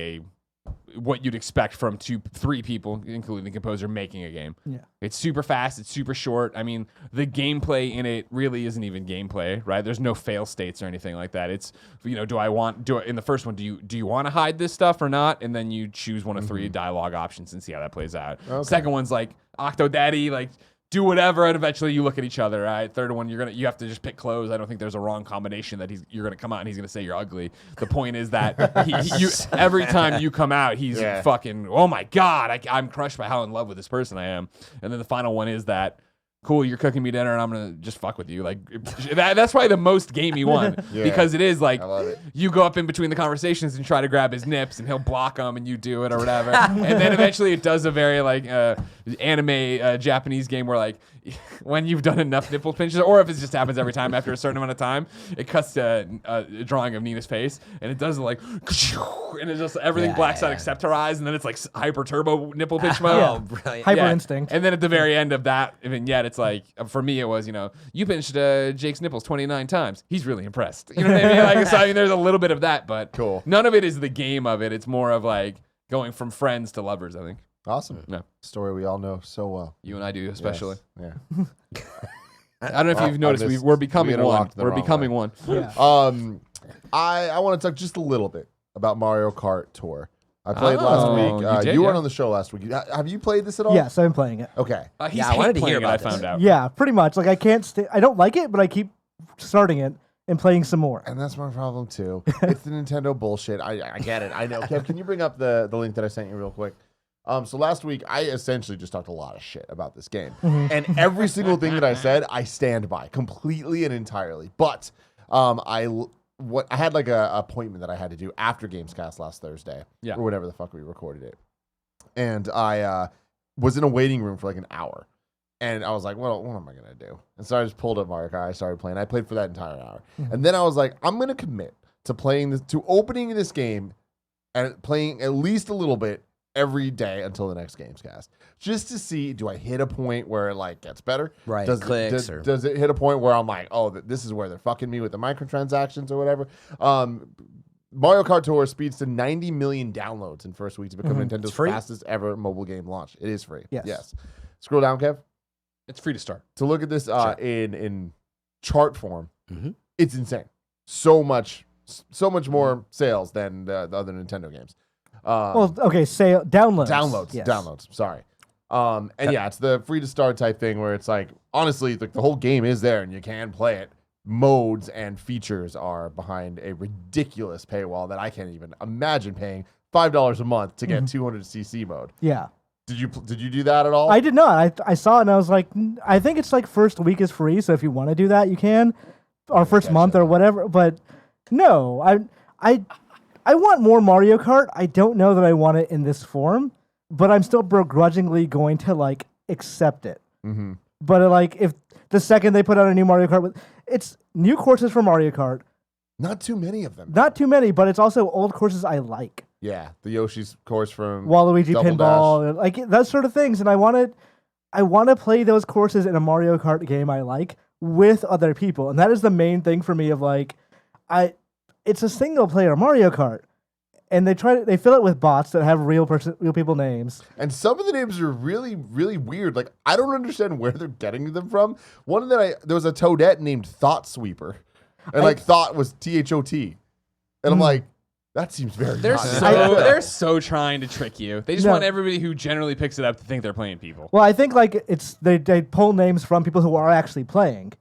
what you'd expect from 3 people, including the composer, making a game. Yeah. It's super fast. It's super short. The gameplay in it really isn't even gameplay, right? There's no fail states or anything like that. It's, in the first one, do you want to hide this stuff or not? And then you choose one of 3 dialogue options and see how that plays out. Okay. Second one's like Octodaddy, like, do whatever, and eventually you look at each other. Right? Third one, you have to just pick clothes. I don't think there's a wrong combination that you're gonna come out and he's gonna say you're ugly. The point is that every time you come out, he's fucking, oh my god, I'm crushed by how in love with this person I am. And then the final one is that, cool, you're cooking me dinner and I'm gonna just fuck with you. Like that's why the most gamey one because it is like I love it. you go up in between the conversations and try to grab his nips and he'll block them and you do it or whatever. And then eventually it does a very like anime Japanese game where like when you've done enough nipple pinches, or if it just happens every time after a certain amount of time, it cuts to a drawing of Nina's face and it does like and it just everything blacks out except her eyes, and then it's like hyper turbo nipple pinch mode. Oh, brilliant. Hyper instinct. And then at the very end of that vignette, it's like, for me, it was, you pinched Jake's nipples 29 times. He's really impressed. You know what I mean? So, there's a little bit of that, but Cool. None of it is the game of it. It's more of like going from friends to lovers, I think. Awesome. No. Story we all know so well. You and I do, especially. Yes. I don't know if you've noticed, we're becoming one. We're becoming one. Yeah. I want to talk just a little bit about Mario Kart Tour. I played last week. You weren't on the show last week. Have you played this at all? Yes, I've been playing it. Okay. He's I wanted to hear playing it, about I found out. Yeah, pretty much. Like I can't I don't like it, but I keep starting it and playing some more. And that's my problem too. It's the Nintendo bullshit. I get it. I know. Kev, can you bring up the link that I sent you real quick? So last week, I essentially just talked a lot of shit about this game. And every single thing that I said, I stand by completely and entirely. But I had like a appointment that I had to do after Gamescast last Thursday. Yeah. Or whatever the fuck we recorded it. And I was in a waiting room for like an hour. And I was like, well, what am I going to do? And so I just pulled up Mario Kart. I started playing. I played for that entire hour. And then I was like, I'm going to commit to opening this game and playing at least a little bit every day until the next Gamescast, just to see, do I hit a point where it like gets better? Right, Does clicks does it hit a point where I'm like, oh, this is where they're fucking me with the microtransactions or whatever? Mario Kart Tour speeds to 90 million downloads in first week to become Nintendo's fastest ever mobile game launch. It is free. Yes. Scroll down, Kev. It's free to start. To look at this in chart form, it's insane. So much more sales than the other Nintendo games. Downloads. Yes. Downloads. Sorry. It's the free to start type thing where it's like, honestly, the whole game is there and you can play it. Modes and features are behind a ridiculous paywall that I can't even imagine paying $5 a month to get 200cc mode. Yeah. Did you do that at all? I did not. I saw it and I was like, I think it's like first week is free, so if you want to do that, you can, or first month or whatever. But no, I want more Mario Kart. I don't know that I want it in this form, but I'm still begrudgingly going to like accept it. But like, if the second they put out a new Mario Kart, it's new courses for Mario Kart. Not too many of them. Not too many, but it's also old courses I like. Yeah, the Yoshi's course from Waluigi Double Pinball, like that sort of things. And I want to play those courses in a Mario Kart game I like with other people, and that is the main thing for me. Of like, it's a single player Mario Kart, and they fill it with bots that have real people names. And some of the names are really, really weird. Like, I don't understand where they're getting them from. One that there was a Toadette named Thought Sweeper, and Thought was THOT, and I'm like, that seems very. They're so trying to trick you. They just want everybody who generally picks it up to think they're playing people. Well, I think like they pull names from people who are actually playing.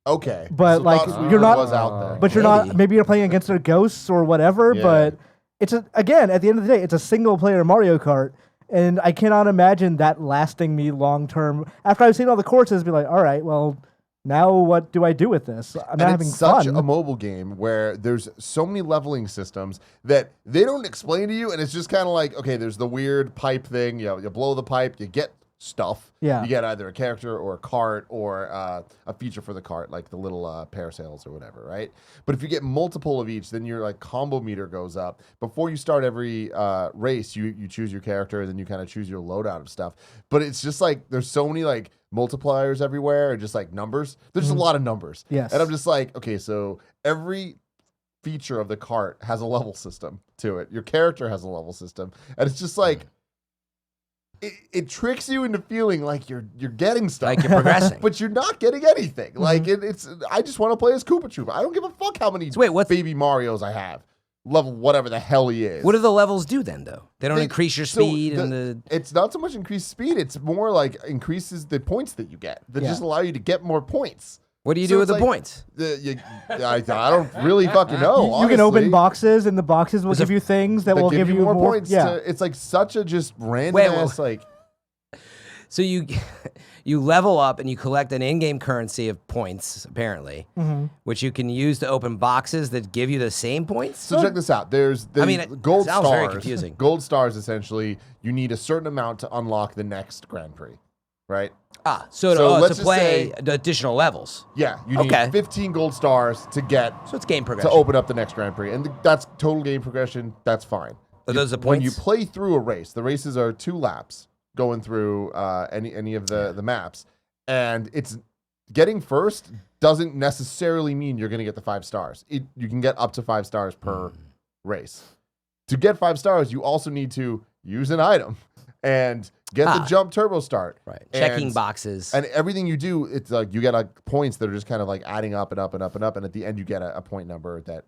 Okay, but so like you're not out there. But you're not. Maybe you're playing against their ghosts or whatever. Yeah. But it's again at the end of the day, it's a single player Mario Kart, and I cannot imagine that lasting me long term. After I've seen all the courses, be like, all right, well, now what do I do with this? I'm not having fun. It's such a mobile game where there's so many leveling systems that they don't explain to you, and it's just kind of like, okay, there's the weird pipe thing. You blow the pipe, you get stuff. Yeah. You get either a character or a cart or a feature for the cart, like the little parasails or whatever, right? But if you get multiple of each, then your like combo meter goes up. Before you start every race, you choose your character, and then you kind of choose your loadout of stuff. But it's just like there's so many like multipliers everywhere, and just like numbers. There's just a lot of numbers. Yes. And I'm just like, okay, so every feature of the cart has a level system to it. Your character has a level system, and it's just like. It tricks you into feeling like you're getting stuff, like you're progressing, but you're not getting anything. Like it's. I just want to play as Koopa Troopa. I don't give a fuck how many baby Marios I have. Level whatever the hell he is. What do the levels do then, though? They don't increase your speed It's not so much increased speed. It's more like increases the points that you get. That just allow you to get more points. What do you do with the points? I don't really fucking know. You can open boxes, and the boxes will give you things that will give you more points. Yeah. It's like such a just random like. So you level up and you collect an in-game currency of points, apparently, which you can use to open boxes that give you the same points. So check this out. There's gold sounds stars. very confusing. Gold stars, essentially, you need a certain amount to unlock the next Grand Prix, right? So to play the additional levels. Yeah, you need 15 gold stars to get. So it's game progression. To open up the next Grand Prix. And that's total game progression. That's fine. Are those the points? When you play through a race, the races are 2 laps going through any of the maps. And it's getting first doesn't necessarily mean you're going to get the 5 stars. You can get up to 5 stars per race. To get 5 stars, you also need to use an item and get the jump turbo start. Right. Checking boxes. And everything you do, it's like you get like points that are just kind of like adding up and up and up and up. And at the end, you get a point number that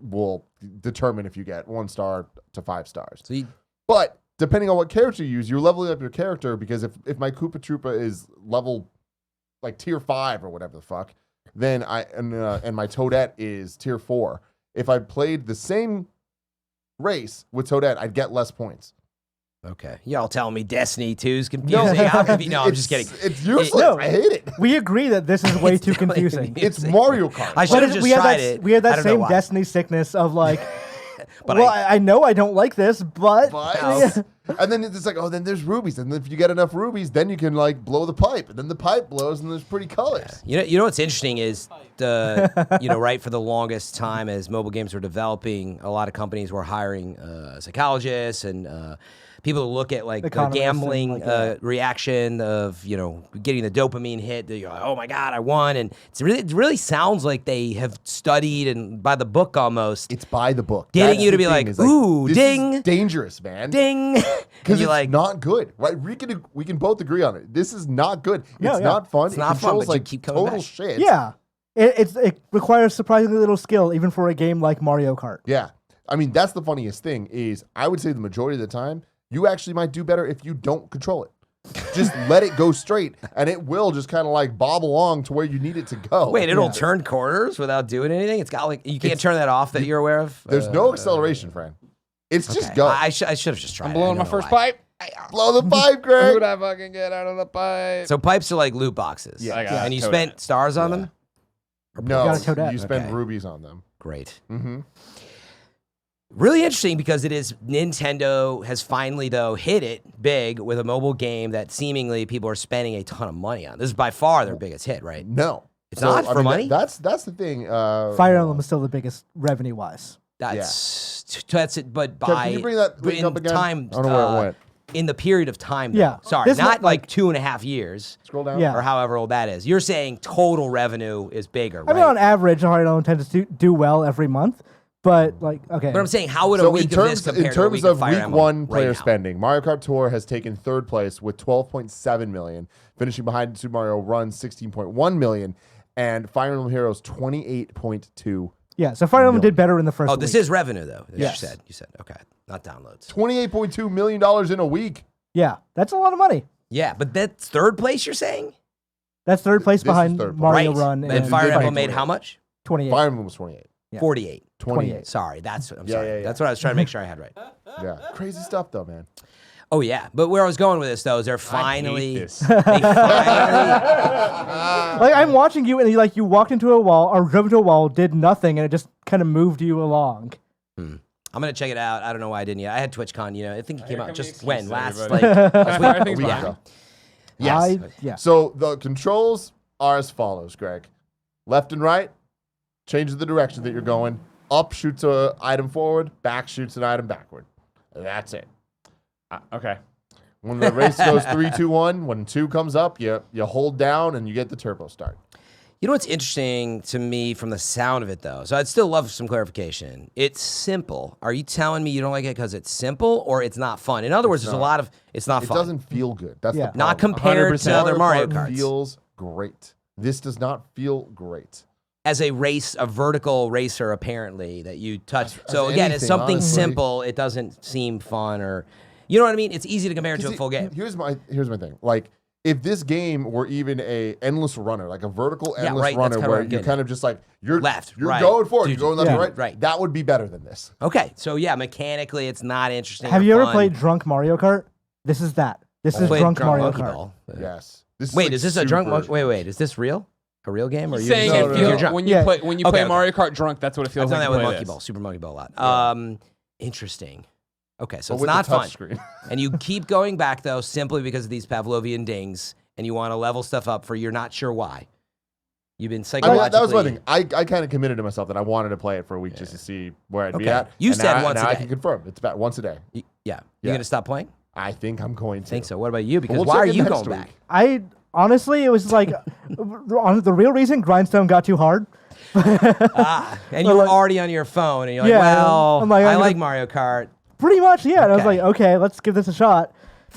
will determine if you get 1 star to 5 stars. But depending on what character you use, you're leveling up your character, because if my Koopa Troopa is level like tier 5 or whatever the fuck, then and my Toadette is tier 4. If I played the same race with Toadette, I'd get less points. Okay. Y'all telling me Destiny 2 is confusing? How confusing? No, I'm just kidding. It's useless. No. I hate it. We agree that this is way too confusing. It's Mario Kart. I should have just tried it. We had I that don't know same why. Destiny sickness of like, But well, I know I don't like this, but And then it's like, oh, then there's rubies, and then if you get enough rubies, then you can like blow the pipe, and then the pipe blows, and there's pretty colors. You know what's interesting is right, for the longest time as mobile games were developing, a lot of companies were hiring psychologists and people to look at like the Economists gambling and, like, reaction of getting the dopamine hit. You're like, oh my god, I won, and it really sounds like they have studied and by the book almost. It's by the book, getting you to be like, ooh, this ding, is dangerous, man, ding, because it's like, not good, right? We can both agree on it. This is not good. It's not fun. It's not fun, controls, but you like keep coming total back. shit. yeah, it requires surprisingly little skill, even for a game like Mario Kart. Yeah. I mean, that's the funniest thing is I would say the majority of the time, you actually might do better if you don't control it. Just let it go straight, and it will just kind of like bob along to where you need it to go. Wait, it'll turn corners without doing anything? It's got like, you can't turn that off that you're aware of? There's no acceleration, Fran. It's just go. I should have just tried I'm it. blowing I my don't know first why. pipe. Blow the pipe, Greg. Who'd I fucking get out of the pipe? So pipes are like loot boxes. Yeah. I got And you Toadette. spent stars on them? No, got a Toadette. you spend Okay. rubies on them. Great. Mm-hmm. Really interesting because it is Nintendo has finally though hit it big with a mobile game that seemingly people are spending a ton of money on. This is by far their biggest hit, right? No. It's not for money? That's the thing. Fire Emblem is still the biggest revenue wise. That's it. But Kev, by can you bring that link in up again? time, I don't know where it went. in the period of time. Though. Yeah. Sorry, This not one, like 2.5 years. Scroll down. Yeah. Or however old that is. You're saying total revenue is bigger, I right? mean, on average, Fire Emblem tends to do well every month, but like, okay. But I'm saying, how would a So week in of this terms, compare in to a terms week of Fire week Emblem one right player now? spending, Mario Kart Tour has taken third place with 12.7 million, finishing behind Super Mario Run 16.1 million, and Fire Emblem Heroes 28.2. Yeah, so Fire Emblem did better in the first Oh, this week. is revenue though. Yes. You said okay, not downloads. $28.2 million in a week. Yeah, that's a lot of money. Yeah, but that's third place. You're saying That's third place This is behind third place. Mario right? Run And Fire Disney Emblem made 28. how much? 28. Fire Emblem was 28. Yeah. 48. 28. Sorry, that's what I'm Yeah, sorry. yeah, yeah. That's what I was trying to make sure I had right. Yeah. Crazy stuff, though, man. Oh yeah, but where I was going with this though is they're I hate finally this. they finally Like I'm watching you, and you walked into a wall or drove into a wall, did nothing, and it just kind of moved you along. I'm gonna check it out. I don't know why I didn't yet. I had TwitchCon, I think it came Here out come just the when excuses, last everybody. like Fire things A week fine. ago. yes. Yeah. So the controls are as follows, Greg. Left and right changes the direction that you're going. Up shoots an item forward. Back shoots an item backward. That's it. Okay. When the race goes 3, 2, 1, when 2 comes up, you hold down and you get the turbo start. You know what's interesting to me from the sound of it, though? So I'd still love some clarification. It's simple. Are you telling me you don't like it because it's simple or it's not fun? In other words, there's a lot of it's not It fun. doesn't feel good. That's Yeah. the problem. Not compared to other Mario Kart Karts. feels great. This does not feel great. As a vertical racer, apparently that you touch. So as again, it's anything, something honestly. simple. It doesn't seem fun, or you know what I mean. It's easy to compare it to a full game. Here's my thing. Like, if this game were even a endless runner, like a vertical Yeah, endless right, that's runner, kinda where what I'm you're getting kind of just like you're Left, you're right. going forward, Dude, you're going left, yeah. and right. Right. That would be better than this. Okay, so yeah, mechanically, it's not interesting. Have or you ever fun. played Drunk Mario Kart? This is that. This is Played Drunk Mario Monkey Kart. Ball. Yes. This Wait, like is this a drunk? super- Wait, is this real? A real game, or He's you saying just No, it no, feels, no. drunk? when you Yeah. play when you Okay, play okay. Mario Kart drunk, that's what it I've feels done like. that to with play Monkey this. Ball, Super Monkey Ball a lot. Interesting. Okay, so But it's with not the touch fun, screen. and you keep going back though simply because of these Pavlovian dings, and you want to level stuff up for you're not sure why. You've been I mean, psychologically. that was one thing. I kind of committed to myself that I wanted to play it for a week just to see where I'd be Okay. at. You And said now, once a now I day. can confirm it's about once a day. Yeah, Yeah. you're gonna stop playing. I think I'm going to. I think so. What about you? Because We'll why check are in you next going week. back? I honestly, it was like on the real reason Grindstone got too hard. And you were already on your phone, and you're like, Yeah, well, I'm like, I I'm like gonna- Mario Kart. Pretty much, yeah. And I was Okay. like, okay, let's give this a shot.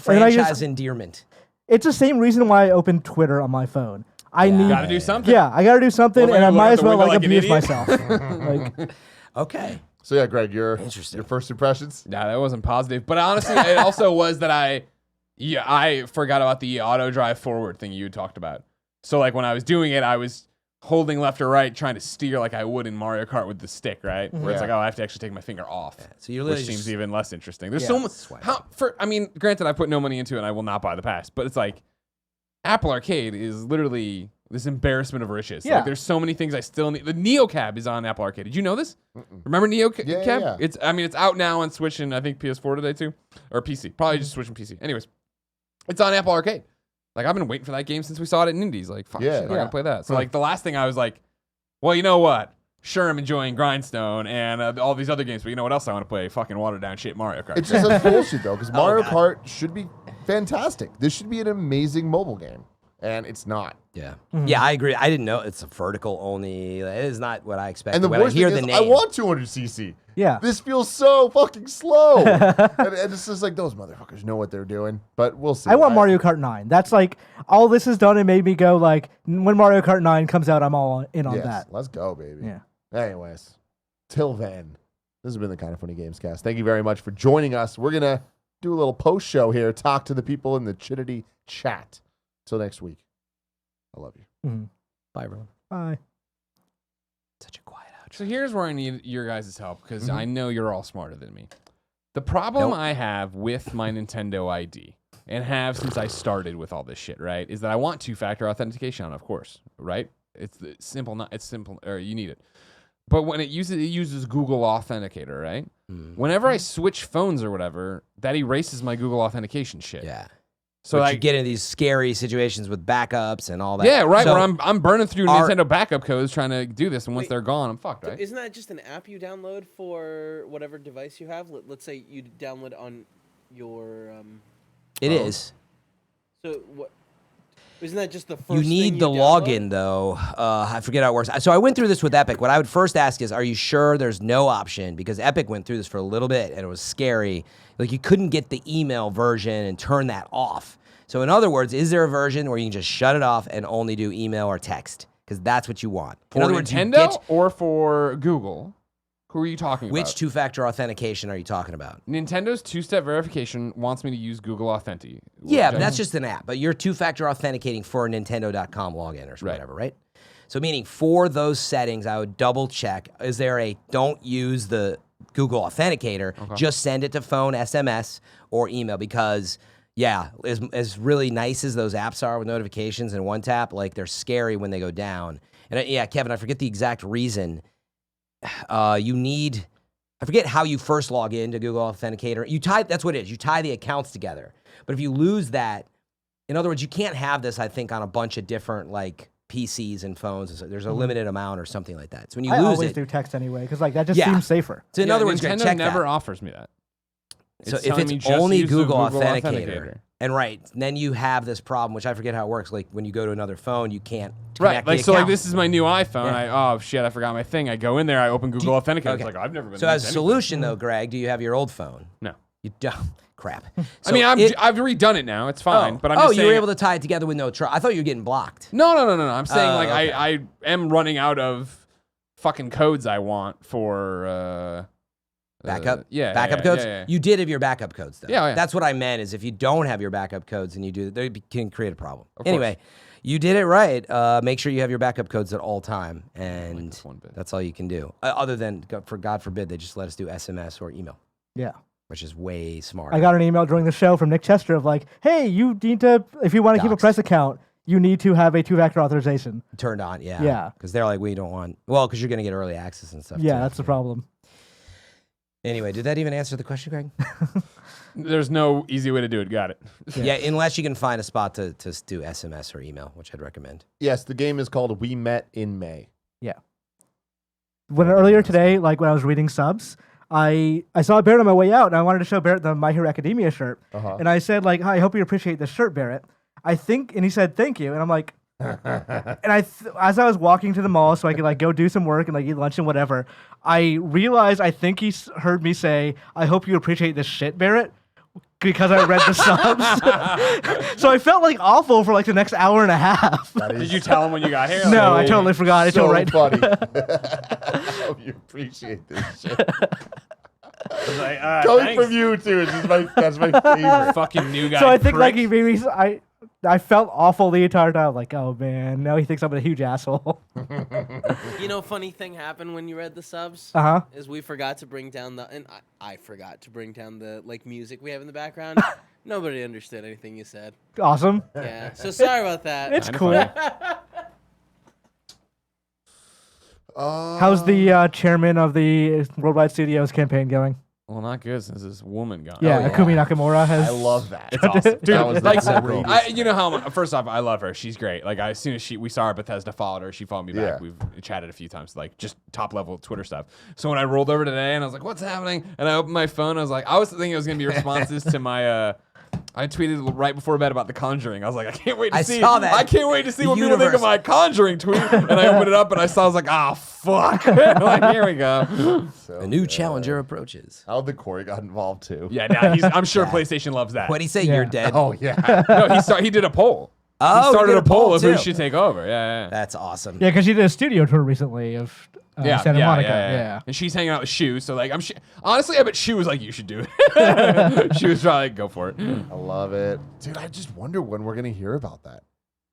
And then I Franchise just- endearment. It's the same reason why I opened Twitter on my phone. I Yeah. need, Gotta do something. yeah, I got to do something, Well, and I maybe might look as out the well window like like an abuse idiot. myself. like, Okay. So yeah, Greg, your Interesting. first impressions. Nah, that wasn't positive. But honestly, it also was that I forgot about the auto drive forward thing you talked about. So like when I was doing it, I was holding left or right, trying to steer like I would in Mario Kart with the stick, right? Where it's like, oh, I have to actually take my finger off. Yeah. So you're which literally seems even less interesting. There's Yeah. so much. I mean, granted, I put no money into it, and I will not buy the pass. But it's like Apple Arcade is literally this embarrassment of riches. Yeah. Like, there's so many things I still need. The Neo Cab is on Apple Arcade. Did you know this? Remember Neo Cab? Yeah. It's out now on Switch and I think PS4 today too, or PC. Probably just Switch and PC. Anyways, it's on Apple Arcade. Like, I've been waiting for that game since we saw it in Indies. Like, fuck, shit, I gotta play that. So like the last thing I was like, well, you know what? Sure, I'm enjoying Grindstone and all these other games, but you know what else I want to play? Fucking watered down shit Mario Kart. It's just a bullshit though, because Mario Kart should be fantastic. This should be an amazing mobile game, and it's not. Yeah, yeah, I agree. I didn't know it's a vertical only. It is not what I expected. And the when worst I hear thing the is, name, I want 200cc. Yeah. This feels so fucking slow. and it's just like, those motherfuckers know what they're doing. But we'll see. I want Mario Kart 9. That's like, all this has done and made me go like, when Mario Kart 9 comes out, I'm all in on that. Let's go, baby. Yeah. Anyways, till then, this has been the Kind of Funny Gamescast. Thank you very much for joining us. We're going to do a little post show here, talk to the people in the Chittity chat. Till next week. I love you. Bye, everyone. Bye. Such a quiet outro. So here's where I need your guys' help, because I know you're all smarter than me. The problem I have with my Nintendo ID, and have since I started with all this shit, right, is that I want two-factor authentication on, of course, right? It's simple, or you need it. But when it uses Google Authenticator, right? Whenever I switch phones or whatever, that erases my Google Authentication shit. Yeah. So but like, you get into these scary situations with backups and all that. Yeah, right. So where I'm burning through Nintendo backup codes trying to do this, and once they're gone, I'm fucked, right? Isn't that just an app you download for whatever device you have? Let's say you download on your. It is. So what? Isn't that just the first? You need the login though. I forget how it works. So I went through this with Epic. What I would first ask is, are you sure there's no option? Because Epic went through this for a little bit and it was scary. Like, you couldn't get the email version and turn that off. So in other words, is there a version where you can just shut it off and only do email or text? Because that's what you want. For Nintendo or for Google? Who are you talking about? Which two-factor authentication are you talking about? Nintendo's two-step verification wants me to use Google Authentic. Yeah, but that's just an app. But you're two-factor authenticating for a Nintendo.com login or whatever, right? So meaning for those settings, I would double check. Is there a don't use the Google Authenticator, just send it to phone, SMS, or email? Because, yeah, as really nice as those apps are with notifications and one tap, like, they're scary when they go down. And yeah, Kevin, I forget the exact reason. You need, I forget how you first log into Google Authenticator. That's what it is. You tie the accounts together. But if you lose that, in other words, you can't have this, I think, on a bunch of different, like, PCs and phones. So there's a limited amount or something like that. So when you I lose always it, do text anyway, because like that just seems safer. So in other words, Nintendo check never that. offers me that. So It's if telling me it's just only use the Google Google Authenticator, and then you have this problem, which I forget how it works. Like, when you go to another phone, you can't connect Like, the so like account. this is my new iPhone. Yeah. Oh shit, I forgot my thing. I go in there, I open Google Authenticator. It's like, I've never been. So as a solution though, Greg, do you have your old phone? No. You don't. Crap. I mean, I've redone it now. It's fine. But I'm just saying, you were able to tie it together with no trouble. I thought you were getting blocked. No. I'm saying like okay. I am running out of fucking codes I want for Backup? backup Codes? Yeah. You did have your backup codes, though. Yeah. That's what I meant, is if you don't have your backup codes and you do, they can create a problem. Of Anyway, you did it right. Make sure you have your backup codes at all time, and that's all you can do. Other than, for God forbid, they just let us do SMS or email. Yeah. Which is way smarter. I got an email during the show from Nick Chester of like, hey, you need to, if you want to keep a press account, you need to have a two-factor authorization. Turned on, yeah. Yeah. Because they're like, we don't want, because you're going to get early access and stuff. Yeah, too. that's the problem. Anyway, did that even answer the question, Greg? There's no easy way to do it. Got it. Yeah, unless you can find a spot to do SMS or email, which I'd recommend. Yes, the game is called We Met in May. Yeah. When earlier today, like when I was reading subs, I saw Barrett on my way out, and I wanted to show Barrett the My Hero Academia shirt. And I said, like, hi, I hope you appreciate this shirt, Barrett. And he said, thank you. And I'm like, and as I was walking to the mall so I could like go do some work and like eat lunch and whatever, I realized I think he heard me say, I hope you appreciate this shit, Barrett, because I read the subs. So I felt like awful for like the next hour and a half. Did you tell him when you got here? No, I totally forgot. I told right funny. I hope you appreciate this shit. Like, Coming from you too. That's my favorite. Fucking new guy. So I think prick. like he maybe I felt awful the entire time. Like, oh man, now he thinks I'm a huge asshole. You know, funny thing happened when you read the subs. Is we forgot to bring down and I forgot to bring down the music we have in the background. Nobody understood anything you said. Awesome. Yeah. So sorry about that. It's cool. How's the chairman of the Worldwide Studios campaign going? Well, not good since this woman gone. Yeah, Akumi Nakamura has. I love that. It's awesome. Dude, that was like, so cool. you know how, first off, I love her. She's great. Like, as soon as we saw her, Bethesda followed her. She followed me back. Yeah. We've chatted a few times, like, just top level Twitter stuff. So when I rolled over today and I was like, what's happening? And I opened my phone, I was thinking it was going to be responses to my, I tweeted right before bed about The Conjuring. I was like, I can't wait to see. saw that. I can't wait to see The what people think of my Conjuring tweet. And I opened it up and I saw, I was like, ah, fuck. Like, here we go. So A new good. challenger approaches. How the Corey got involved too. Yeah, now I'm sure PlayStation loves that. What'd he say? You're dead. Oh yeah. No, he did a poll. Oh, he started did a poll of who too. should take over. Yeah. That's awesome. Yeah, because she did a studio tour recently of Santa Monica. Yeah. And she's hanging out with Shu, so like honestly, I bet Shu was like, you should do it. She was probably like, go for it. I love it, dude. I just wonder when we're gonna hear about that.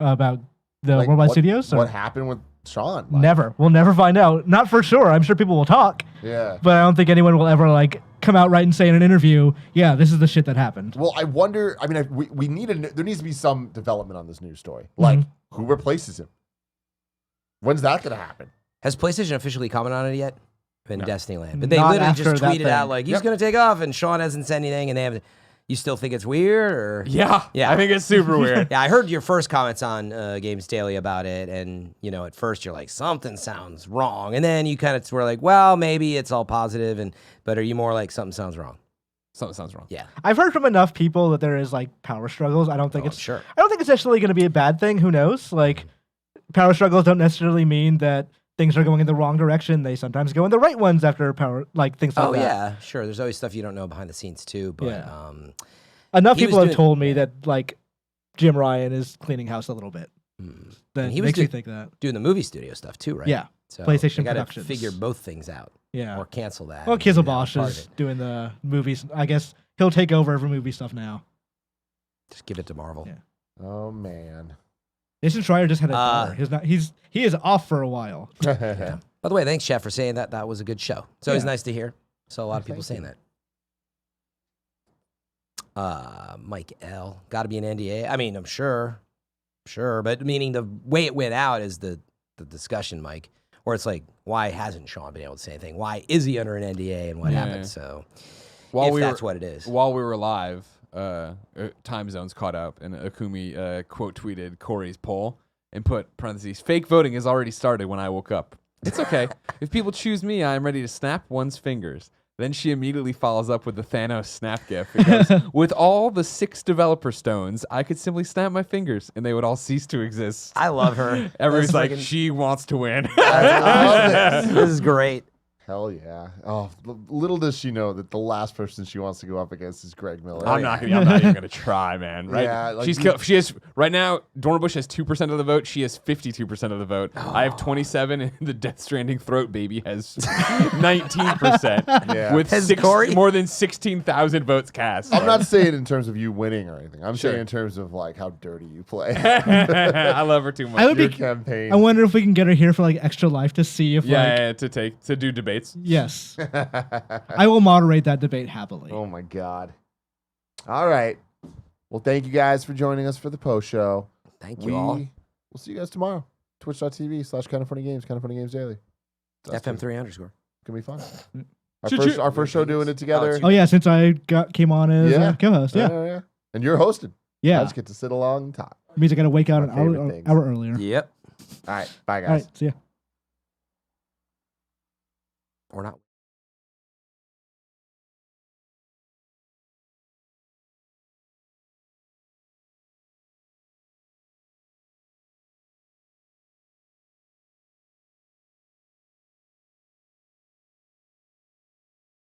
About the Like, Worldwide what- Studios? Or? What happened with Sean? Like, Never. We'll never find out. Not for sure. I'm sure people will talk, Yeah. but I don't think anyone will ever like come out right and say in an interview, yeah, this is the shit that happened. Well, I wonder. I mean, we need there needs to be some development on this news story. Like, who replaces him? When's that gonna happen? Has PlayStation officially commented on it yet? In Destiny Land. But they Not literally just after that tweeted out thing. like he's gonna take off and Sean hasn't said anything and they haven't. You still think it's weird or Yeah. Yeah. I think it's super weird. Yeah, I heard your first comments on Games Daily about it, and you know, at first you're like something sounds wrong, and then you kind of were like, well, maybe it's all positive, but are you more like something sounds wrong? Something sounds wrong. Yeah, I've heard from enough people that there is like power struggles. I don't think it's sure. I don't think it's actually going to be a bad thing. Who knows? Like, power struggles don't necessarily mean that things are going in the wrong direction. They sometimes go in the right ones after power, like things like Oh that. yeah, sure. There's always stuff you don't know behind the scenes too, but Yeah. Enough he people was have doing- told me that like Jim Ryan is cleaning house a little bit. That And he was makes me think that. doing the movie studio stuff too, right? Yeah. So PlayStation they gotta Productions. figure both things out. Yeah. Or cancel that. Well, and do that Kizelbosch part of is it. doing the movies. I guess he'll take over for movie stuff now. Just give it to Marvel. Yeah. Oh man. Jason Schreier just had a daughter. He is off for a while. Yeah. By the way, thanks, Chef, for saying that. That was a good show. It's always nice to hear. So a lot of people saying that. Mike L. Got to be an NDA. I mean, I'm sure, but meaning the way it went out is the discussion, Mike, where it's like, why hasn't Sean been able to say anything? Why is he under an NDA and what happened? So, that's what it is. While we were live, time zones caught up, and Akumi quote tweeted Corey's poll and put parentheses, fake voting has already started when I woke up. It's okay. If people choose me, I am ready to snap one's fingers. Then she immediately follows up with the Thanos snap gif. It goes, with all the 6 developer stones, I could simply snap my fingers and they would all cease to exist. I love her. Everyone's That's like, she wants to win. I love this. This is great. Hell yeah. Oh, little does she know that the last person she wants to go up against is Greg Miller. I'm not even gonna try, man. Right? Yeah, like She has right now. Dornbush has 2% of the vote. She has 52% of the vote. I have 27, and the Death Stranding throat baby has 19%. Yeah. With Has Corey? more than 16,000 votes cast. I'm not saying in terms of you winning or anything. I'm Sure. saying in terms of like how dirty you play. I love her too much. I would Your be. campaign. I wonder if we can get her here for like extra life to see if yeah, to do debates. Yes. I will moderate that debate happily. Oh my god. All right. Well, thank you guys for joining us for the post show. Thank you all. We'll see you guys tomorrow. Twitch.tv/KindaFunnyGames, KindaFunnyGames Daily. FM3_. It's gonna be fun. Choo-choo. Our first show doing it together. Oh yeah, since I came on as co-host. Yeah. Yeah. And you're hosting. Yeah. I just get to sit along and talk. Means I got to wake out My an favorite things. hour earlier. Yep. All right. Bye, guys. All right. See ya. Or not.